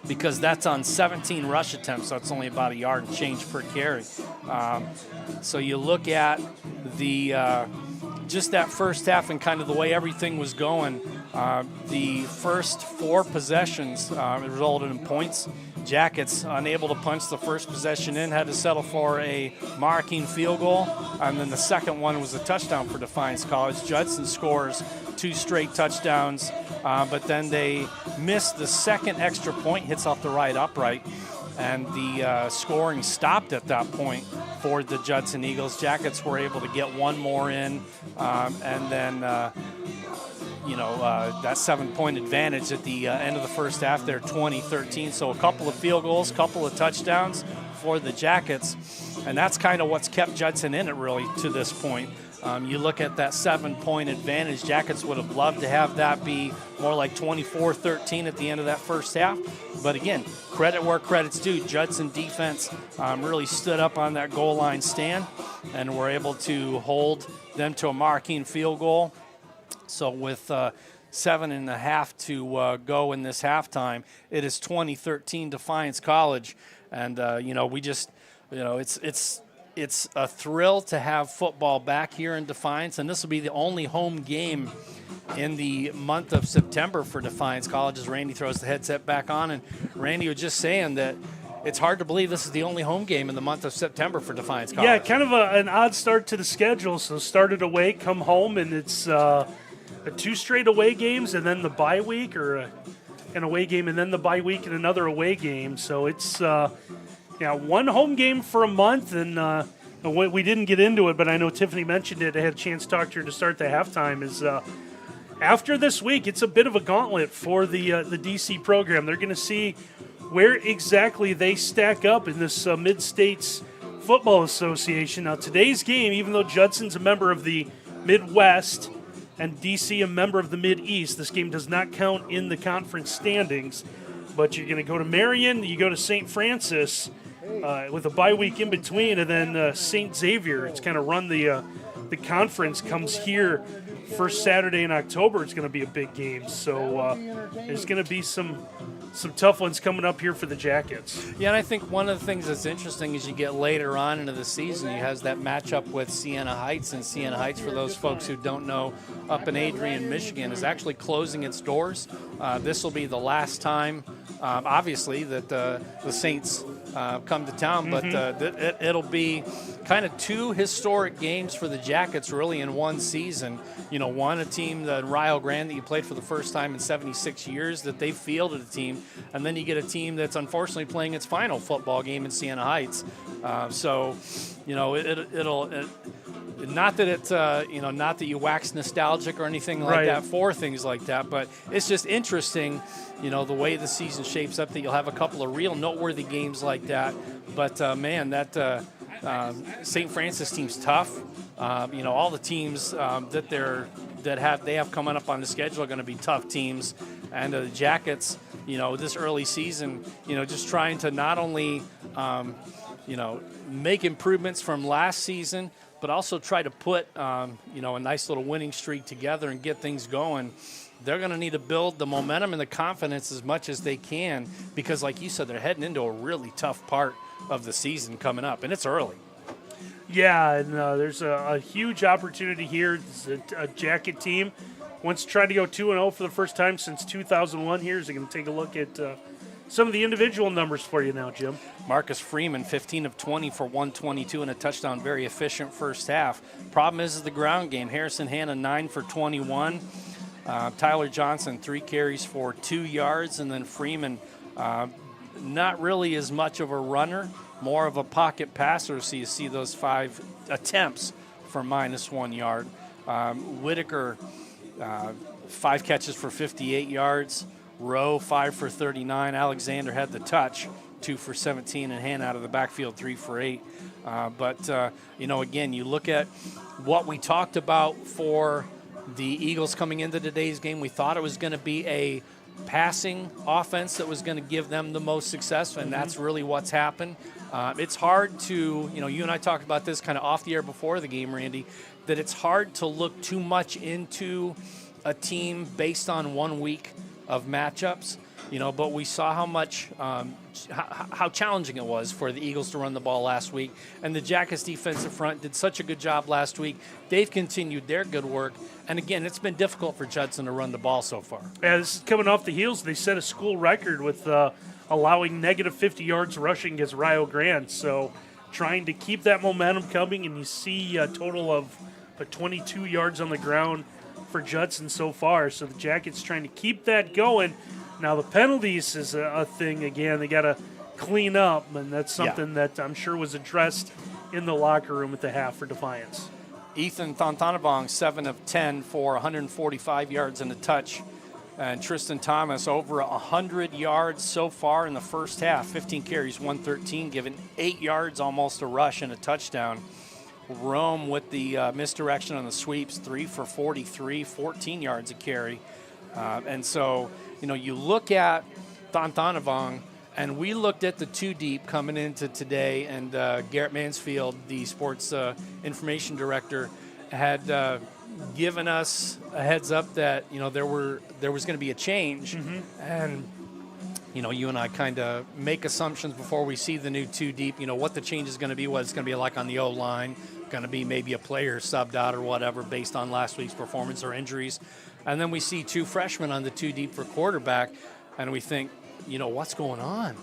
because that's on 17 rush attempts, so it's only about a yard and change per carry. So you look at the just that first half and kind of the way everything was going. The first 4 possessions resulted in points. Jackets unable to punch the first possession in, had to settle for a marking field goal, and then the second one was a touchdown for Defiance College. Judson scores 2 straight touchdowns, but then they missed the second extra point, hits off the right upright, and the scoring stopped at that point for the Judson Eagles. Jackets were able to get one more in, and then that 7-point advantage at the end of the first half there, 20-13. So a couple of field goals, couple of touchdowns for the Jackets, and that's kind of what's kept Judson in it really to this point. You look at that 7-point advantage, Jackets would have loved to have that be more like 24-13 at the end of that first half. But again, credit where credit's due. Judson defense really stood up on that goal line stand and were able to hold them to a marking field goal. So with 7.5 to go in this halftime, it is 20-13 Defiance College. And, we just, it's a thrill to have football back here in Defiance, and this will be the only home game in the month of September for Defiance College as Randy throws the headset back on. And Randy was just saying that it's hard to believe this is the only home game in the month of September for Defiance College. Yeah, kind of an odd start to the schedule. So started away, come home, and it's 2 straight away games and then the bye week, or an away game and then the bye week and another away game. So it's one home game for a month, and we didn't get into it, but I know Tiffany mentioned it. I had a chance to talk to her to start the halftime. Is after this week, it's a bit of a gauntlet for the DC program. They're going to see where exactly they stack up in this Mid-States Football Association. Now, today's game, even though Judson's a member of the Midwest and DC a member of the Mid-East, this game does not count in the conference standings. But you're going to go to Marion, you go to St. Francis with a bye week in between, and then St. Xavier. It's kind of run the conference comes here first Saturday in October. It's going to be a big game. So there's going to be some tough ones coming up here for the Jackets. Yeah, and I think one of the things that's interesting is you get later on into the season, you have that matchup with Siena Heights, and Siena Heights, for those folks who don't know, up in Adrian, Michigan, is actually closing its doors. This will be the last time, obviously, that the Saints come to town, but it'll be kind of 2 historic games for the Jackets really in one season. One, a team, the Rio Grand, that you played for the first time in 76 years, that they fielded a team, and then you get a team that's unfortunately playing its final football game in Siena Heights. It'll not that it's not that you wax nostalgic or anything like that for things like that, but it's just interesting, the way the season shapes up, that you'll have a couple of real noteworthy games like that. But that St. Francis team's tough. All the teams that they have coming up on the schedule are going to be tough teams, and the Jackets, this early season, just trying to not only make improvements from last season, but also try to put a nice little winning streak together and get things going. They're going to need to build the momentum and the confidence as much as they can, because like you said, they're heading into a really tough part of the season coming up, and it's early. Yeah, and there's a huge opportunity here. It's a Jacket team, wants to try to go 2-0 for the first time since 2001 here. Is going to take a look at some of the individual numbers for you now, Jim. Marcus Freeman, 15 of 20 for 122 and a touchdown. Very efficient first half. Problem is the ground game. Harrison Hanna, 9 for 21. Tyler Johnson, 3 carries for 2 yards. And then Freeman, not really as much of a runner, more of a pocket passer. So you see those 5 attempts for -1 yard. Whitaker, 5 catches for 58 yards. Rowe, 5 for 39. Alexander had the touch, 2 for 17, and Hanna out of the backfield, 3 for 8. Again, you look at what we talked about for the Eagles coming into today's game. We thought it was going to be a passing offense that was going to give them the most success, and that's really what's happened. It's hard to, you and I talked about this kind of off the air before the game, Randy, that it's hard to look too much into a team based on 1 week of matchups, but we saw how much, how challenging it was for the Eagles to run the ball last week. And the Jackets defensive front did such a good job last week. They've continued their good work. And again, it's been difficult for Judson to run the ball so far. Yeah, this is coming off the heels. They set a school record with allowing -50 yards rushing against Rio Grand. So trying to keep that momentum coming, and you see a total of 22 yards on the ground for Judson so far. So the Jackets trying to keep that going. Now the penalties is a thing again. They got to clean up, and that's something that I'm sure was addressed in the locker room at the half for Defiance. Ethan Thontanavong, 7 of 10 for 145 yards and a touch. And Tristan Thomas, over 100 yards so far in the first half. 15 carries, 113, given 8 yards, almost a rush and a touchdown. Rome with the misdirection on the sweeps, 3 for 43, 14 yards a carry. And so, you look at Thontanavong, and we looked at the 2 deep coming into today, and Garrett Mansfield, the sports information director, had given us a heads up that there was going to be a change, and you and I kind of make assumptions before we see the new 2 deep. What the change is going to be, what it's going to be like on the O line, going to be maybe a player subbed out or whatever based on last week's performance or injuries, and then we see 2 freshmen on the 2 deep for quarterback, and we think, what's going on?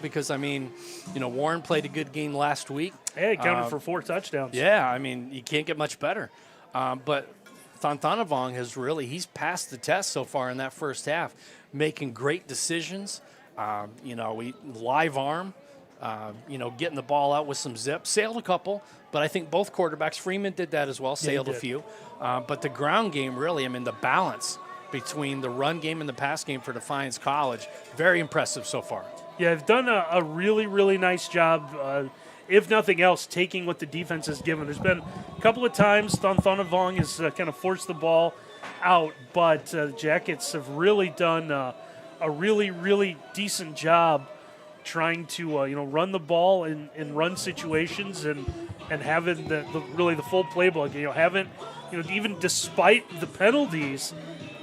Because, Warren played a good game last week. Yeah, he counted for 4 touchdowns. Yeah, you can't get much better. But Thontanavong he's passed the test so far in that first half, making great decisions. Live arm, getting the ball out with some zip. Sailed a couple, but I think both quarterbacks, Freeman did that as well, sailed a few. But the ground game really, the balance between the run game and the pass game for Defiance College, very impressive so far. Yeah, they've done a really, really nice job, if nothing else, taking what the defense has given. There's been a couple of times Thontanavong has kind of forced the ball out, but the Jackets have really done a really, really decent job trying to run the ball in run situations and having the full playbook. Even despite the penalties,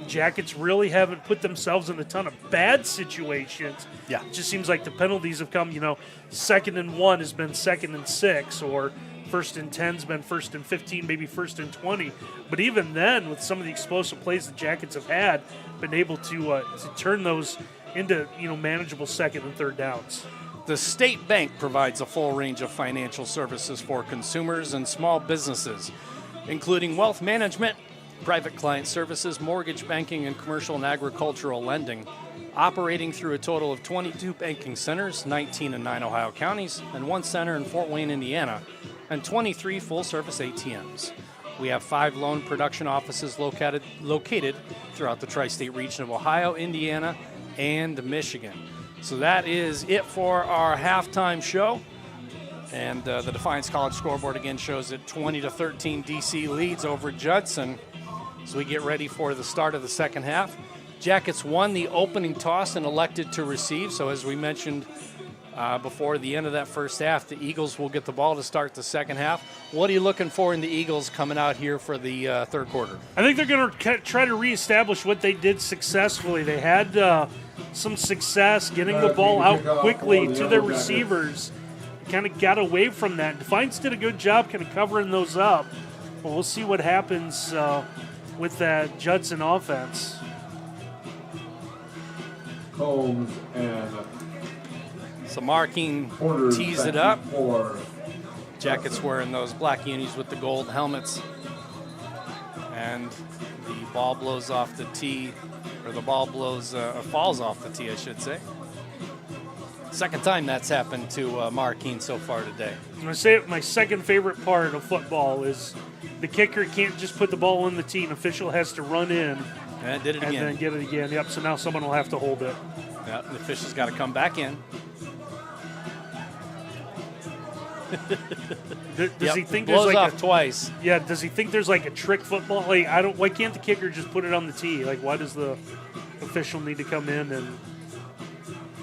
Jackets really haven't put themselves in a ton of bad situations. Yeah. It just seems like the penalties have come, 2nd and 1 has been 2nd and 6, or 1st and 10's been 1st and 15, maybe 1st and 20. But even then, with some of the explosive plays the Jackets have had, been able to turn those into, manageable 2nd and 3rd downs. The State Bank provides a full range of financial services for consumers and small businesses, including wealth management, private client services, mortgage banking, and commercial and agricultural lending, operating through a total of 22 banking centers, 19 in 9 Ohio counties, and 1 center in Fort Wayne, Indiana, and 23 full-service ATMs. We have 5 loan production offices located throughout the tri-state region of Ohio, Indiana, and Michigan. So that is it for our halftime show. And the Defiance College scoreboard again shows it 20-13 DC leads over Judson. So we get ready for the start of the second half. Jackets won the opening toss and elected to receive. So as we mentioned before the end of that first half, the Eagles will get the ball to start the second half. What are you looking for in the Eagles coming out here for the third quarter? I think they're going to try to reestablish what they did successfully. They had some success getting the ball out quickly to their receivers. Kind of got away from that. Defiance did a good job kind of covering those up. But we'll see what happens with that Judson offense. Combs and So Marking Porter's tees it back up. for Jackets wearing those black unis with the gold helmets. And the ball blows off the tee, or the ball falls off the tee, I should say. Second time that's happened to Marking so far today. I'm going to say my second favorite part of football is the kicker can't just put the ball in the tee. An official has to run in And it did it and again. then get it again. Yep, so now someone will have to hold it. Yep, the official's got to come back in. Does he think blows there's like off twice? Yeah, does he think there's like a trick football? Like why can't the kicker just put it on the tee? Like why does the official need to come in and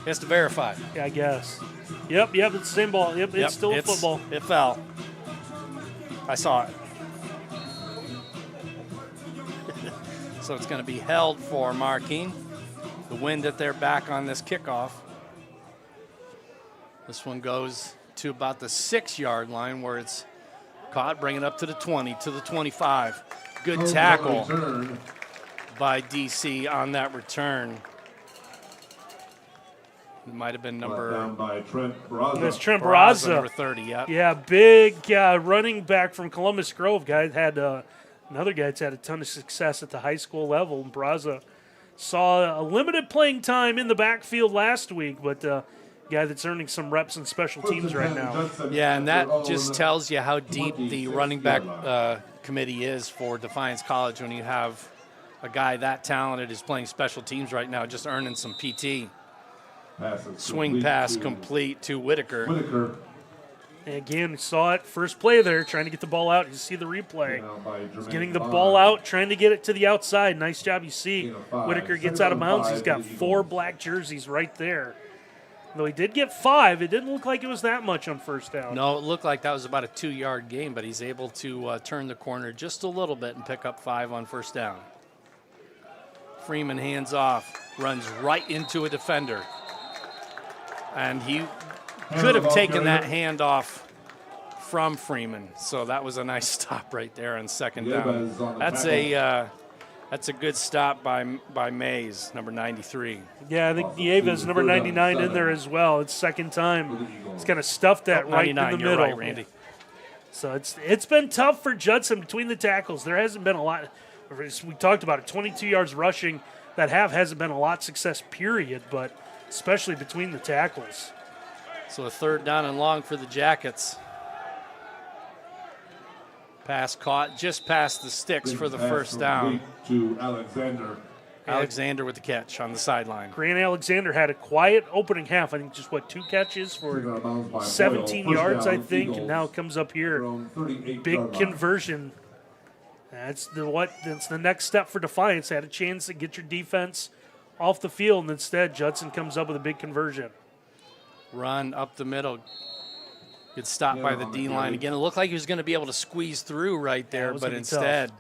He has to verify. Yeah, I guess. Yep, it's the same ball. Yep, it's still a football. It fell. I saw it. So it's going to be held for Marking. The wind at their back on this kickoff. This one goes to about the 6-yard line where it's caught, bring it up to the 20, to the 25. Good tackle by DC on that return. It might have been number. Down by Trent Barraza. That's Trent Barraza. Number 30, yep. Yeah, big running back from Columbus Grove. Guy had another guy that's had a ton of success at the high school level. Barraza saw a limited playing time in the backfield last week, but guy that's earning some reps in special teams right now. Yeah, and that just tells you how deep the running back committee is for Defiance College when you have a guy that talented is playing special teams right now, just earning some PT. Swing pass complete to Whitaker. And again, saw it first play there, trying to get the ball out. You see the replay. He's getting the ball out, trying to get it to the outside. Nice job. You see Whitaker gets out of bounds. He's got 4 black jerseys right there. Though he did get 5, it didn't look like it was that much on first down. No, it looked like that was about a 2-yard gain, but he's able to turn the corner just a little bit and pick up 5 on first down. Freeman hands off, runs right into a defender. And he could have taken that handoff from Freeman. So that was a nice stop right there on second down. That's a good stop by Mays, number 93. Yeah, I think Nieves, number 99, in there as well. It's second time. He's kind of stuffed that right in the middle. You're right, Randy. So it's been tough for Judson between the tackles. There hasn't been a lot. We talked about it, 22 yards rushing. That hasn't been a lot success, period, but especially between the tackles. So a third down and long for the Jackets. Pass caught just past the sticks for the first down. To Alexander. Alexander with the catch on the sideline. Grant Alexander had a quiet opening half. I think just 2 catches for 17 yards, I think, and now it comes up here. Big conversion. That's the next step for Defiance. Had a chance to get your defense off the field, and instead Judson comes up with a big conversion. Run up the middle. Gets stopped by the D-line again. It looked like he was going to be able to squeeze through right there, but instead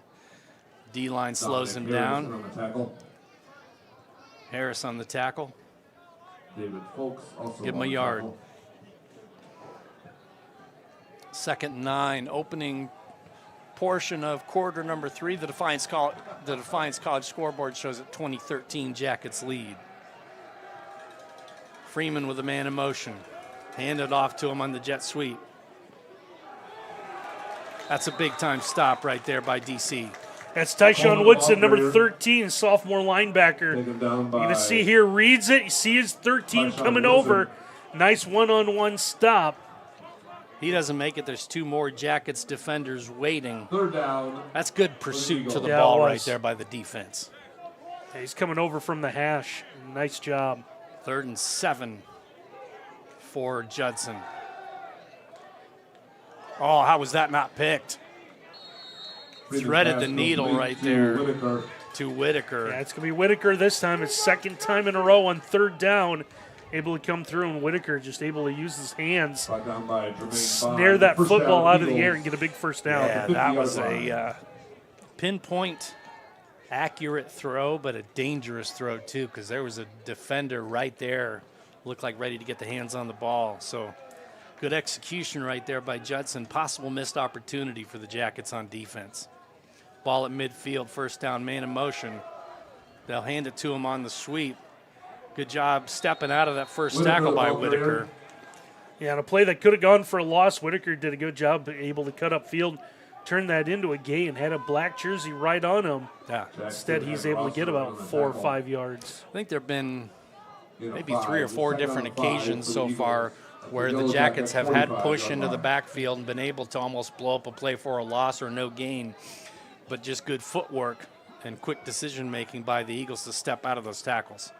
D-line slows him down. Harris on the tackle. David Folks also give him a yard. 2nd and 9, opening portion of quarter number 3. The Defiance College scoreboard shows it 2013 Jackets lead. Freeman with a man in motion. Handed off to him on the jet sweep. That's a big-time stop right there by DC. That's Tyshawn Woodson, number 13, sophomore linebacker. You're going to see here, reads it. You see his 13 coming over. Nice one-on-one stop. He doesn't make it. There's 2 more Jackets defenders waiting. Third down. That's good pursuit to the ball right there by the defense. Yeah, he's coming over from the hash. Nice job. 3rd and 7 for Judson. Oh, how was that not picked? Threaded the needle right there to Whitaker. Yeah, it's going to be Whitaker this time. It's 2nd time in a row on 3rd down. Able to come through, and Whitaker just able to use his hands, snare that football out of the air and get a big first down. Yeah, that was a pinpoint accurate throw, but a dangerous throw too, because there was a defender right there, looked like ready to get the hands on the ball. So good execution right there by Judson. Possible missed opportunity for the Jackets on defense. Ball at midfield, first down, man in motion. They'll hand it to him on the sweep. Good job stepping out of that first tackle by Whitaker. Yeah, on a play that could have gone for a loss, Whitaker did a good job able to cut up field, turn that into a gain, had a black jersey right on him. Yeah. Instead, he's able to get about 4 or 5 yards. I think there have been maybe 3 or 4 different occasions so far where the Jackets have had push into the backfield and been able to almost blow up a play for a loss or no gain, but just good footwork and quick decision-making by the Eagles to step out of those tackles.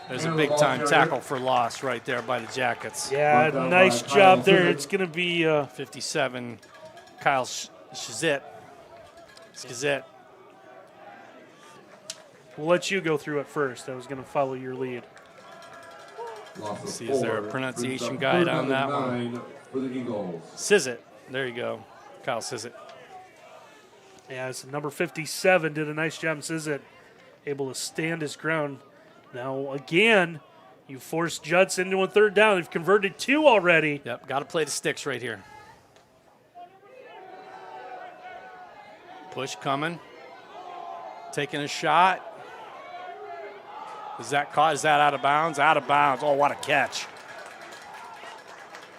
There's a big-time tackle for loss right there by the Jackets. Yeah, nice job there. It's going to be 57, Kyle Skizet. We'll let you go through it first. I was going to follow your lead. See, is there a pronunciation guide on that one? Sizet. There you go. Kyle Sizet. Yeah, it's number 57 did a nice job. Sizet able to stand his ground. Now, again, you forced Judson into a third down. They've converted 2 already. Yep, got to play the sticks right here. Push coming. Taking a shot. Is that caught? Is that out of bounds? Out of bounds. Oh, what a catch.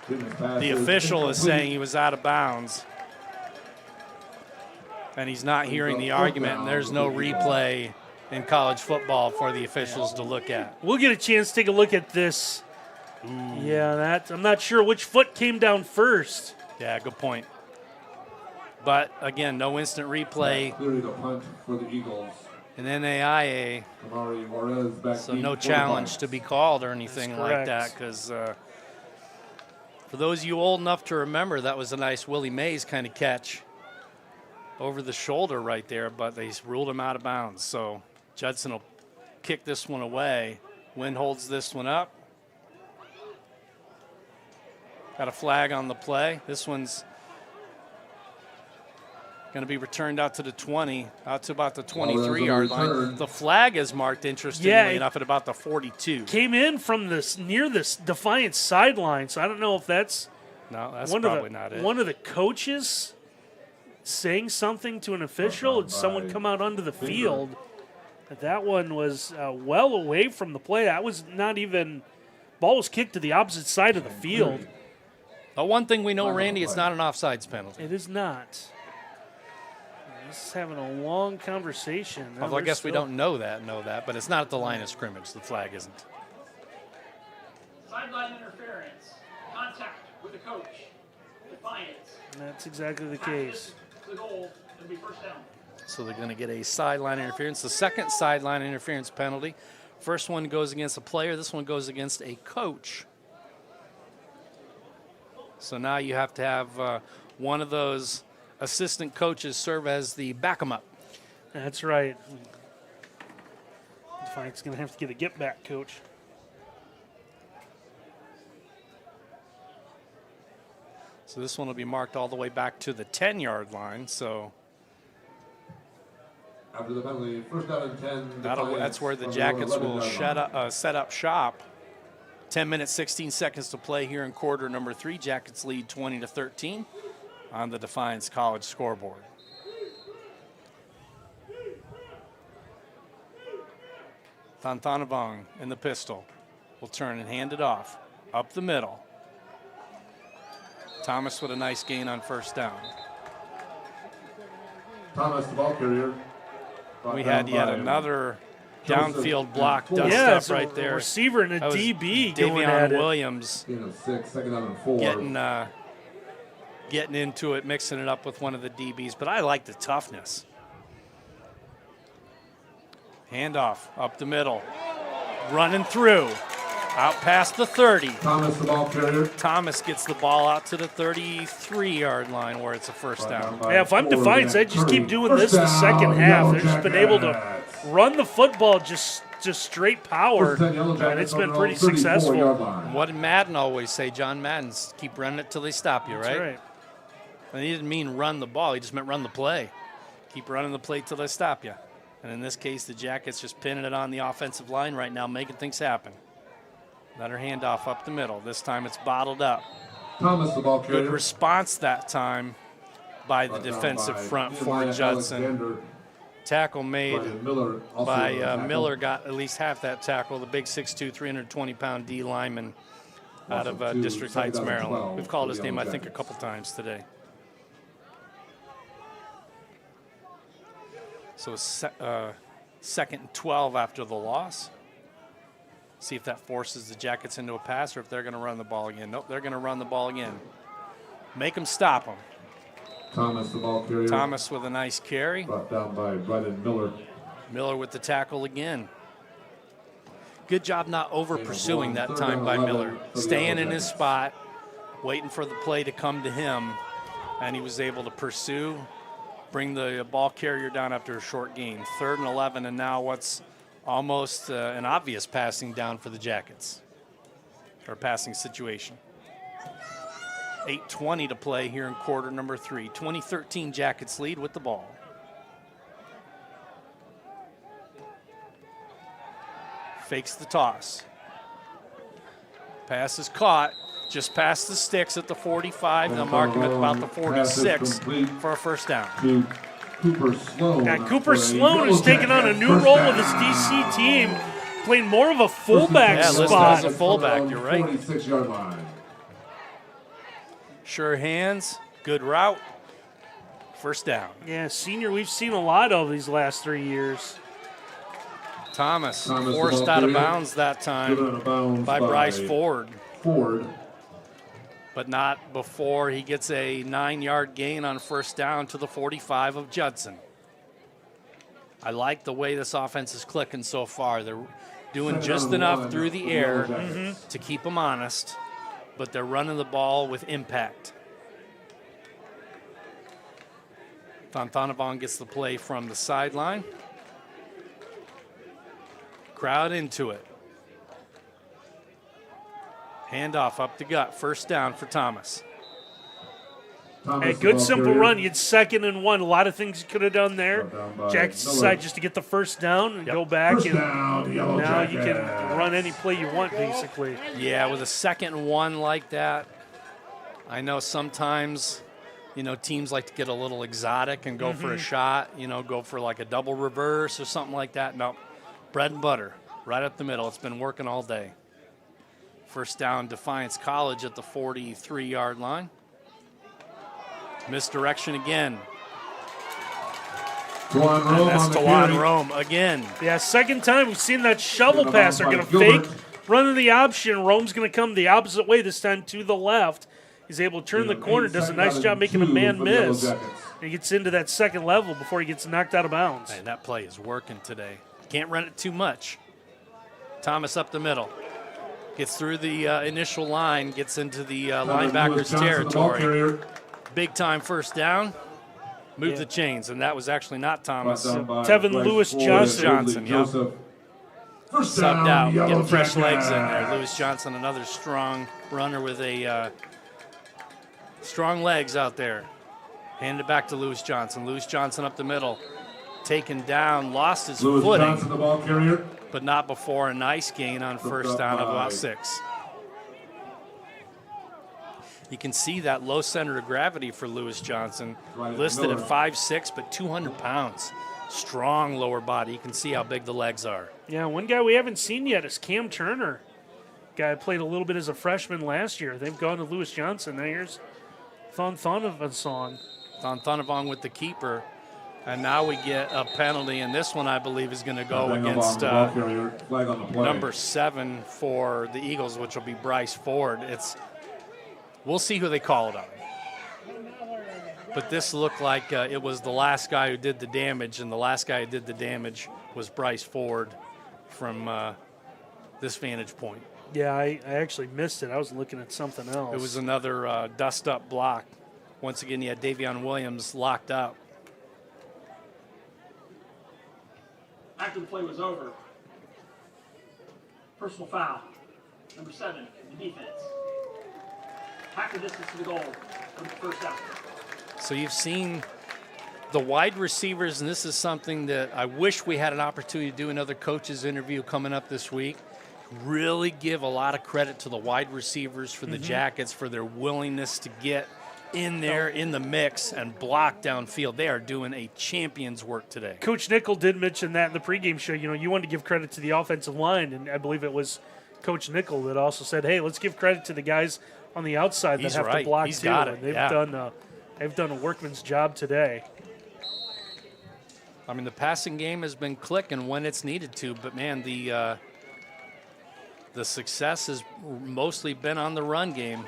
The official is saying he was out of bounds. And he's not hearing the argument, and there's no replay in college football for the officials to look at. We'll get a chance to take a look at this. Yeah, I'm not sure which foot came down first. Yeah, good point. But, again, no instant replay. Clearly the punt for the Eagles. An NAIA, so no challenge to be called or anything like that, because for those of you old enough to remember, that was a nice Willie Mays kind of catch over the shoulder right there, but they ruled him out of bounds. So Judson will kick this one away. Wynn holds this one up. Got a flag on the play. This one's going to be returned out to the 20, out to about the 23-yard line. The flag is marked, interestingly enough, at about the 42. Came in from near this Defiance sideline, so I don't know if that's probably not it. One of the coaches saying something to an official and someone come out onto the field. But that one was well away from the play. That was not even – ball was kicked to the opposite side of the field. But one thing we know, Randy, it's not an offsides penalty. It is not. Just having a long conversation. Although I guess we don't know that, but it's not at the line of scrimmage. The flag isn't. Sideline interference. Contact with the coach. Defiance. And that's exactly the case. To the goal, it'll be first down. So they're going to get a sideline interference. The second sideline interference penalty. First one goes against a player. This one goes against a coach. So now you have to have one of those assistant coaches serve as the back-em-up. That's right. Defiance going to have to get a get-back coach. So this one will be marked all the way back to the 10-yard line. So after the penalty, first down and 10. That's where the Jackets will set up shop. 10 minutes, 16 seconds to play here in quarter number 3. Jackets lead 20-13 on the Defiance College scoreboard. Tantanavong in the pistol. Will turn and hand it off. Up the middle. Thomas with a nice gain on first down. Thomas, the ball carrier. We had yet another downfield block dust up right there. Receiver and a DB going Davion at Williams second down and 4. Getting into it, mixing it up with one of the DBs. But I like the toughness. Handoff up the middle. Running through. Out past the 30. Thomas, the ball carrier. Thomas gets the ball out to the 33-yard line where it's a first down. Yeah, if I'm Defiance, I just keep doing this the second half. They've just been able to run the football just straight power, and it's been pretty successful. What did Madden always say? John Madden's keep running it till they stop you, right? That's right. And he didn't mean run the ball. He just meant run the play. Keep running the play till they stop you. And in this case, the Jackets just pinning it on the offensive line right now, making things happen. Another handoff up the middle. This time it's bottled up. Thomas, the ball carrier. Good response that time by the defensive front for Judson. Tackle made by Miller, got at least half that tackle, the big 6'2", 320-pound D lineman out of District Heights, Maryland. We've called his name, I think, a couple times today. So second and 12 after the loss. See if that forces the Jackets into a pass or if they're going to run the ball again. Nope, they're going to run the ball again. Make them stop them. Thomas, the ball carrier. Thomas with a nice carry. Brought down by Brennan Miller. Miller with the tackle again. Good job not over pursuing that time by Miller. Staying in his spot, waiting for the play to come to him, and he was able to pursue, bring the ball carrier down after a short gain. 3rd and 11, and now what's almost an obvious passing down for the Jackets, or passing situation. 8:20 to play here in quarter number 3. 2013 Jackets lead with the ball. Fakes the toss. Pass is caught just past the sticks at the 45. They'll mark him at about the 46 for a first down. Cooper Sloan. Yeah, Cooper Sloan is taking on a new role with his DC team, playing more of a fullback spot. As a fullback, you're right. 46-yard line. Sure hands, good route, first down. Yeah, senior we've seen a lot of these last 3 years. Thomas forced out of bounds that time by Bryce Ford. But not before he gets a 9-yard gain on first down to the 45 of Judson. I like the way this offense is clicking so far. They're doing just enough through the air to keep them honest, but they're running the ball with impact. Fontanovan gets the play from the sideline. Crowd into it. Handoff up the gut. First down for Thomas. Hey, good simple run. You had 2nd and 1. A lot of things you could have done there. Jackets decide just to get the first down and go back. Now you can run any play you want, basically. Yeah, with a 2nd and 1 like that, I know sometimes, teams like to get a little exotic and go for a shot, go for like a double reverse or something like that. No, bread and butter, right up the middle. It's been working all day. First down, Defiance College at the 43-yard line. Misdirection again. And that's Tawan Rome again. Yeah, second time we've seen that shovel pass. They're going to fake, running the option. Rome's going to come the opposite way, this time to the left. He's able to turn the corner, does a nice job making a man miss. And he gets into that second level before he gets knocked out of bounds. And that play is working today. Can't run it too much. Thomas up the middle. Gets through the initial line, gets into the linebacker's territory. Big time first down. Move the chains, and that was actually not Thomas. Tevin Lewis Johnson. Subbed out, getting fresh legs in there. Lewis Johnson, another strong runner with a strong legs out there. Hand it back to Lewis Johnson. Lewis Johnson up the middle. Taken down, lost his footing, Johnson, the ball carrier. But not before a nice gain on first down of about 6. You can see that low center of gravity for Lewis Johnson, listed at 5'6", but 200 pounds. Strong lower body. You can see how big the legs are. Yeah, one guy we haven't seen yet is Cam Turner. Guy played a little bit as a freshman last year. They've gone to Lewis Johnson. Now here's Fontanovan. Fontanovan with the keeper. And now we get a penalty, and this one I believe is going to go against number 7 for the Eagles, which will be Bryce Ford. We'll see who they call it on. But this looked like it was the last guy who did the damage, and the last guy who did the damage was Bryce Ford from this vantage point. Yeah, I actually missed it. I was looking at something else. It was another dust-up block. Once again, you had Davion Williams locked up. After the play was over, personal foul, number 7, the defense. Half the distance to the goal, first down. So you've seen the wide receivers, and this is something that I wish we had an opportunity to do another coach's interview coming up this week. Really give a lot of credit to the wide receivers for the Jackets for their willingness to get in there in the mix and block downfield. They are doing a champion's work today. Coach Nickel did mention that in the pregame show. You know, you wanted to give credit to the offensive line, and I believe it was Coach Nickel that also said, hey, let's give credit to the guys on the outside that have to block He's too. got it. And they've done a workman's job today. I mean, the passing game has been clicking when it's needed to, but man, the success has mostly been on the run game.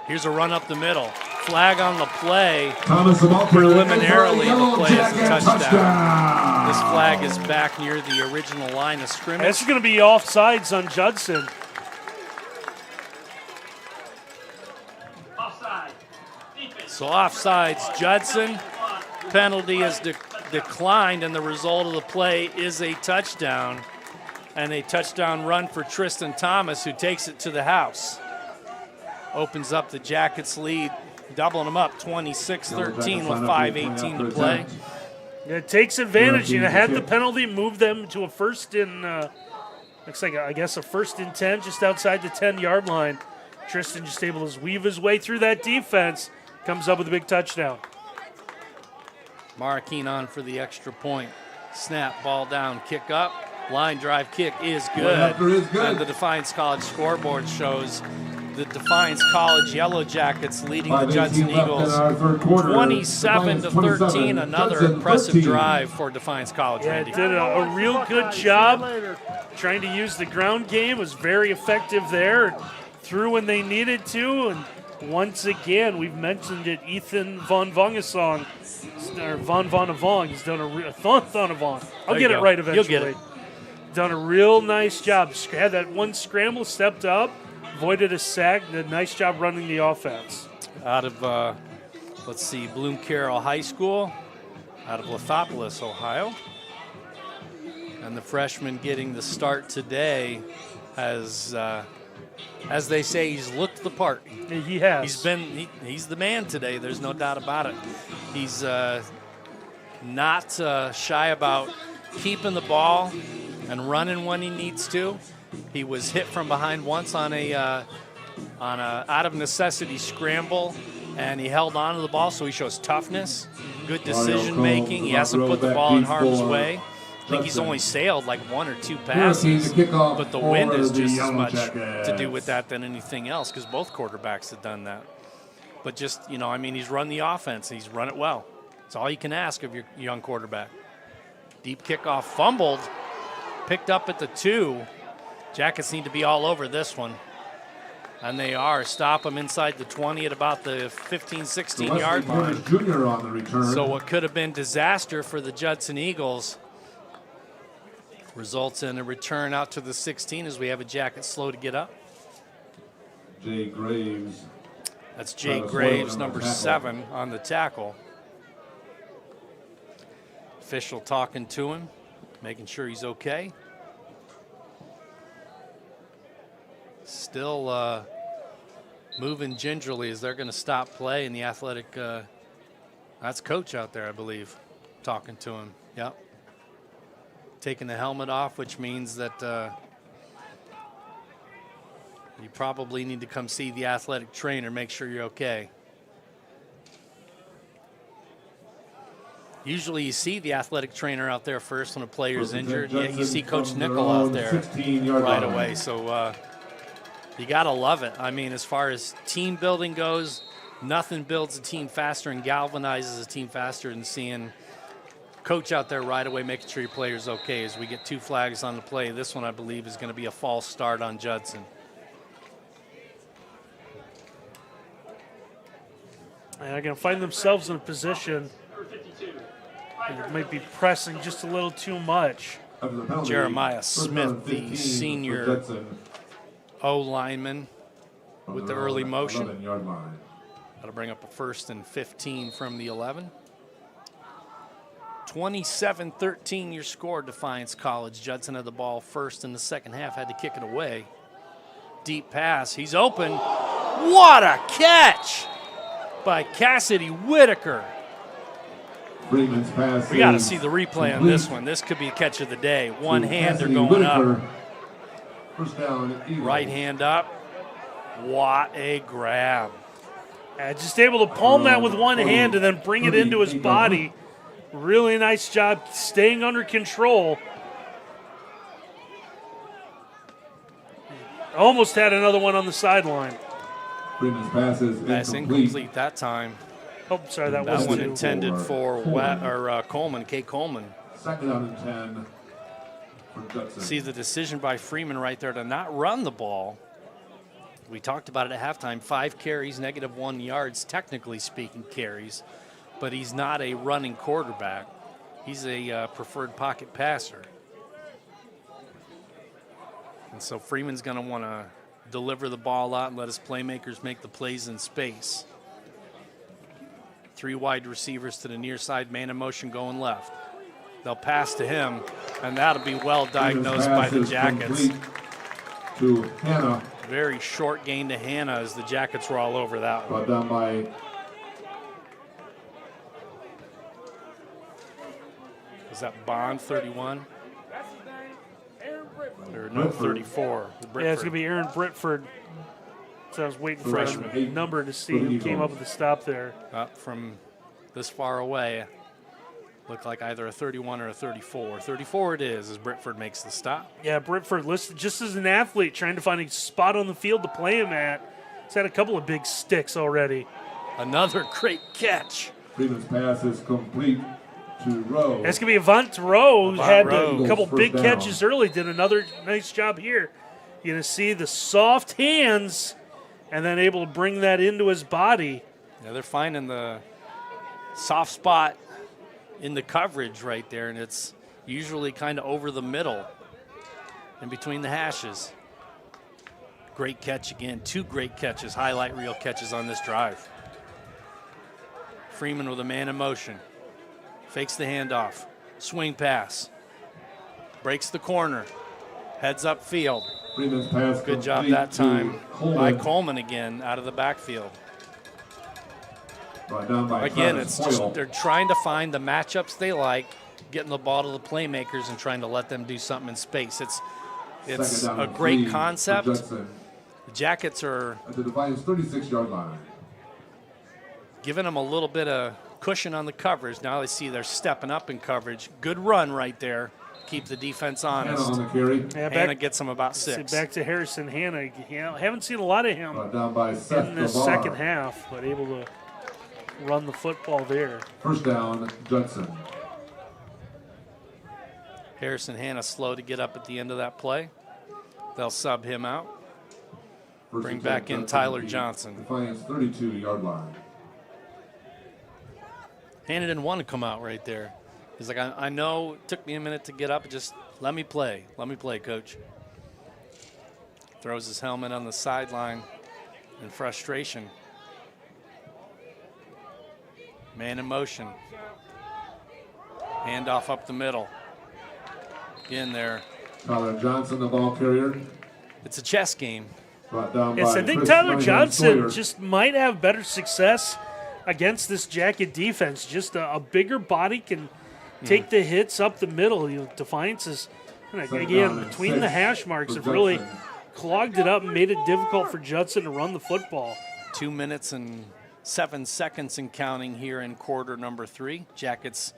Here's a run up the middle. Flag on the play. Preliminarily, the play is a touchdown. This flag is back near the original line of scrimmage. This is going to be offsides on Judson. So offsides, Judson. Penalty is declined, and the result of the play is a touchdown. And a touchdown run for Tristan Thomas, who takes it to the house. Opens up the Jackets' lead, doubling them up 26-13 with 5:18 to play. It takes advantage. You know, had the penalty moved them to a first in, looks like, I guess, a 1st and 10 just outside the 10-yard line. Tristan just able to weave his way through that defense, comes up with a big touchdown. Markeen on for the extra point. Snap, ball down, kick up. Line drive kick is good. And the Defiance College scoreboard shows the Defiance College Yellow Jackets leading the Judson Eagles 27-13. Another impressive drive for Defiance College. Yeah, it did a real good job trying to use the ground game. Was very effective there. Threw when they needed to. And once again, we've mentioned it, Ethan Von Vongesong, or Von Vonavong, he's done a Thonavong. I'll get it right eventually. You'll get it. Done a real nice job. Had that one scramble, stepped up, avoided a sack, did a nice job running the offense. Out of, let's see, Bloom Carroll High School, out of Lithopolis, Ohio. And the freshman getting the start today has, as they say, he's looked the part. He has. He's the man today. There's no doubt about it. He's not shy about keeping the ball and running when he needs to. He was hit from behind once on a out of necessity scramble, and he held on to the ball, so he shows toughness, good decision making. He hasn't put the ball in harm's way. I think he's only sailed like 1 or 2 passes, but the wind is just as much to do with that than anything else, because both quarterbacks have done that. But just, you know, I mean, he's run the offense. He's run it well. It's all you can ask of your young quarterback. Deep kickoff fumbled, picked up at the 2. Jackets need to be all over this one. And they are. Stop them inside the 20 at about the 15, 16-yard line. Jr. on the return. So what could have been disaster for the Judson Eagles results in a return out to the 16 as we have a Jacket slow to get up. Jay Graves. That's Jay Graves, number 7 on the tackle. Official talking to him, making sure he's okay. Still moving gingerly as they're going to stop play, and the athletic, that's coach out there, I believe, talking to him. Yep. Taking the helmet off, which means that you probably need to come see the athletic trainer, make sure you're okay. Usually you see the athletic trainer out there first when a player's injured. Yeah, you see Coach Nickel out there right away. So you got to love it. I mean, as far as team building goes, nothing builds a team faster and galvanizes a team faster than seeing coach out there right away making sure your player's okay as we get 2 flags on the play. This one, I believe, is going to be a false start on Judson. And they're going to find themselves in a position that might be pressing just a little too much. Jeremiah Smith, the senior O-lineman with the early motion. That'll bring up a 1st and 15 from the 11. 27-13 your score, Defiance College. Judson had the ball first in the second half, had to kick it away. Deep pass, he's open. What a catch by Cassidy Whitaker. We got to see the replay on this one. This could be a catch of the day. One hander going up. First down, right hand up. What a grab. Just able to palm that with one hand and then bring it into his body. Really nice job staying under control. Almost had another one on the sideline. Freeman's pass is incomplete that time. Oh, sorry, that was one intended for Coleman, Kate Coleman. 2nd down and 10 for Judson. See the decision by Freeman right there to not run the ball. We talked about it at halftime. 5 carries, -1 yards, technically speaking carries, but he's not a running quarterback. He's a preferred pocket passer. And so Freeman's going to want to deliver the ball out and let his playmakers make the plays in space. 3 wide receivers to the near side, man in motion going left. They'll pass to him, and that'll be well diagnosed by the Jackets. To Hannah. Very short gain to Hannah as the Jackets were all over that one. Brought down by was that Bond, 31? Or no, 34. Yeah, it's going to be Aaron Britford. So I was waiting for a number to see who came up with the stop there. Up from this far away, looked like either a 31 or a 34. 34 it is as Britford makes the stop. Yeah, Britford listed just as an athlete trying to find a spot on the field to play him at. He's had a couple of big sticks already. Another great catch. Freeman's pass is complete to Rowe. That's going to be Avant Rowe, who had Rowe. a couple big down. catches early, did another nice job here. You're going to see the soft hands and then able to bring that into his body. Yeah, they're finding the soft spot in the coverage right there, and it's usually kind of over the middle in between the hashes. Great catch again. 2 great catches, highlight reel catches on this drive. Freeman with a man in motion. Fakes the handoff. Swing pass. Breaks the corner. Heads up field. Freeman's pass Good job that time by Coleman again out of the backfield. Brought down by Again, Travis it's just Hoyle. they're trying to find the matchups they like, getting the ball to the playmakers and trying to let them do something in space. It's Second down a and great 3 for concept. Judson. The Jackets are At the Defiance 36-yard line. giving them a little bit of cushion on the coverage. Now they see they're stepping up in coverage. Good run right there. Keep the defense honest. Hannah on the carry. Yeah, Hannah gets them about 6. Back to Harrison Hannah. Haven't seen a lot of him Brought down by Seth in this Gavar. second half, but able to run the football there. First down, Judson. Harrison Hannah slow to get up at the end of that play. They'll sub him out. First Bring and back 10, in Judson Tyler at the Johnson. Defiance 32-yard line. Hannah didn't want to come out right there. He's like, I know it took me a minute to get up. Just let me play. Let me play, coach. Throws his helmet on the sideline in frustration. Man in motion. Handoff up the middle. In there. Tyler Johnson, the ball carrier. It's a chess game. Brought down Yes, by I think Chris Tyler Cunningham Johnson Sawyer. just might have better success against this Jacket defense. Just a bigger body can take the hits up the middle. Defiance is, again, between the hash marks have really clogged it up and made it difficult for Judson to run the football. 2 minutes and 7 seconds and counting here in quarter number 3. Jackets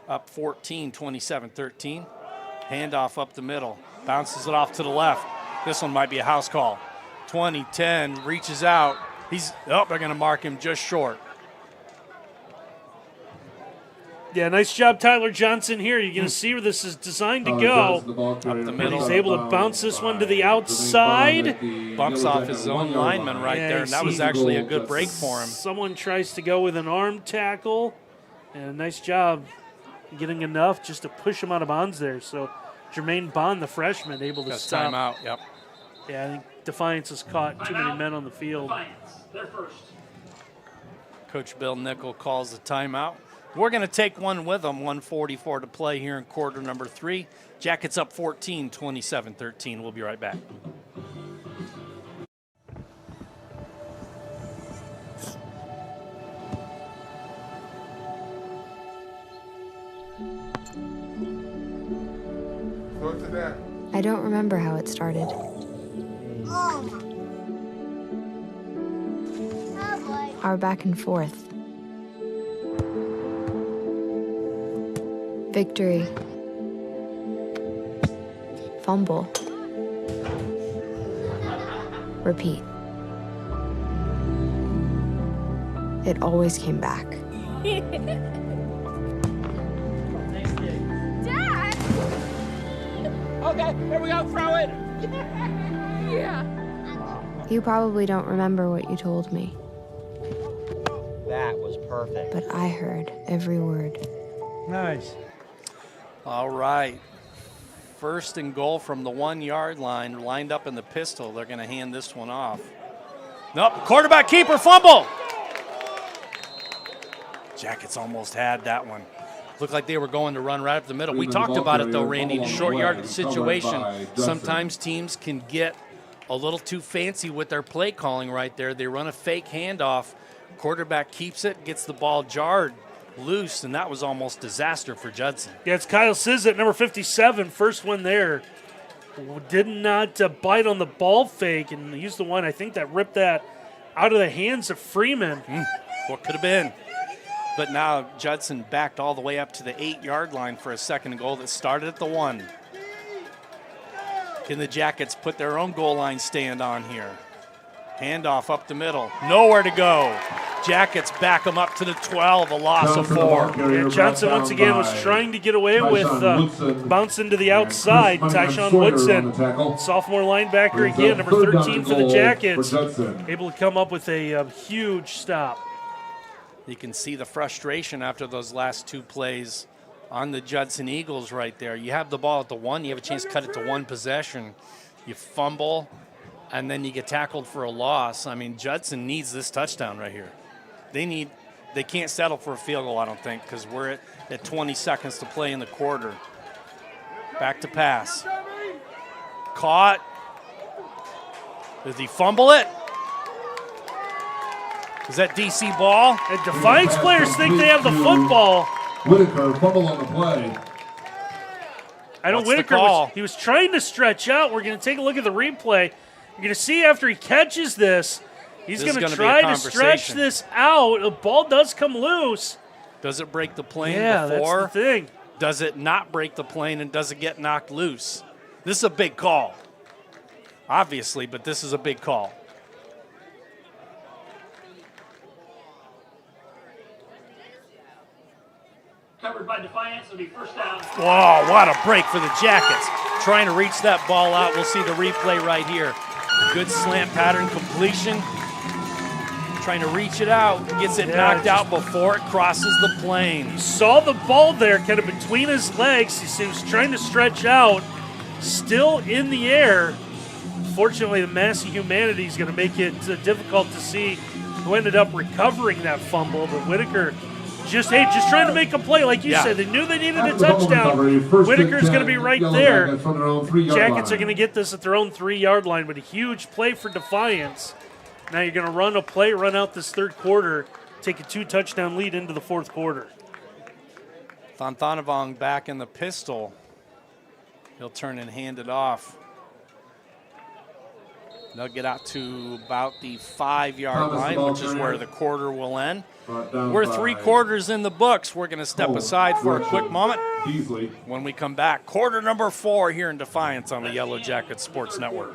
up 14, 27-13. Handoff up the middle. Bounces it off to the left. This one might be a house call. 20-10, reaches out. They're going to mark him just short. Yeah, nice job, Tyler Johnson here. You're going to see where this is designed to go. Up the middle. He's able to bounce this one to the outside. Bumps off his own lineman right there, and that was actually a good break for him. Someone tries to go with an arm tackle, and a nice job getting enough just to push him out of bounds there. So Jermaine Bond, the freshman, able to stop. Timeout, yep. Yeah, I think Defiance has caught too many men on the field. They're first. Coach Bill Nickel calls the timeout. We're going to take one with them. 1:44 to play here in quarter number 3. Jackets up 14, 27-13. We'll be right back. I don't remember how it started. Oh. our back and forth. Victory. Fumble. Repeat. It always came back. Dad! Okay, here we go, throw it! Yeah. You probably don't remember what you told me, That was perfect. but I heard every word. Nice. All right. 1st and goal from the 1-yard line, lined up in the pistol. They're going to hand this one off. Nope, quarterback keeper fumble. Jackets almost had that one. Looked like they were going to run right up the middle. We talked about it though, Randy, the short yardage situation. Sometimes teams can get a little too fancy with their play calling right there. They run a fake handoff. Quarterback keeps it, gets the ball jarred loose, and that was almost disaster for Judson. Yeah, it's Kyle Sizet, number 57, first one there. Did not bite on the ball fake, and he's the one, I think, that ripped that out of the hands of Freeman. What could have been? But now Judson backed all the way up to the 8-yard line for a 2nd and goal that started at the 1. Can the Jackets put their own goal line stand on here? Handoff up the middle. Nowhere to go. Jackets back them up to the 12, a loss of 4. Yeah, Johnson once again was trying to get away with bouncing to the outside. Tyshawn Woodson, sophomore linebacker again, number 13 for the Jackets, able to come up with a huge stop. You can see the frustration after those last 2 plays on the Judson Eagles right there. You have the ball at the 1, you have a chance to cut it to 1 possession. You fumble, and then you get tackled for a loss. I mean, Judson needs this touchdown right here. They can't settle for a field goal, I don't think, because we're at 20 seconds to play in the quarter. Back to pass. Caught. Does he fumble it? Is that DC ball? And Defiance players think they have the football. Whitaker, fumble on the play. I know Whitaker was trying to stretch out. We're going to take a look at the replay. You're going to see after he catches this, he's going to try to stretch this out. The ball does come loose. Does it break the plane before? That's the thing. Does it not break the plane, and does it get knocked loose? This is a big call, obviously, but this is a big call. Covered by Defiance, it'll be 1st down. Whoa, what a break for the Jackets. Trying to reach that ball out. We'll see the replay right here. Good slant pattern completion. Trying to reach it out. Gets it knocked out before it crosses the plane. You saw the ball there kind of between his legs. He was trying to stretch out. Still in the air. Fortunately, the mass of humanity is going to make it difficult to see who ended up recovering that fumble. But Whitaker just trying to make a play. Like you said, they knew they needed a touchdown. Whitaker's going to be right there. Jackets are going to get this at their own 3-yard line, but a huge play for Defiance. Now you're going to run a play, run out this 3rd quarter, take a 2-touchdown lead into the 4th quarter. Thanthanavong back in the pistol. He'll turn and hand it off. They'll get out to about the 5-yard line, which is where the quarter will end. We're 3 quarters in the books. We're going to step aside for a quick moment. When we come back, quarter number 4 here in Defiance on the Yellow Jacket Sports Network.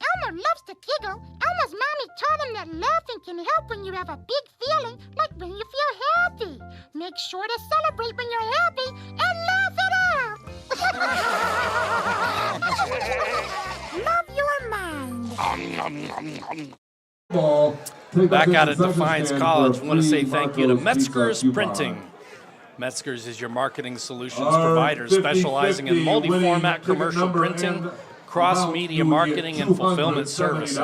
Elmer loves to giggle. Elmer's mommy told him that laughing can help when you have a big feeling, like when you feel happy. Make sure to celebrate when you're happy and laugh it out. Love your mind. Back out at Defiance College, I want to say thank you to Metzger's Printing. Metzger's is your marketing solutions provider, specializing in multi-format commercial printing, cross-media marketing, and fulfillment services.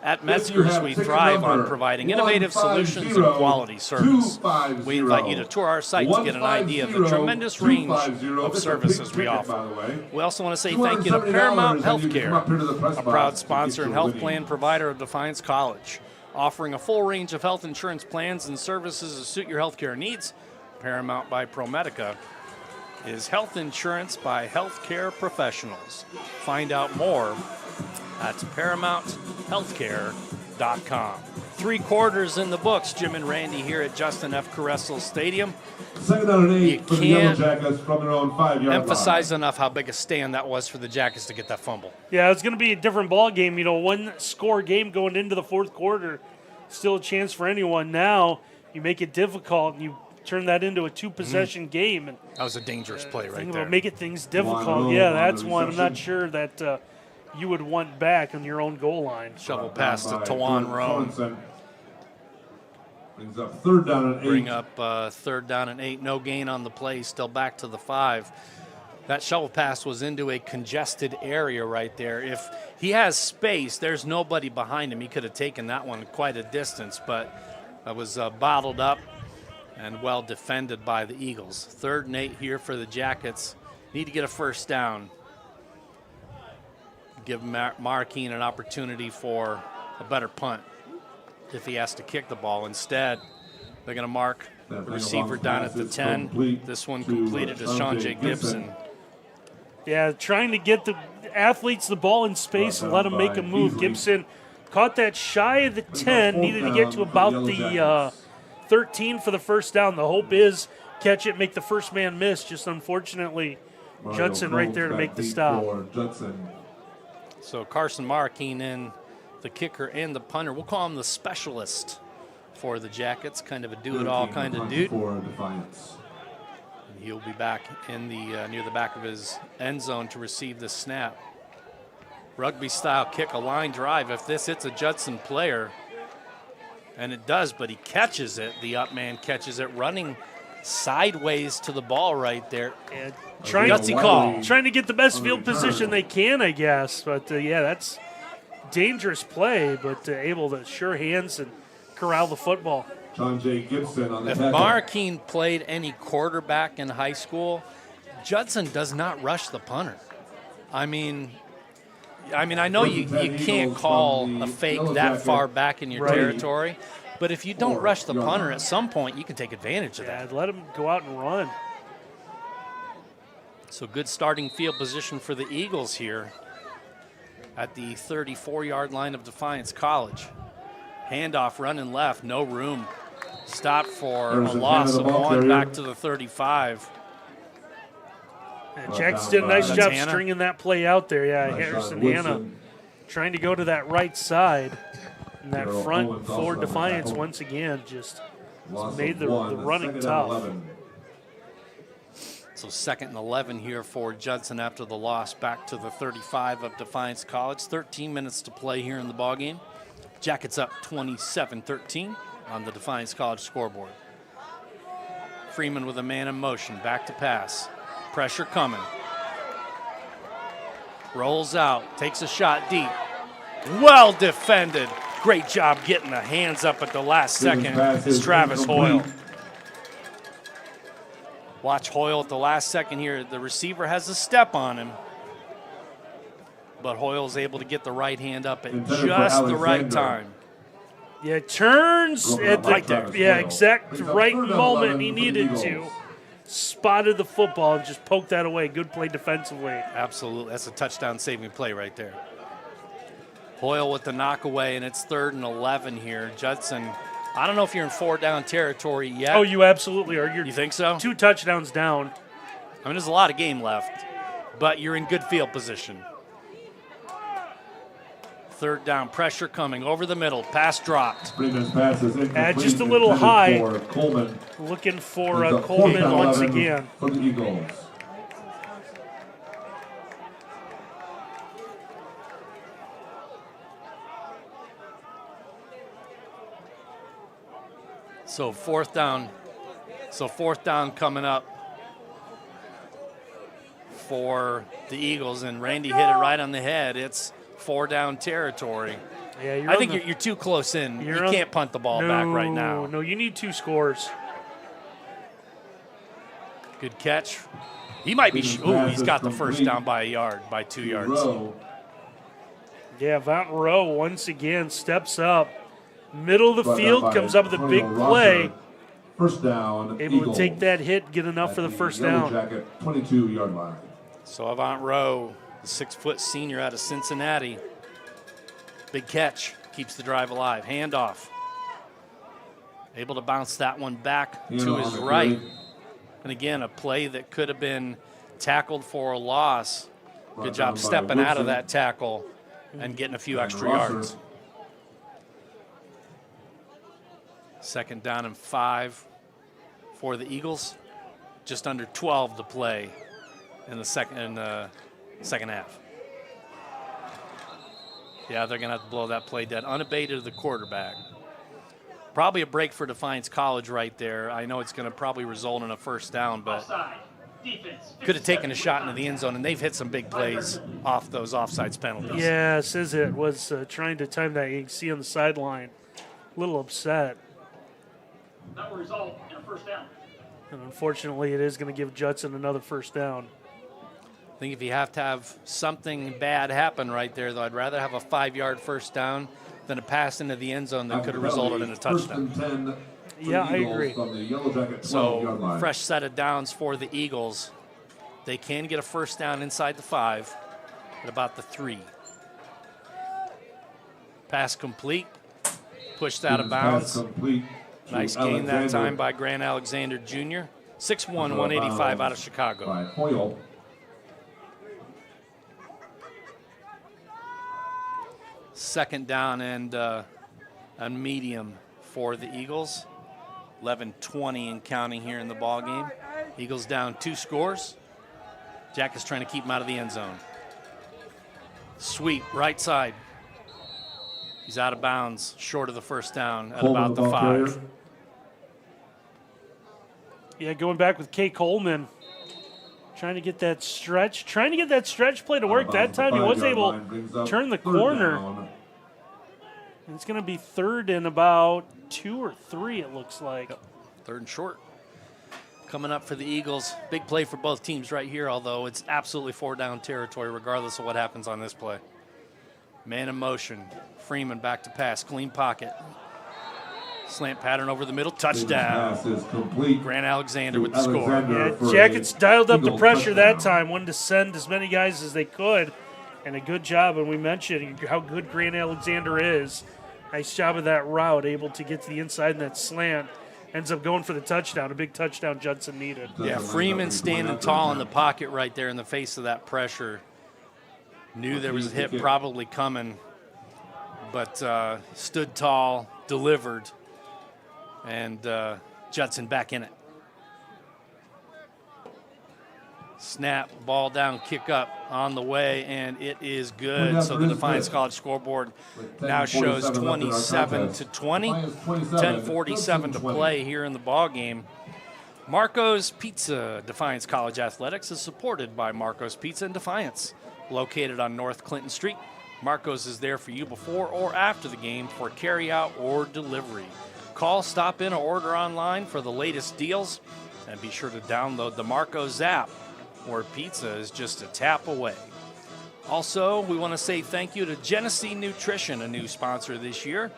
At Metzger's, we thrive on providing innovative solutions and quality service. We invite you to tour our site to get an idea of the tremendous range of services we offer. We also want to say thank you to Paramount Healthcare, a proud sponsor and health plan provider of Defiance College. offering a full range of health insurance plans and services to suit your healthcare needs. Paramount by ProMedica is health insurance by healthcare professionals. Find out more at ParamountHealthcare.com. 3 quarters in the books. Jim and Randy here at Justin F. Caressel Stadium. Second down and 8 for the Yellow can't Jackets from their own 5-yard emphasize enough how big a stand that was for the Jackets to get that fumble. Yeah, it's going to be a different ball game. You know, 1-score game going into the fourth quarter. Still a chance for anyone. Now you make it difficult and you turn that into a 2-possession game. And that was a dangerous play right there. Make it things difficult. Yeah, that's one I'm not sure that you would want back on your own goal line. Shovel pass to Tawan Rome. Brings up 3rd down and 8. Bring up 3rd down and 8. No gain on the play. Still back to the 5. That shovel pass was into a congested area right there. If he has space, there's nobody behind him. He could have taken that one quite a distance, but that was bottled up and well defended by the Eagles. 3rd and 8 here for the Jackets. Need to get a first down. Give Markeen an opportunity for a better punt if he has to kick the ball. Instead, they're going to mark the receiver down at the 10. This one completed to Sean J. Gibson. Yeah, trying to get the athletes the ball in space and let them make a move. Gibson caught that shy of the 10, needed to get to about the 13 for the first down. The hope is catch it, make the first man miss. Just unfortunately, Judson right there to make the stop. So Carson Markeen in, the kicker and the punter. We'll call him the specialist for the Jackets, kind of a do-it-all kind of dude. For Defiance. And he'll be back in the near the back of his end zone to receive the snap. Rugby-style kick, a line drive. If this hits a Judson player, and it does, but he catches it, the up man catches it, running sideways to the ball right there. And gutsy call. Trying to get the best field position they can, I guess. But, yeah, that's dangerous play, but able to sure hands and corral the football. Sean J. Gibson on the If tackle. Markeen played any quarterback in high school, Judson does not rush the punter. I mean, I know you can't call a fake that far back in your territory, but if you don't rush the punter, at some point you can take advantage of that. Let him go out and run. So good starting field position for the Eagles here at the 34-yard line of Defiance College. Handoff running left, no room. Stop for a loss of 1 back to the 35. Jackson did a nice job stringing that play out there. Yeah, Harrison Hanna trying to go to that right side. And that front for Defiance once again just made the running tough. So 2nd and 11 here for Judson after the loss back to the 35 of Defiance College. 13 minutes to play here in the ballgame. Jackets up 27-13 on the Defiance College scoreboard. Freeman with a man in motion, back to pass. Pressure coming. Rolls out, takes a shot deep. Well defended. Great job getting the hands up at the last second is Travis Hoyle. Watch Hoyle at the last second here. The receiver has a step on him, but Hoyle's able to get the right hand up at just the right time. Yeah, turns at the exact right moment he needed to. Spotted the football and just poked that away. Good play defensively. Absolutely. That's a touchdown-saving play right there. Hoyle with the knockaway, and it's 3rd and 11 here. Judson, I don't know if you're in 4-down territory yet. Oh, you absolutely are. You think so? 2 touchdowns down. I mean, there's a lot of game left, but you're in good field position. 3rd down, pressure coming over the middle. Pass dropped. Freeman's pass is incomplete. Just a little high. For Coleman. Looking for Coleman once again. For the Eagles. So 4th down. So 4th down coming up for the Eagles, and Randy hit it right on the head. It's 4-down territory. Yeah, I think you're too close in. You can't punt the ball back right now. No, you need 2 scores. Good catch. He might be. He's got the first down by a yard, by 2 yards. Yeah, Vaughn Rowe once again steps up. Middle of the Brought field, down by comes up with a big Antonio play. Rosser. First down, Able Eagles. to take that hit, get enough At for the first Yellow down. Jacket, 22-yard line. So Avant Rowe, the 6-foot senior out of Cincinnati. Big catch, keeps the drive alive. Handoff. Able to bounce that one back to his right. And again, a play that could have been tackled for a loss. Good job stepping out of that tackle and getting a few extra yards. Second down and 5 for the Eagles. Just under 12 to play in the second half. Yeah, they're going to have to blow that play dead. Unabated of the quarterback. Probably a break for Defiance College right there. I know it's going to probably result in a first down, but could have taken a shot into the end zone, and they've hit some big plays off those offsides penalties. Yeah, Sizit was trying to time that. You can see on the sideline, a little upset. That will result in a first down. And unfortunately, it is going to give Judson another first down. I think if you have to have something bad happen right there, though, I'd rather have a 5-yard first down than a pass into the end zone that could have resulted in a touchdown. Yeah, I agree. So fresh set of downs for the Eagles. They can get a first down inside the 5 at about the 3. Pass complete. Pushed out of bounds. Nice gain that time by Grant Alexander Jr. 6'1", 185 out of Chicago. Second down and a medium for the Eagles. 11:20 and counting here in the ball game. Eagles down 2 scores. Jack is trying to keep him out of the end zone. Sweep, right side. He's out of bounds, short of the first down at about the 5. Yeah, going back with Kay Coleman. Trying to get that stretch play to work. That time he was able to turn the corner. And it's going to be third and about 2 or 3, it looks like. Yep. Third and short. Coming up for the Eagles. Big play for both teams right here, although it's absolutely 4-down territory regardless of what happens on this play. Man in motion. Freeman back to pass. Clean pocket. Slant pattern over the middle. Touchdown. Grant Alexander with the score. Yeah, Jackets dialed up the pressure that time. Wanted to send as many guys as they could. And a good job. And we mentioned how good Grant Alexander is. Nice job of that route. Able to get to the inside in that slant. Ends up going for the touchdown. A big touchdown Judson needed. Yeah, Freeman standing tall in the pocket right there in the face of that pressure. Knew there was a hit probably coming. But stood tall, delivered. And Judson back in it. Snap, ball down, kick up on the way, and it is good. So the Defiance College scoreboard now shows 27-20, 10:47 to play here in the ball game. Marco's Pizza, Defiance College Athletics, is supported by Marco's Pizza in Defiance, located on North Clinton Street. Marco's is there for you before or after the game for carry-out or delivery. Call, stop in, or order online for the latest deals, and be sure to download the Marco's app, where pizza is just a tap away. Also, we want to say thank you to Genesee Nutrition, a new sponsor this year.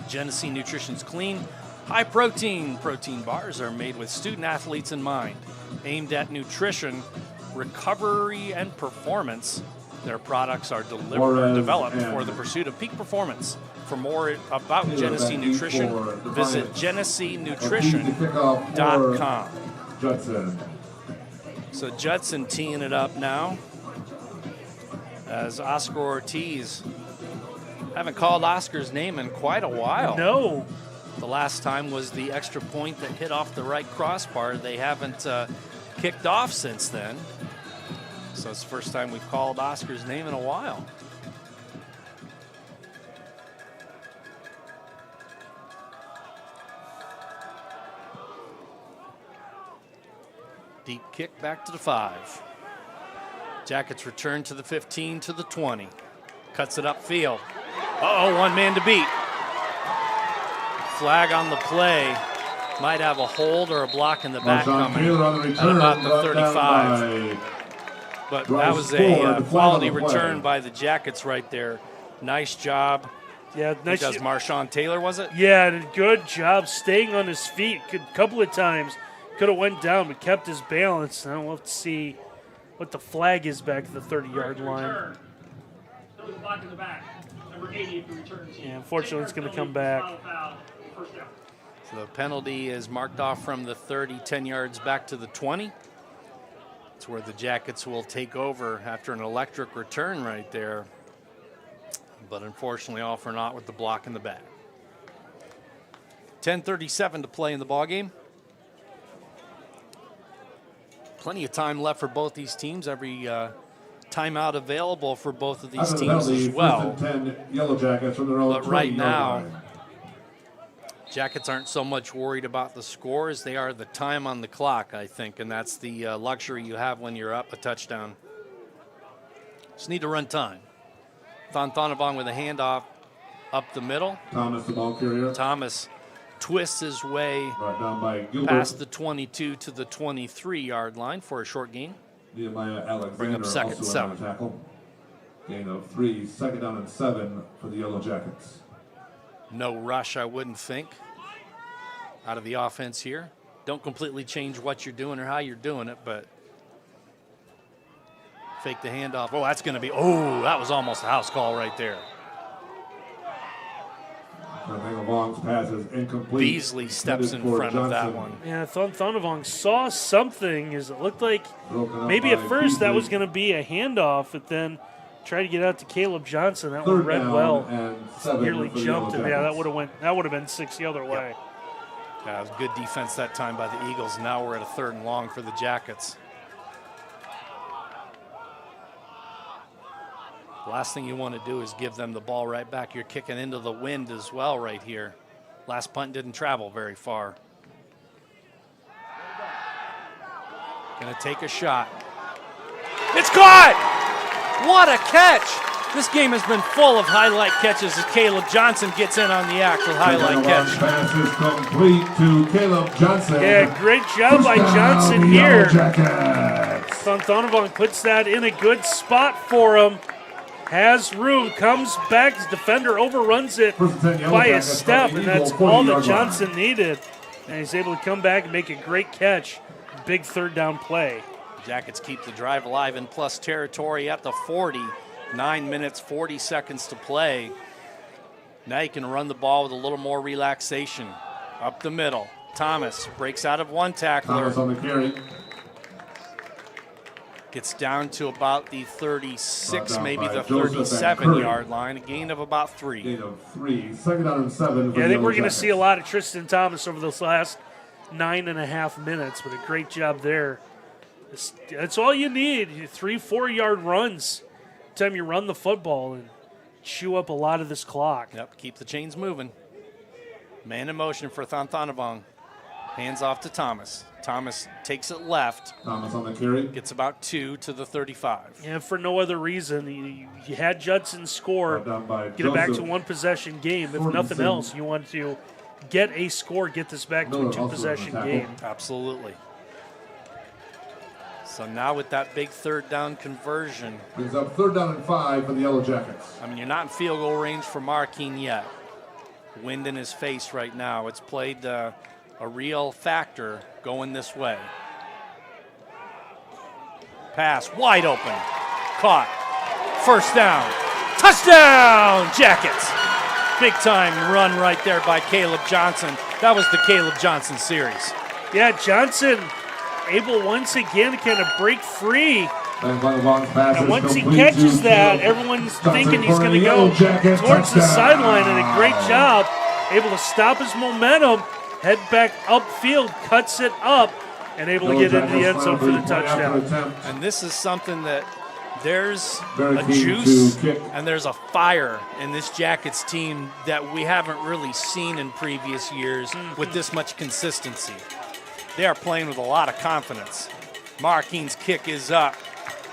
Genesee Nutrition's clean, high-protein protein bars are made with student-athletes in mind, aimed at nutrition, recovery, and performance. Their products are developed for the pursuit of peak performance. For more about Genesee Nutrition, visit GeneseeNutrition.com. So Judson teeing it up now as Oscar Ortiz. Haven't called Oscar's name in quite a while. No. The last time was the extra point that hit off the right crossbar. They haven't kicked off since then. So it's the first time we've called Oscar's name in a while. Deep kick back to the 5. Jackets return to the 15 to the 20. Cuts it upfield. Uh-oh, one man to beat. Flag on the play. Might have a hold or a block in the back coming at about the 35. But that was a quality return by the Jackets right there. Nice job Yeah, nice. Because Marshawn Taylor, was it? Yeah, good job staying on his feet. A couple of times could have went down, but kept his balance. Now we'll have to see what the flag is back at the 30-yard line. Yeah, unfortunately, it's going to come back. So the penalty is marked off from the 30, 10 yards back to the 20. It's where the Jackets will take over after an electric return right there. But unfortunately, all for naught with the block in the back. 10:37 to play in the ballgame. Plenty of time left for both these teams. Every timeout available for both of these teams as well. 10 Yellow Jackets from their own But right 20-yard now, line. Jackets aren't so much worried about the score as they are the time on the clock, I think, and that's the luxury you have when you're up a touchdown. Just need to run time. Thonthonavong with a handoff up the middle. Thomas, the ball carrier. Thomas twists his way Brought down by Gilbert. past the 22 to the 23-yard line for a short gain. Nehemiah Alexander Bring up second also and 7. on the tackle. Gain of 3, 2nd down and 7 for the Yellow Jackets. No rush, I wouldn't think, out of the offense here. Don't completely change what you're doing or how you're doing it, but fake the handoff. Oh, that's going to be, that was almost a house call right there. Thonthonavong's pass is incomplete. Beasley steps in Intended for front of that Johnson. one. Yeah, Thonavong saw something as it looked like Broken up maybe at by first that Beasley. was going to be a handoff, but then tried to get out to Caleb Johnson. That 3rd one read down well. and 7 Nearly for the jumped him. Yellow Yeah, Jackets. that would have been 6 the other way. Yeah, it was good defense that time by the Eagles. Now we're at a 3rd and long for the Jackets. Last thing you want to do is give them the ball right back. You're kicking into the wind as well right here. Last punt didn't travel very far. Gonna take a shot. It's caught! What a catch! This game has been full of highlight catches as Caleb Johnson gets in on the act with highlight catch. Pass is complete to Caleb Johnson. Yeah, great job by Touchdown, Johnson the here. Yellow Jackets. Thonavong puts that in a good spot for him. Has room, comes back, his defender overruns it First and 10 Yellow by a Jackets step, from and the that's Eagle all that 40-yard line. Johnson needed. And he's able to come back and make a great catch. Big 3rd down play. Jackets keep the drive alive in plus territory at the 40. 9 minutes, 40 seconds to play. Now you can run the ball with a little more relaxation. Up the middle. Thomas breaks out of one tackler. Thomas on the carry. Gets down to about the 36, Brought maybe down the by Joseph and 37-yard line. A gain of about 3. Gain of 3, 2nd down and 7 for Yeah, I the think we're Yellow going to see a Jackets. lot of Tristan Thomas over those last 9.5 minutes, but a great job there. That's all you need, 3-4 yard runs. Time you run the football and chew up a lot of this clock. Yep, keep the chains moving. Man in motion for Thonthonavong. Hands off to Thomas. Thomas takes it left. Thomas on the carry. Gets about 2 to the 35. And for no other reason, you had Judson score, Brought down by get it back to Joseph. one possession game. If Sorensen. nothing else, you want to get a score, get this back to Miller a also on the two-possession tackle. game. Absolutely. So now with that big 3rd down conversion, Brings up 3rd down and 5 for the Yellow Jackets. I mean, you're not in field goal range for Marquine yet. Wind in his face right now. It's played a real factor going this way. Pass wide open. Caught. 1st down. Touchdown, Jackets. Big time run right there by Caleb Johnson. That was the Caleb Johnson series. Yeah, Johnson able once again to kind of break free. And once he catches that, everyone's thinking he's going to go towards the sideline, and a great job. Able to stop his momentum, head back upfield, cuts it up, and able to get into the end zone for the touchdown. And this is something that there's Very a keen juice to kick. and there's a fire in this Jackets team that we haven't really seen in previous years with this much consistency. They are playing with a lot of confidence. Marquine's kick is up,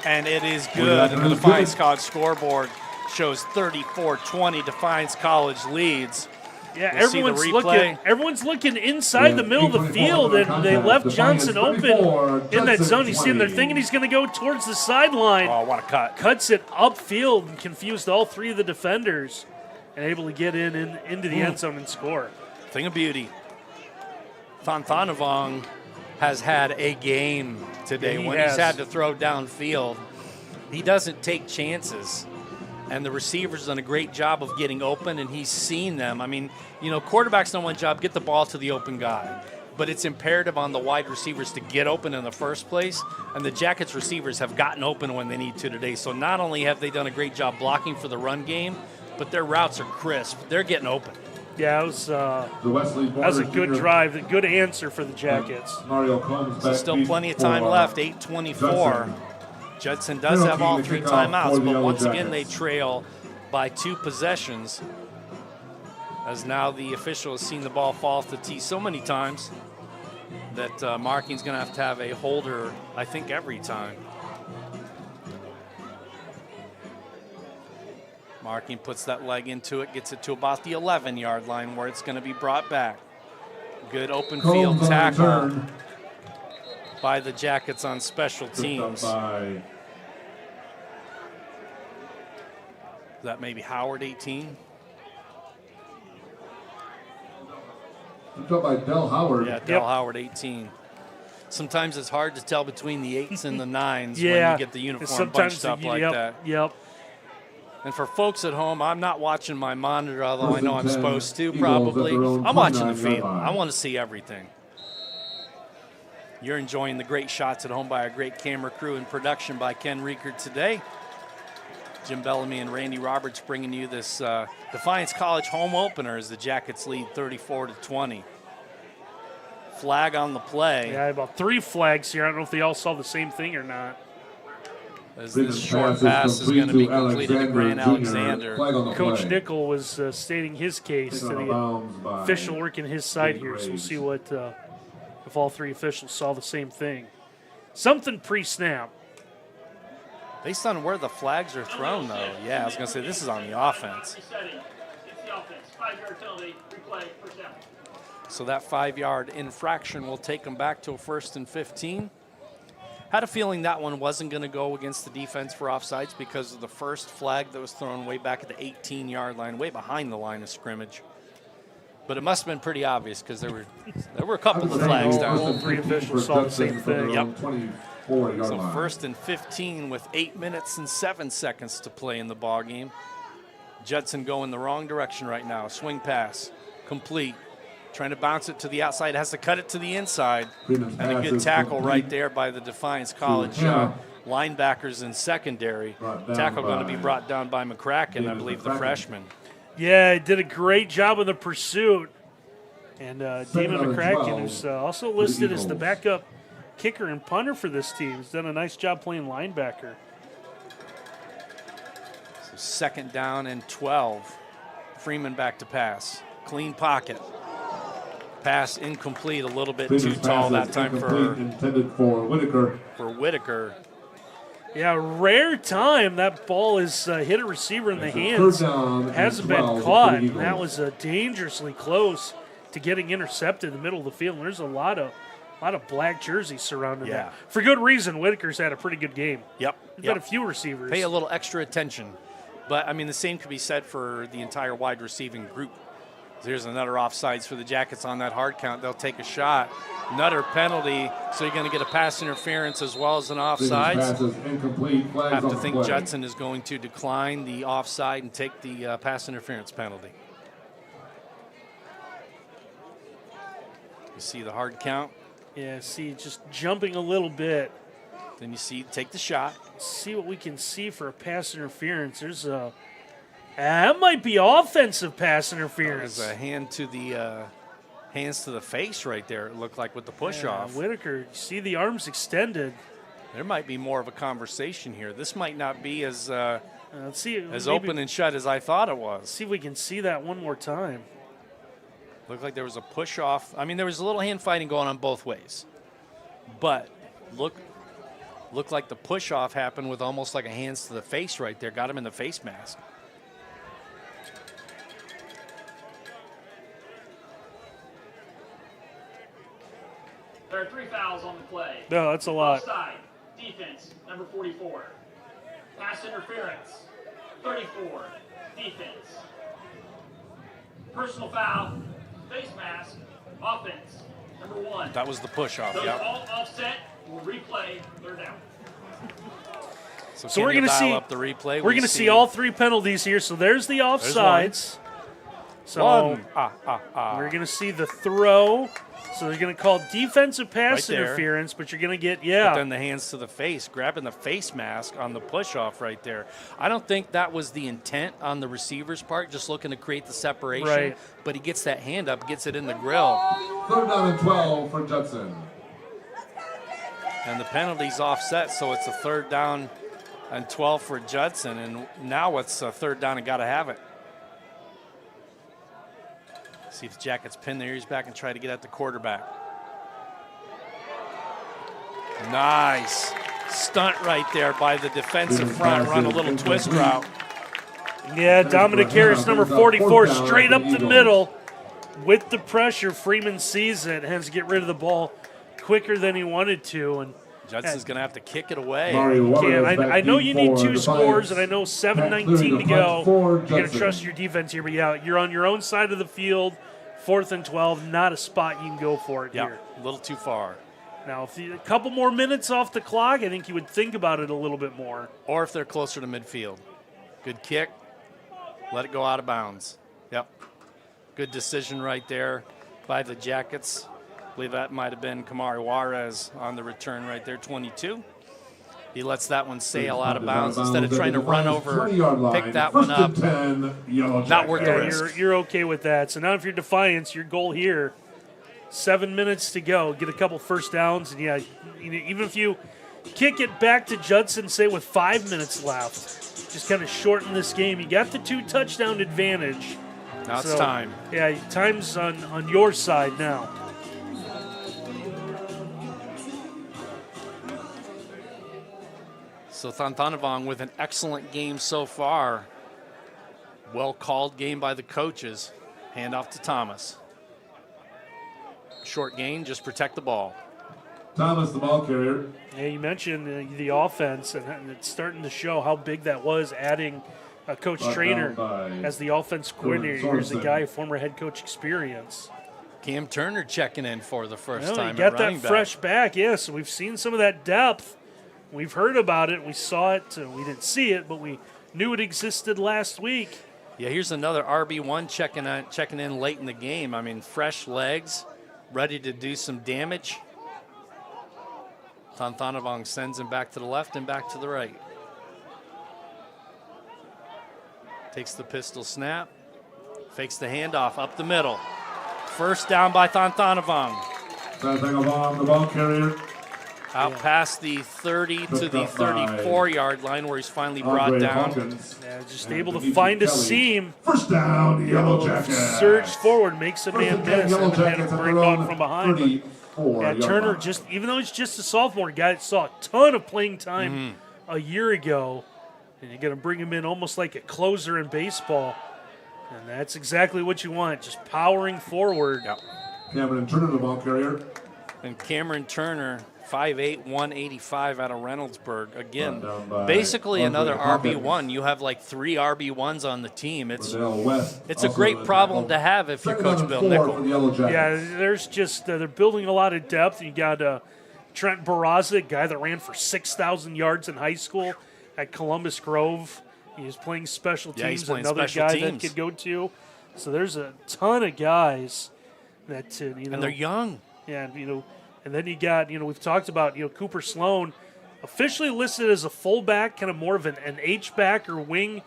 and it is good. And the Defiance College scoreboard shows 34-20. Defiance College leads. Yeah, We'll see the replay. everyone's looking inside the middle of the field, and they left Johnson open in that zone. You see him, they're thinking he's going to go towards the sideline. Oh, what a cut. Cuts it upfield and confused all 3 of the defenders. and able to get into the end zone and score. Thing of beauty. Fonthanavong has had a game today. Yeah, when he's had to throw downfield, he doesn't take chances. And the receiver's done a great job of getting open, and he's seen them. I mean, you know, quarterback's done one job, get the ball to the open guy. But it's imperative on the wide receivers to get open in the first place, and the Jackets receivers have gotten open when they need to today. So not only have they done a great job blocking for the run game, but their routes are crisp. They're getting open. Yeah, it was a good drive, a good answer for the Jackets. Mario Combs So still plenty of time left, 8:24. Judson does have all 3 timeouts, but once again they trail by 2 possessions, as now the official has seen the ball fall off the tee so many times that marking's going to have a holder, I think, every time. Marking puts that leg into it, gets it to about the 11-yard line where it's going to be brought back. Good open field tackle by the Jackets on special teams. Is that maybe Howard, 18? Picked up by Del Howard. Yeah, Del Howard, 18. Sometimes it's hard to tell between the 8s and the 9s when you get the uniform bunched up like that. Yep. And for folks at home, I'm not watching my monitor, although I know I'm supposed to probably. I'm watching the field. I want to see everything. You're enjoying the great shots at home by our great camera crew and production by Ken Riekert today. Jim Bellamy and Randy Roberts bringing you this Defiance College home opener as the Jackets lead 34-20. Flag on the play. Yeah, about 3 flags here. I don't know if they all saw the same thing or not. As this short pass is going to be completed to Grant Alexander. Coach Nickel was stating his case to the official working his side here, so we'll see what if all 3 officials saw the same thing. Something pre-snap. Based on where the flags are thrown, though, yeah, I was going to say this is on the offense. So that 5-yard infraction will take them back to a 1st and 15. Had a feeling that one wasn't going to go against the defense for offsides because of the first flag that was thrown way back at the 18-yard line, way behind the line of scrimmage. But it must have been pretty obvious because there were a couple of flags down. All 3 officials saw the same thing. Yep. So 1st and 15 with 8 minutes and 7 seconds to play in the ball game. Judson going the wrong direction right now. Swing pass, complete. Trying to bounce it to the outside, has to cut it to the inside. And a good tackle right there by the Defiance College linebackers in secondary. Tackle going to be brought down by McCracken, I believe, the freshman. Yeah, he did a great job in the pursuit. And Damon McCracken, who's also listed as the backup kicker and punter for this team, has done a nice job playing linebacker. So 2nd down and 12. Freeman back to pass. Clean pocket. Pass incomplete, a little bit too tall that time for Whitaker. Yeah, rare time that ball has hit a receiver in the hands. Hasn't been caught, and that was dangerously close to getting intercepted in the middle of the field. And there's a lot of black jerseys surrounding that. For good reason. Whitaker's had a pretty good game. Yep. He's got a few receivers. Pay a little extra attention. But, I mean, the same could be said for the entire wide receiving group. There's another offsides for the Jackets on that hard count. They'll take a shot. Another penalty, so you're going to get a pass interference as well as an offsides. I have to think Judson is going to decline the offside and take the pass interference penalty. You see the hard count? Yeah, see, just jumping a little bit. Then you see, take the shot. See what we can see for a pass interference. There's a... that might be offensive pass interference. There's a hand to the hands to the face right there, it looked like, with the push-off. Whitaker, see the arms extended. There might be more of a conversation here. This might not be as let's see, as open and shut as I thought it was. See if we can see that one more time. Looked like there was a push-off. I mean, there was a little hand fighting going on both ways. But looked like the push-off happened with almost like a hands to the face right there. Got him in the face mask. There are 3 fouls on the play. No, that's a lot. Offside, defense, number 44. Pass interference, 34, defense. personal foul, face mask, offense, number 1. That was the push-off, Those yep. all offset, will replay, third down. So we're going to see up the replay. We're going to see all 3 penalties here. So there's the offsides. So we're going to see the throw. So they're going to call defensive pass interference, but you're going to get, But then the hands to the face, grabbing the face mask on the push-off right there. I don't think that was the intent on the receiver's part, just looking to create the separation. Right. But he gets that hand up, gets it in the grill. 3rd down and 12 for Judson. And the penalty's offset, so it's a 3rd down and 12 for Judson. And now it's a 3rd down and got to have it. See if the Jackets pin their ears back and try to get at the quarterback. Nice stunt right there by the defensive front. Run a little twist route. Yeah, Dominic Harris, number 44, straight up the middle with the pressure. Freeman sees it, has to get rid of the ball quicker than he wanted to. And Judson's going to have to kick it away. I know you need 2 scores, and I know 7:19 to go. You're going to trust your defense here, but yeah, you're on your own side of the field. 4th and 12, not a spot you can go for it here. A little too far. Now, if a couple more minutes off the clock, I think you would think about it a little bit more. Or if they're closer to midfield. Good kick. Let it go out of bounds. Yep. Good decision right there by the Jackets. I believe that might have been Kamari Juarez on the return right there, 22. He lets that one sail out of bounds instead of trying to run over, pick that one up. Not worth the risk. You're okay with that. So now if you're Defiance, your goal here, 7 minutes to go, get a couple first downs. And yeah, even if you kick it back to Judson, say with 5 minutes left, just kind of shorten this game. You got the 2 touchdown advantage. Now it's time. Yeah, time's on your side now. So Thanthanavong with an excellent game so far. Well-called game by the coaches. Hand off to Thomas. Short gain, just protect the ball. Thomas, the ball carrier. Yeah, you mentioned the offense, and it's starting to show how big that was, adding a coach trainer as the offense coordinator. Here's a guy, former head coach experience. Cam Turner checking in for the first time. You got that fresh back, yes. We've seen some of that depth. We've heard about it. We saw it. We didn't see it, but we knew it existed last week. Yeah, here's another RB1 checking in late in the game. I mean, fresh legs, ready to do some damage. Thanthanavong sends him back to the left and back to the right. Takes the pistol snap, fakes the handoff up the middle. First down by Thanthanavong. Thanthanavong, the ball carrier. Out past the 30 to the 34-yard line where he's finally brought down. Yeah, just able to find a seam. First down, Yellow Jackets. Surge forward, makes a man miss, and had to bring on from behind. Yeah, Turner, even though he's just a sophomore, guy saw a ton of playing time a year ago, and you're going to bring him in almost like a closer in baseball. And that's exactly what you want, just powering forward. Yep. Cameron Turner, the ball carrier. And Cameron Turner, 5'8", 185 out of Reynoldsburg. Again, basically another RB1. You have like 3 RB1s on the team. It's a great problem to have if you're Coach Bill Nickel. Yeah, there's just they're building a lot of depth. You got Trent Barraza, a guy that ran for 6,000 yards in high school at Columbus Grove. He was playing special teams. Yeah, he's playing another special guy teams. that could go to. So there's a ton of guys that and they're young. Yeah, and then you got, we've talked about, Cooper Sloan, officially listed as a fullback, kind of more of an H-back or wing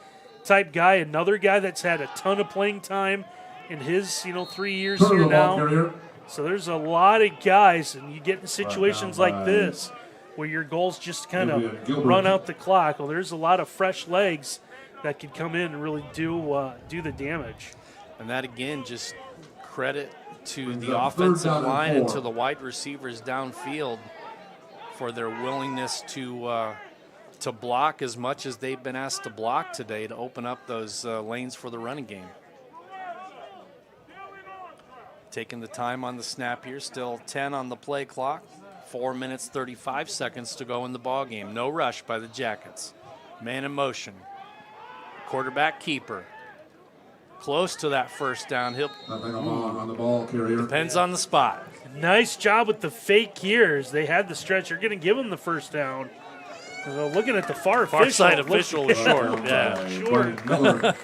type guy. Another guy that's had a ton of playing time in his, 3 years here now. So there's a lot of guys, and you get in situations like this where your goals just kind of run out the clock. Well, there's a lot of fresh legs that could come in and really do the damage. And that, again, just credit to the offensive line and to the wide receivers downfield for their willingness to block as much as they've been asked to block today to open up those lanes for the running game. Taking the time on the snap here, still 10 on the play clock, 4 minutes, 35 seconds to go in the ball game. No rush by the Jackets. Man in motion. Quarterback keeper. close to that first down. He'll on the ball carrier. depends on the spot. Nice job with the fake gears. They had the stretch. They're going to give him the first down. So looking at the far side official was short. Yeah, short. But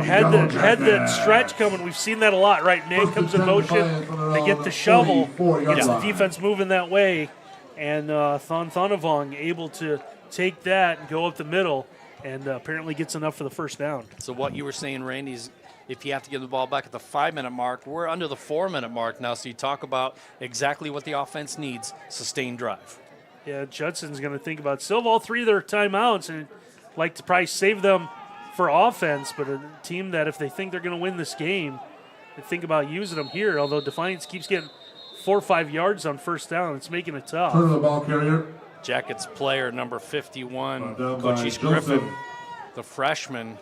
had the stretch coming. We've seen that a lot, right? Man comes in motion. They get the shovel. Gets the defense moving that way. And Thonthonavong able to take that and go up the middle, and apparently gets enough for the first down. So what you were saying, Randy, is if you have to give the ball back at the 5-minute mark, we're under the 4-minute mark now. So you talk about exactly what the offense needs: sustained drive. Yeah, Judson's going to think about still have all 3 of their timeouts and like to probably save them for offense, but a team that if they think they're going to win this game, they think about using them here, although Defiance keeps getting 4 or 5 yards on first down. It's making it tough. Turn the ball carrier. Jackets player number 51, Cochise Griffin, the freshman,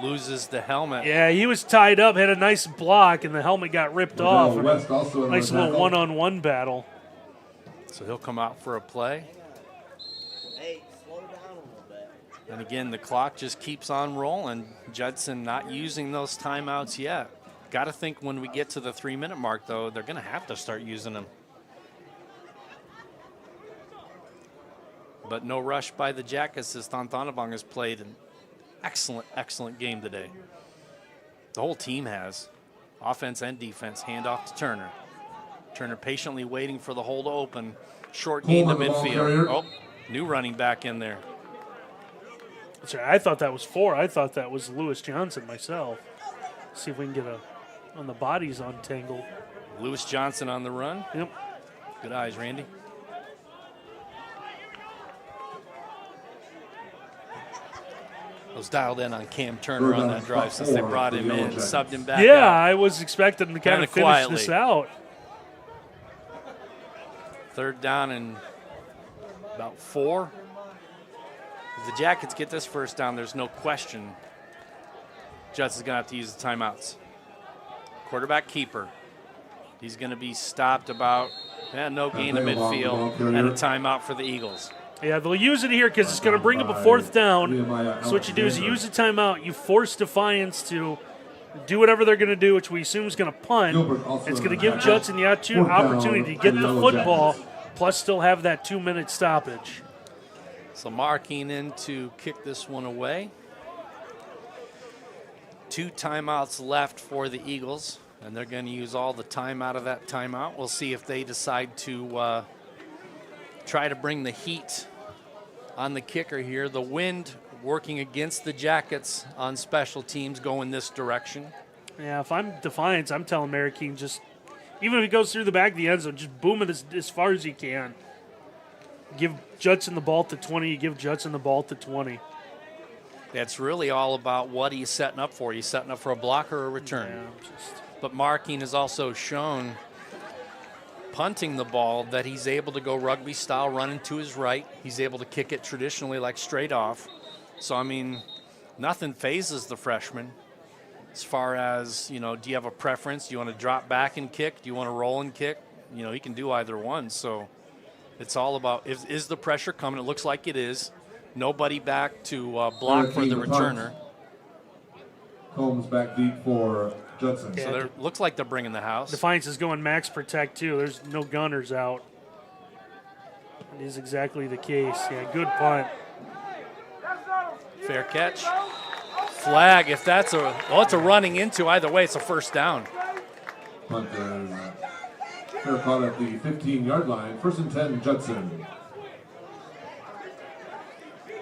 loses the helmet. Yeah, he was tied up, had a nice block, and the helmet got ripped off. Nice little one-on-one battle. So he'll come out for a play. Hey, slow down a little bit. And again, the clock just keeps on rolling. Judson not using those timeouts yet. Got to think when we get to the 3-minute mark, though, they're going to have to start using them. But no rush by the Jackets as Thonthonavong has played an excellent, excellent game today. The whole team has. Offense and defense. Handoff to Turner. Turner patiently waiting for the hole to open. Short gain to midfield. Oh, new running back in there. That's right. I thought that was 4. I thought that was Lewis Johnson myself. See if we can get on the bodies untangled. Lewis Johnson on the run. Yep. Good eyes, Randy. I was dialed in on Cam Turner on that drive since they brought him in, subbed him back out. Yeah, I was expecting to kind of finish quietly. this out. 3rd down and about 4. If the Jackets get this first down, there's no question Judson's going to have to use the timeouts. Quarterback keeper. He's going to be stopped about no gain to midfield and a timeout for the Eagles. Yeah, they'll use it here because it's going to bring up a 4th down. So what you do is you use the timeout. You force Defiance to do whatever they're going to do, which we assume is going to punt. It's going to give Judson the opportunity to get the football, plus still have that 2-minute stoppage. So marking in to kick this one away. 2 timeouts left for the Eagles, and they're going to use all the time out of that timeout. We'll see if they decide to try to bring the heat on the kicker here. The wind working against the Jackets on special teams going this direction. Yeah, if I'm Defiance, I'm telling Mary King just, even if he goes through the back of the end zone, just boom it as far as you can. Give Judson the ball to 20, you give Judson the ball to 20. That's really all about what he's setting up for. He's setting up for a block or a return. Yeah, but Marking has also shown punting the ball that he's able to go rugby style, running to his right. He's able to kick it traditionally like straight off. So, I mean, nothing phases the freshman as far as, do you have a preference? Do you want to drop back and kick? Do you want to roll and kick? He can do either one. So it's all about, is the pressure coming? It looks like it is. Nobody back to block for the returner. Combs back deep for Judson. So it looks like they're bringing the house. Defiance is going max protect, too. There's no gunners out. It is exactly the case. Yeah, good punt. Fair catch. Flag, if that's it's a running into. Either way, it's a first down. Punter, fair caught at the 15-yard line. 1st and 10, Judson.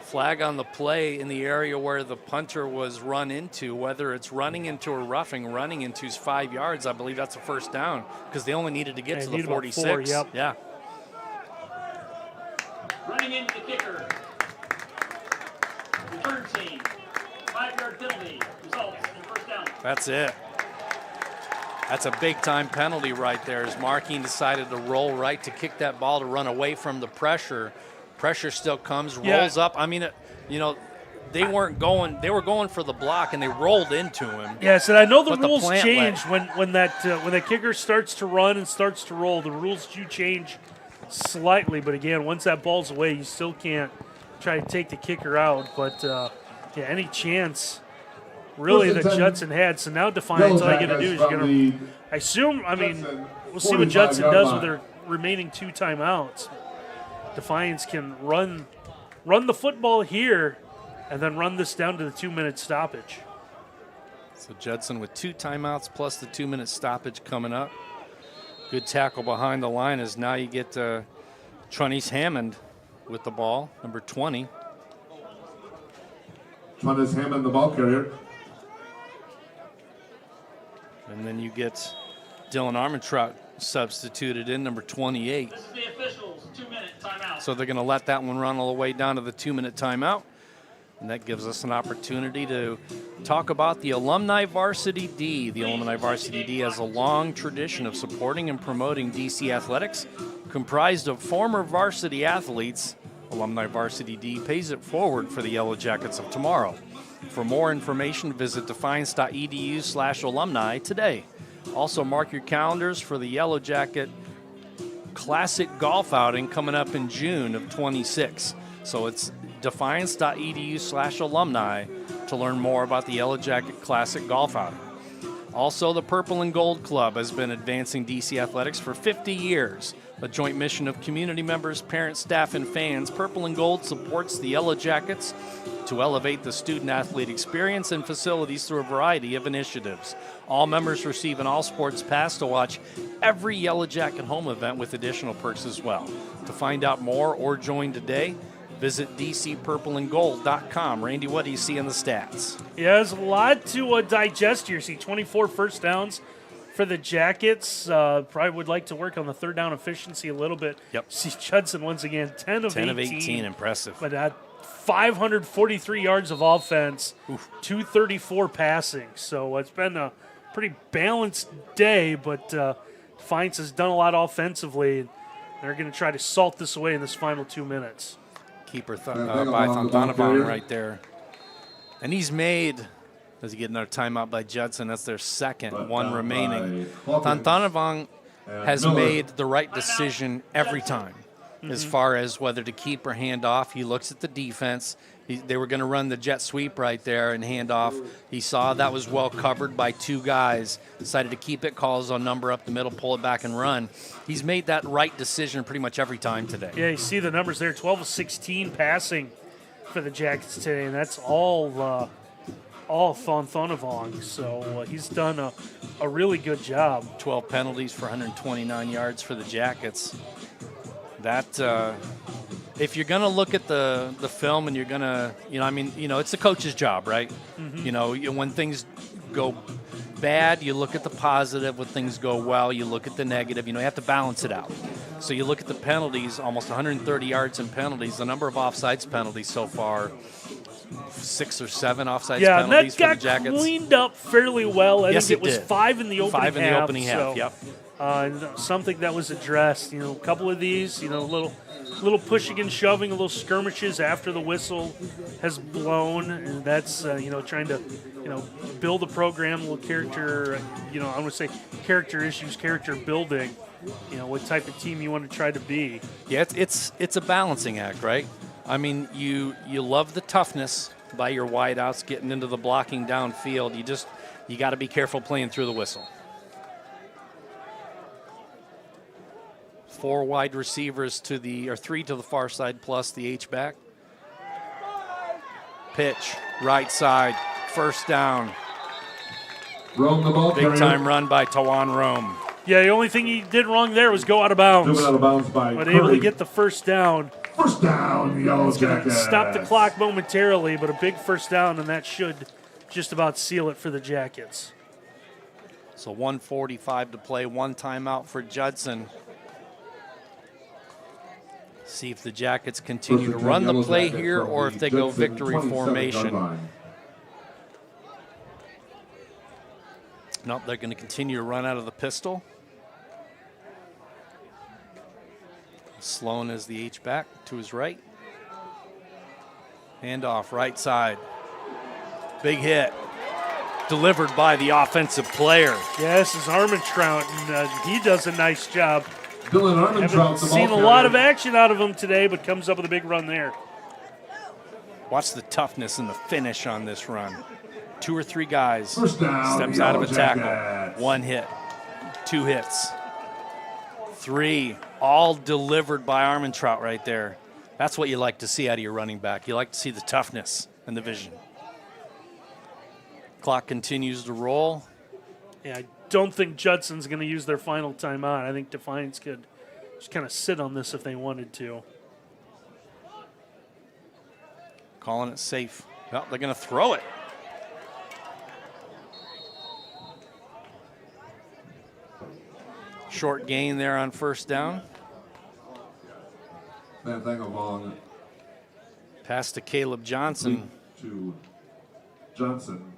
Flag on the play in the area where the punter was run into, whether it's running into or roughing. Running into is 5 yards. I believe that's a first down because they only needed to get to the 46. 4, yep. Yeah. Running into the kicker. Return team. 5-yard penalty. Results in first down. That's it. That's a big-time penalty right there as Marking decided to roll right to kick that ball to run away from the pressure. Pressure still comes, rolls up. I mean, they weren't going. They were going for the block, and they rolled into him. Yes, and I know the rules change when that kicker starts to run and starts to roll. The rules do change slightly, but again, once that ball's away, you still can't try to take the kicker out. But any chance really that Judson had. So now Defiance, all you got to do is you're going to, I assume, I mean, we'll see what Judson does with their remaining 2 timeouts. Defiance can run the football here and then run this down to the 2-minute stoppage. So Judson with 2 timeouts plus the 2-minute stoppage coming up. Good tackle behind the line as now you get Trunice Hammond with the ball, number 20. Trunice Hammond, the ball carrier. And then you get Dylan Armentrout substituted in, number 28. This is the officials' 2-minute timeout. So they're going to let that one run all the way down to the 2-minute timeout. And that gives us an opportunity to talk about the Alumni Varsity D. The Alumni Varsity D has a long tradition of supporting and promoting DC athletics. Comprised of former varsity athletes, Alumni Varsity D pays it forward for the Yellow Jackets of tomorrow. For more information, visit defiance.edu/alumni today. Also, mark your calendars for the Yellow Jacket Classic Golf Outing coming up in June of 26. So it's defiance.edu/alumni to learn more about the Yellow Jacket Classic Golf Outing. Also, the Purple and Gold Club has been advancing DC athletics for 50 years. A joint mission of community members, parents, staff, and fans, Purple and Gold supports the Yellow Jackets to elevate the student-athlete experience and facilities through a variety of initiatives. All members receive an all-sports pass to watch every Yellow Jacket home event with additional perks as well. To find out more or join today, visit dcpurpleandgold.com. Randy, what do you see in the stats? Yeah, there's a lot to digest here. See, 24 first downs for the Jackets. Probably would like to work on the third down efficiency a little bit. Yep. See, Judson once again, 10 of 18, impressive. But 543 yards of offense, 234 passing. So it's been a pretty balanced day, but Defiance has done a lot offensively. They're going to try to salt this away in this final 2 minutes. Keeper by Thontonovan right there. And he's made, does he get another timeout by Judson? That's their second, one remaining. Thontonovan has made the right decision every time as far as whether to keep or hand off. He looks at the defense. They were going to run the jet sweep right there and hand off. He saw that was well covered by 2 guys, decided to keep it, calls on number up the middle, pull it back and run. He's made that right decision pretty much every time today. Yeah, you see the numbers there, 12 of 16 passing for the Jackets today, and that's all Thontonovan. So he's done a really good job. 12 penalties for 129 yards for the Jackets. That if you're going to look at the film and you're going to, it's the coach's job, right? Mm-hmm. When things go bad, you look at the positive. When things go well, you look at the negative. You have to balance it out. So you look at the penalties, almost 130 yards in penalties, the number of offsides penalties so far, 6 or 7 offsides penalties for the Jackets. Yeah, that got cleaned up fairly well. I think it was 5 in the opening half. 5 in the opening half, yep. Something that was addressed. A couple of these, a little pushing and shoving, a little skirmishes after the whistle has blown, and that's trying to build a program, a little character. I'm going to say character issues, character building. What type of team you want to try to be. Yeah, it's a balancing act, right? I mean, you love the toughness by your wideouts getting into the blocking downfield. You got to be careful playing through the whistle. 4 wide receivers 3 to the far side plus the H-back. Pitch, right side, first down. Rome the ball Big time run by Tawan Rome. Yeah, the only thing he did wrong there was go out of bounds. But able to get the first down. First down, Yellow Jackets. Stop the clock momentarily, but a big first down, and that should just about seal it for the Jackets. So 1:45 to play, 1 timeout for Judson. See if the Jackets continue to run the play here or if they go victory formation. Nope, they're going to continue to run out of the pistol. Sloan is the H-back to his right. Hand off, right side. Big hit. Delivered by the offensive player. Yeah, this is Armentrout, and he does a nice job. Dylan Armentrout, haven't seen a lot of action out of him today, but comes up with a big run there. Watch the toughness and the finish on this run. 2 or 3 guys. First down, Steps out of a Yellow tackle. Jackets. 1 hit. 2 hits. 3. All delivered by Armentrout right there. That's what you like to see out of your running back. You like to see the toughness and the vision. Clock continues to roll. Yeah, I don't think Judson's going to use their final timeout. I think Defiance could just kind of sit on this if they wanted to. Calling it safe. Well, they're going to throw it. Short gain there on first down. That thing along Pass to Caleb Johnson. to Johnson.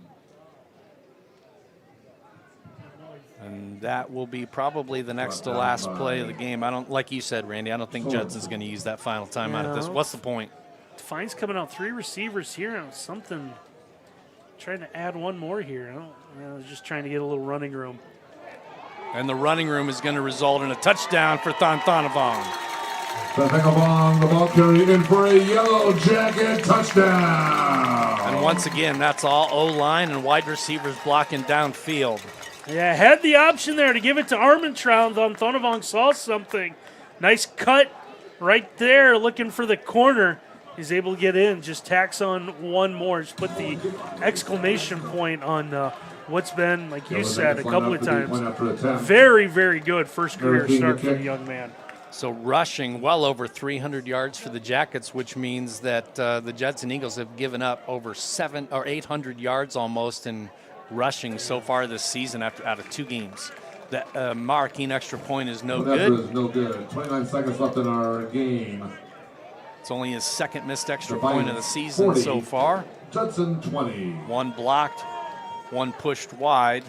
And that will be probably the next to last play of the game. I don't, like you said, Randy, I don't think Judson's going to use that final timeout at this. What's the point? Defiance coming out 3 receivers here and something. Trying to add one more here. I was just trying to get a little running room. And the running room is going to result in a touchdown for Thonthonavong. That thing along, the ball carried in for a Yellow Jacket touchdown. And once again, that's all O-line and wide receivers blocking downfield. Yeah, had the option there to give it to Armentrout. Thonthonavong saw something. Nice cut right there, looking for the corner. He's able to get in, just tacks on one more. Just put the exclamation point on what's been, like you said, a couple of times. Very, very good first career start for the young man. So rushing well over 300 yards for the Jackets, which means that the Judson Eagles have given up over 700 or 800 yards almost in rushing so far this season out of 2 games. The marking extra point is no good. Is no good. 29 seconds left in our game. It's only his 2nd missed extra point of the season 40, so far. Judson 20. 1 blocked, 1 pushed wide.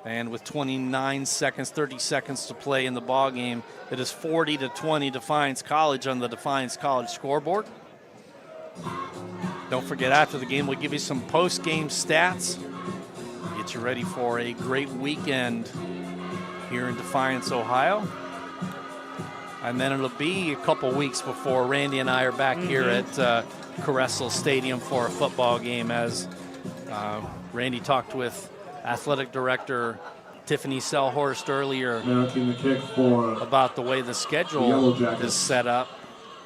And with 29 seconds, 30 seconds to play in the ball game, it is 40-20 Defiance College on the Defiance College scoreboard. Don't forget, after the game, we'll give you some post-game stats. Get you ready for a great weekend here in Defiance, Ohio. And then it'll be a couple weeks before Randy and I are back here at Caressel Stadium for a football game, as Randy talked with Athletic Director Tiffany Selhorst earlier about the way the schedule is set up.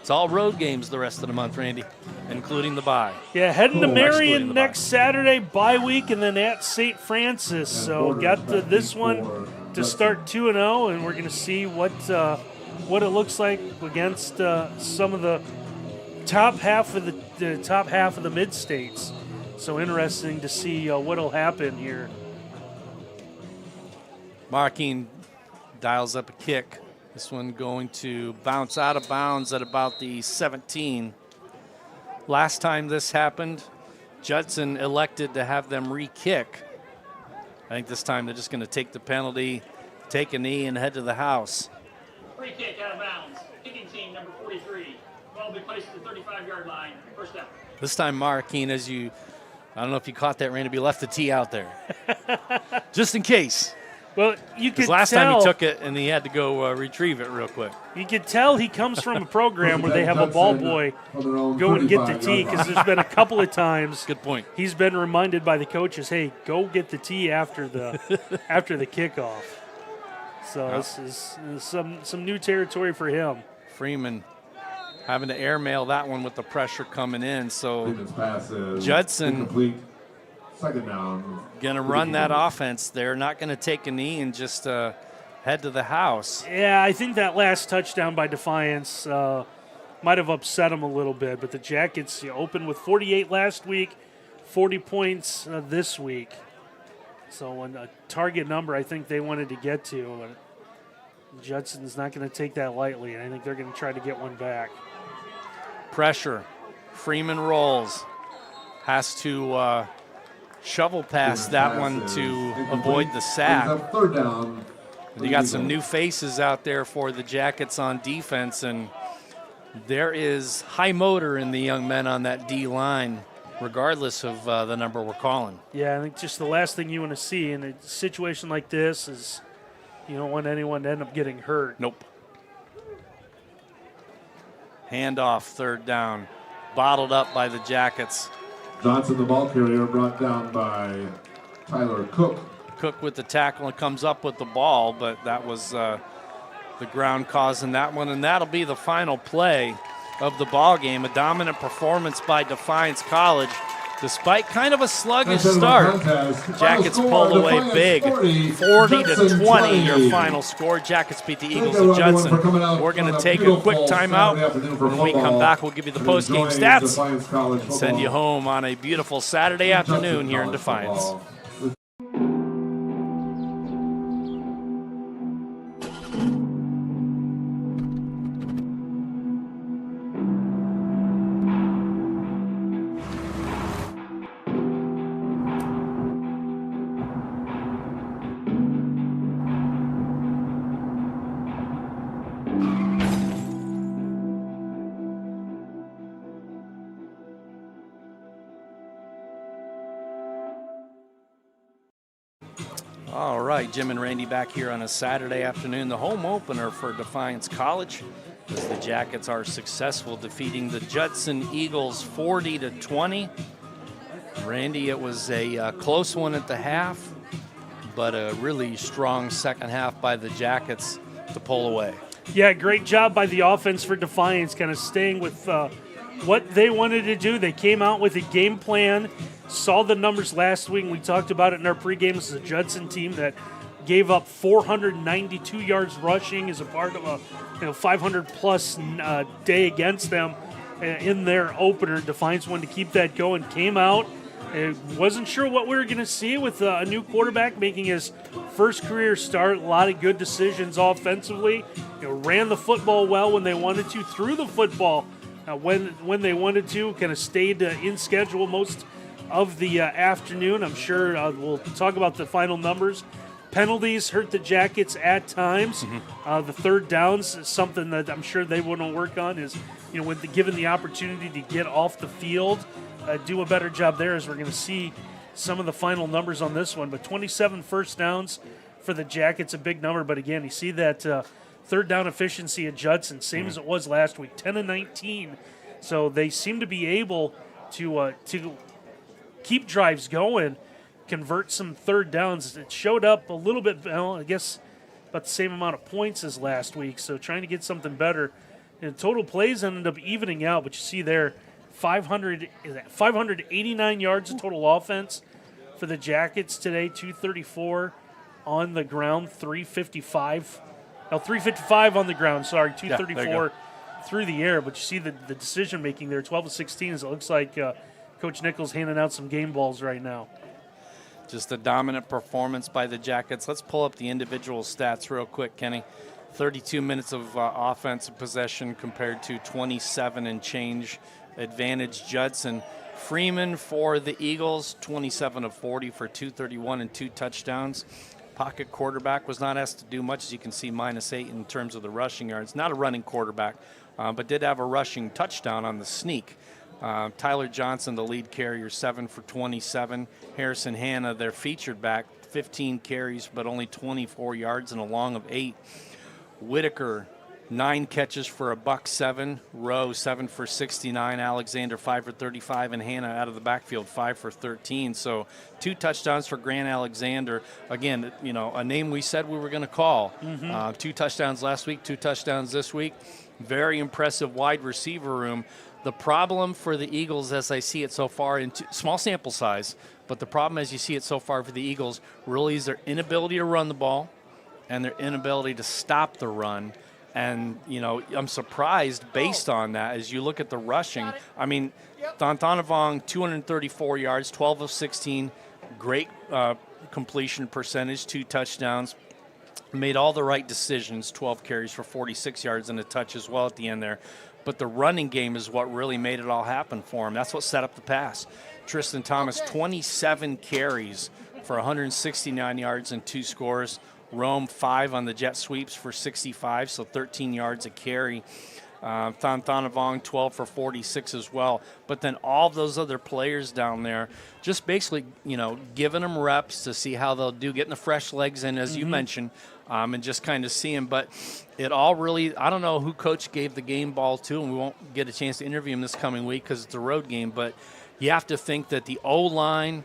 It's all road games the rest of the month, Randy, including the bye. Yeah, heading to Marion next Saturday, bye week, and then at St. Francis. So got this one to start 2-0, and we're going to see what it looks like against some of the top half of the mid states. So interesting to see what'll happen here. Marking dials up a kick. This one going to bounce out of bounds at about the 17. Last time this happened, Judson elected to have them re-kick. I think this time they're just going to take the penalty, take a knee, and head to the house. Free kick out of bounds. Kicking team number 43. Ball will be placed at the 35-yard line. First down. This time Marquine, I don't know if you caught that, Randy, but he left the tee out there. Just in case. Well, you could last time he took it and he had to go retrieve it real quick. You could tell he comes from a program where they have a ball boy go and get the tee, because there's been a couple of times. Good point. He's been reminded by the coaches, hey, go get the tee after the kickoff. So this is some new territory for him. Freeman having to airmail that one with the pressure coming in. So Judson second down. Going to run that offense. They're not going to take a knee and just head to the house. Yeah, I think that last touchdown by Defiance might have upset them a little bit. But the Jackets opened with 48 last week, 40 points this week. So a target number I think they wanted to get to. Judson's not going to take that lightly, and I think they're going to try to get one back. Pressure. Freeman rolls. Has to shovel past that one to avoid the sack. Third down. And you got some new faces out there for the Jackets on defense, and there is high motor in the young men on that D line, regardless of the number we're calling. Yeah, I think just the last thing you want to see in a situation like this is you don't want anyone to end up getting hurt. Nope. Handoff, third down. Bottled up by the Jackets. Johnson, the ball carrier, brought down by Tyler Cook. Cook with the tackle and comes up with the ball, but that was the ground causing that one, and that'll be the final play of the ball game. A dominant performance by Defiance College. Despite kind of a sluggish start, Jackets pulled away big, 40-20 your final score. Jackets beat the Eagles of Judson. We're going to take a quick timeout. When we come back, we'll give you the post-game stats and send you home on a beautiful Saturday afternoon here in Defiance. All right, Jim and Randy back here on a Saturday afternoon. The home opener for Defiance College as the Jackets are successful defeating the Judson Eagles 40-20. Randy, it was a close one at the half, but a really strong second half by the Jackets to pull away. Yeah, great job by the offense for Defiance, kind of staying with what they wanted to do. They came out with a game plan, saw the numbers last week, and we talked about it in our pregame. This is a Judson team that gave up 492 yards rushing as a part of a 500-plus day against them in their opener. Defiance wanted to keep that going, came out. Wasn't sure what we were going to see with a new quarterback making his first career start. A lot of good decisions offensively. Ran the football well when they wanted to, threw the football when they wanted to, kind of stayed in schedule most of the afternoon. I'm sure we'll talk about the final numbers. Penalties hurt the Jackets at times. The third downs is something that I'm sure they want to work on is, when given the opportunity to get off the field, do a better job there, as we're going to see some of the final numbers on this one. But 27 first downs for the Jackets, a big number. But again, you see that third down efficiency at Judson, same as it was last week, 10-19. So they seem to be able to keep drives going, convert some third downs. It showed up a little bit, I guess, about the same amount of points as last week. So trying to get something better. And total plays ended up evening out, but you see there, 589 yards of total offense for the Jackets today, 234 on the ground, 355 on the ground, 234 through the air. But you see the decision-making there, 12-16, as it looks like Coach Nichols handing out some game balls right now. Just a dominant performance by the Jackets. Let's pull up the individual stats real quick, Kenny. 32 minutes of offensive possession compared to 27 and change. Advantage Judson. Freeman for the Eagles, 27 of 40 for 231 and 2 touchdowns. Pocket quarterback was not asked to do much, as you can see, -8 in terms of the rushing yards. Not a running quarterback, but did have a rushing touchdown on the sneak. Tyler Johnson, the lead carrier, 7 for 27. Harrison Hanna, their featured back, 15 carries, but only 24 yards and a long of 8. Whitaker, 9 catches for $107. Rowe, 7 for 69. Alexander, 5 for 35. And Hanna out of the backfield, 5 for 13. So 2 touchdowns for Grant Alexander. Again, a name we said we were going to call. 2 touchdowns last week, 2 touchdowns this week. Very impressive wide receiver room. The problem for the Eagles, as I see it so far, in small sample size, but the problem as you see it so far for the Eagles really is their inability to run the ball and their inability to stop the run. And, I'm surprised based on that as you look at the rushing. I mean, Thonthonavong, 234 yards, 12 of 16, great completion percentage, 2 touchdowns. Made all the right decisions, 12 carries for 46 yards and a touch as well at the end there. But the running game is what really made it all happen for him. That's what set up the pass. Tristan Thomas, 27 carries for 169 yards and 2 scores. Rome, 5 on the jet sweeps for 65, so 13 yards a carry. Thonthonavong, 12 for 46 as well. But then all those other players down there just basically, giving them reps to see how they'll do, getting the fresh legs in, as you mentioned, and just kind of seeing. But it all really, I don't know who Coach gave the game ball to, and we won't get a chance to interview him this coming week because it's a road game. But you have to think that the O-line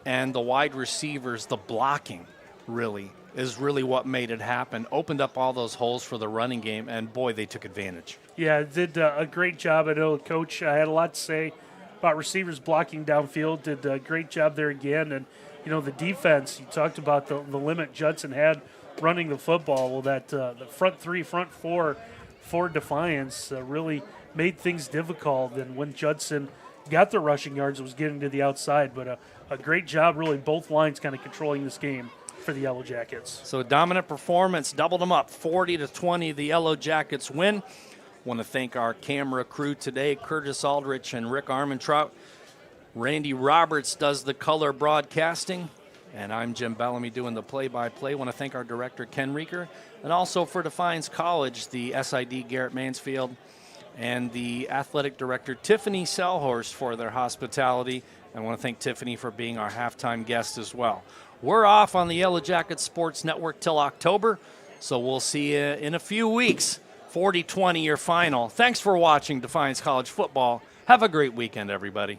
and the wide receivers, the blocking really is really what made it happen, opened up all those holes for the running game, and boy, they took advantage. Yeah, did a great job. I know Coach had a lot to say about receivers blocking downfield, did a great job there again. And, the defense, you talked about the limit Judson had running the football. Well, that the front four for Defiance really made things difficult. And when Judson got the rushing yards, it was getting to the outside. But a great job, really, both lines kind of controlling this game for the Yellow Jackets. So dominant performance, doubled them up, 40-20. The Yellow Jackets win. Want to thank our camera crew today, Curtis Aldrich and Rick Armentrout. Randy Roberts does the color broadcasting, and I'm Jim Bellamy doing the play-by-play. Want to thank our director, Ken Rieker, and also for Defiance College, the SID, Garrett Mansfield, and the athletic director, Tiffany Selhorst, for their hospitality. I want to thank Tiffany for being our halftime guest as well. We're off on the Yellow Jackets Sports Network till October, so we'll see you in a few weeks. 40-20 your final. Thanks for watching Defiance College football. Have a great weekend, everybody.